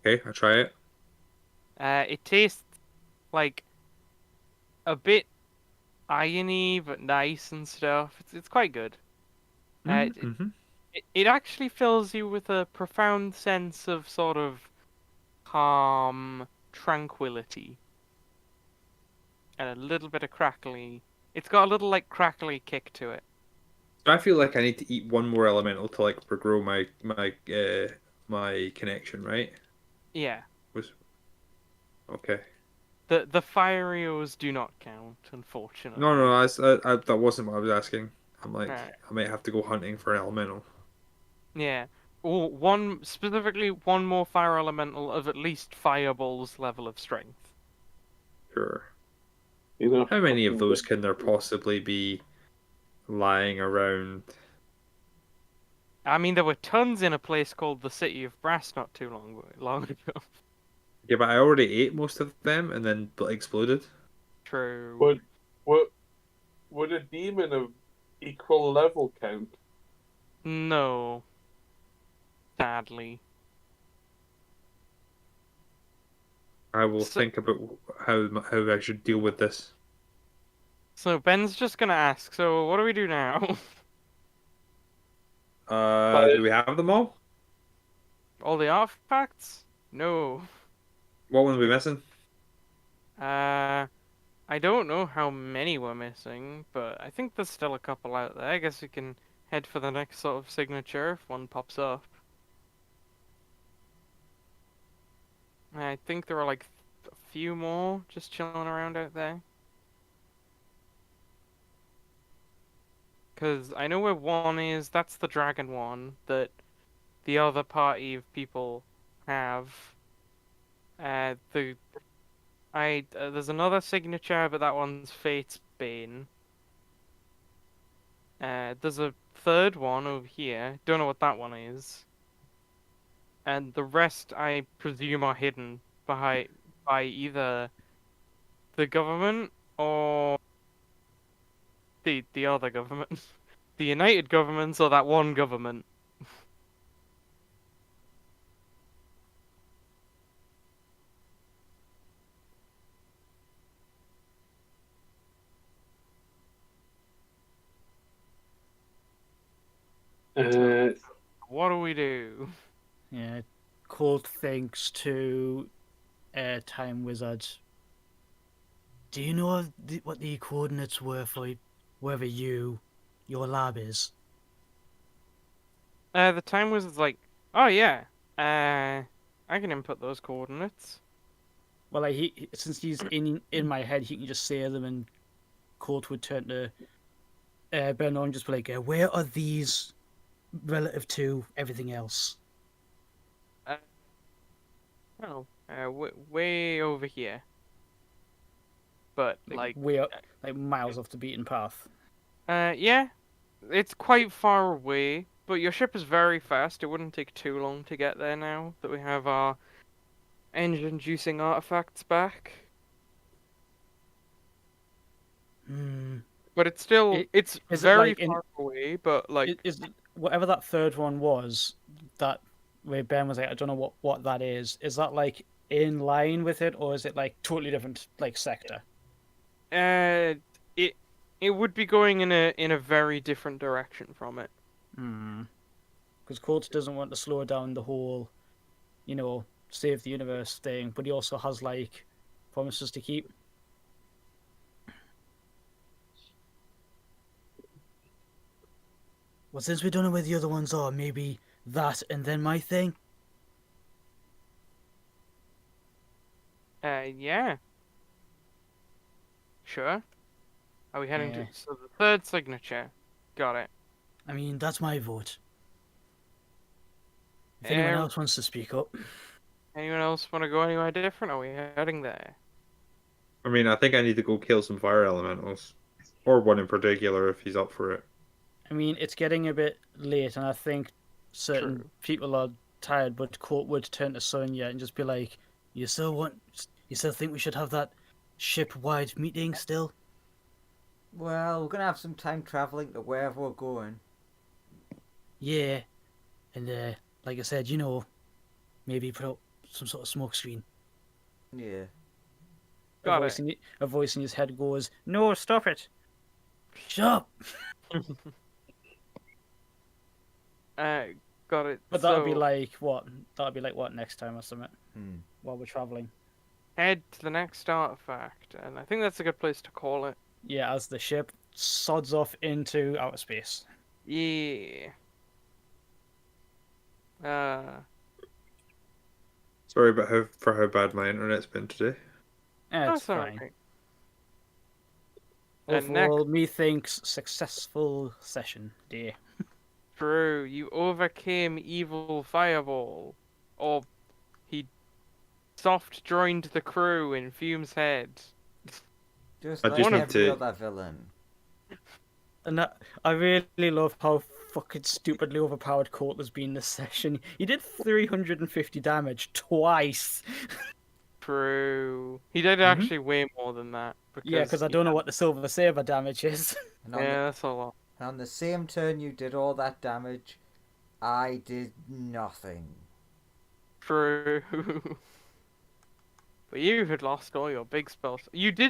Okay, I'll try it. It tastes like a bit irony, but nice and stuff. It's quite good. Mm-hmm. It actually fills you with a profound sense of sort of calm tranquility. And a little bit of crackly. It's got a little like crackly kick to it. So I feel like I need to eat one more elemental to like regrow my connection, right? Yeah. Was okay. The Fireos do not count, unfortunately. No, that wasn't what I was asking. I'm like, Right. I might have to go hunting for an elemental. Yeah. Or specifically one more fire elemental of at least Fireball's level of strength. Sure. You know, How many of those can there possibly be lying around? I mean, there were tons in a place called the City of Brass not too long ago. Yeah, but I already ate most of them and then exploded. True. Would a demon of equal level count? No. sadly. I will So, think about how I should deal with this. so Ben's just gonna ask, so what do we do now? Do we have them all? All the artifacts? No. What ones are we missing? Uh, I don't know how many we're missing, but I think there's still a couple out there. I guess we can head for the next sort of signature if one pops up. I think there are like a few more just chilling around out there. Because I know where one is, that's the dragon one that the other party of people have. The there's another signature, but that one's Fate's Bane. There's a third one over here. Don't know what that one is. And the rest, I presume, are hidden by either the government or the other government, the United Governments or that one government. What do we do? Yeah, Colt thinks to Time Wizard. Do you know what the coordinates were for wherever your lab is? The Time Wizard's like, oh yeah, I can input those coordinates. Well, like since he's in my head, he can just say them, and Colt would turn to Ben and just be like, "Where are these relative to everything else?" Uh, oh, way over here. But like, way up, like miles off the beaten path. yeah, it's quite far away, but your ship is very fast. It wouldn't take too long to get there now that we have our engine-juicing artifacts back. Hmm. But it's still, it's is it very like far away, but like, is whatever that third one was, that where Ben was like, I don't know what that is. Is that like in line with it, or is it like totally different, like sector? uh, it it would be going in a very different direction from it. Hmm. Because Colt doesn't want to slow down the whole, save the universe thing, but he also has like promises to keep. Well, since we don't know where the other ones are, maybe that and then my thing. Yeah, sure. Are we heading Yeah. to so the third signature? Got it. I mean, that's my vote. If anyone Eh, else wants to speak up. Anyone else want to go anywhere different? Are we heading there? I mean, I think I need to go kill some fire elementals, or one in particular if he's up for it. I mean, it's getting a bit late, and I think certain True. people are tired, but Court would turn to Sonya and just be like, you still think we should have that ship-wide meeting still? Well, we're gonna have some time traveling to wherever we're going. Yeah. And, like I said, maybe put up some sort of smoke screen. Yeah. Got it. A voice in his head goes, "No, stop it! Shut up!" Got it. But that'll be So, like what? That'll be like what next time or something Hmm. while we're traveling. head to the next artifact, and I think that's a good place to call it. Yeah, as the ship sods off into outer space. Yeah. Uh, Sorry about how bad my internet's been today. It's that's fine. alright. And next, Overall, methinks successful session day. Drew, you overcame evil fireball, or he soft joined the crew in Fume's head. Just I like just need every to- other villain. And I really love how fucking stupidly overpowered Colt has been this session. He did 350 damage twice. True. He did actually way more than that. Yeah, because I don't know what the Silver Saber damage is. And on, Yeah, that's a lot. the, on the same turn you did all that damage, I did nothing. True. But you had lost all your big spells. You did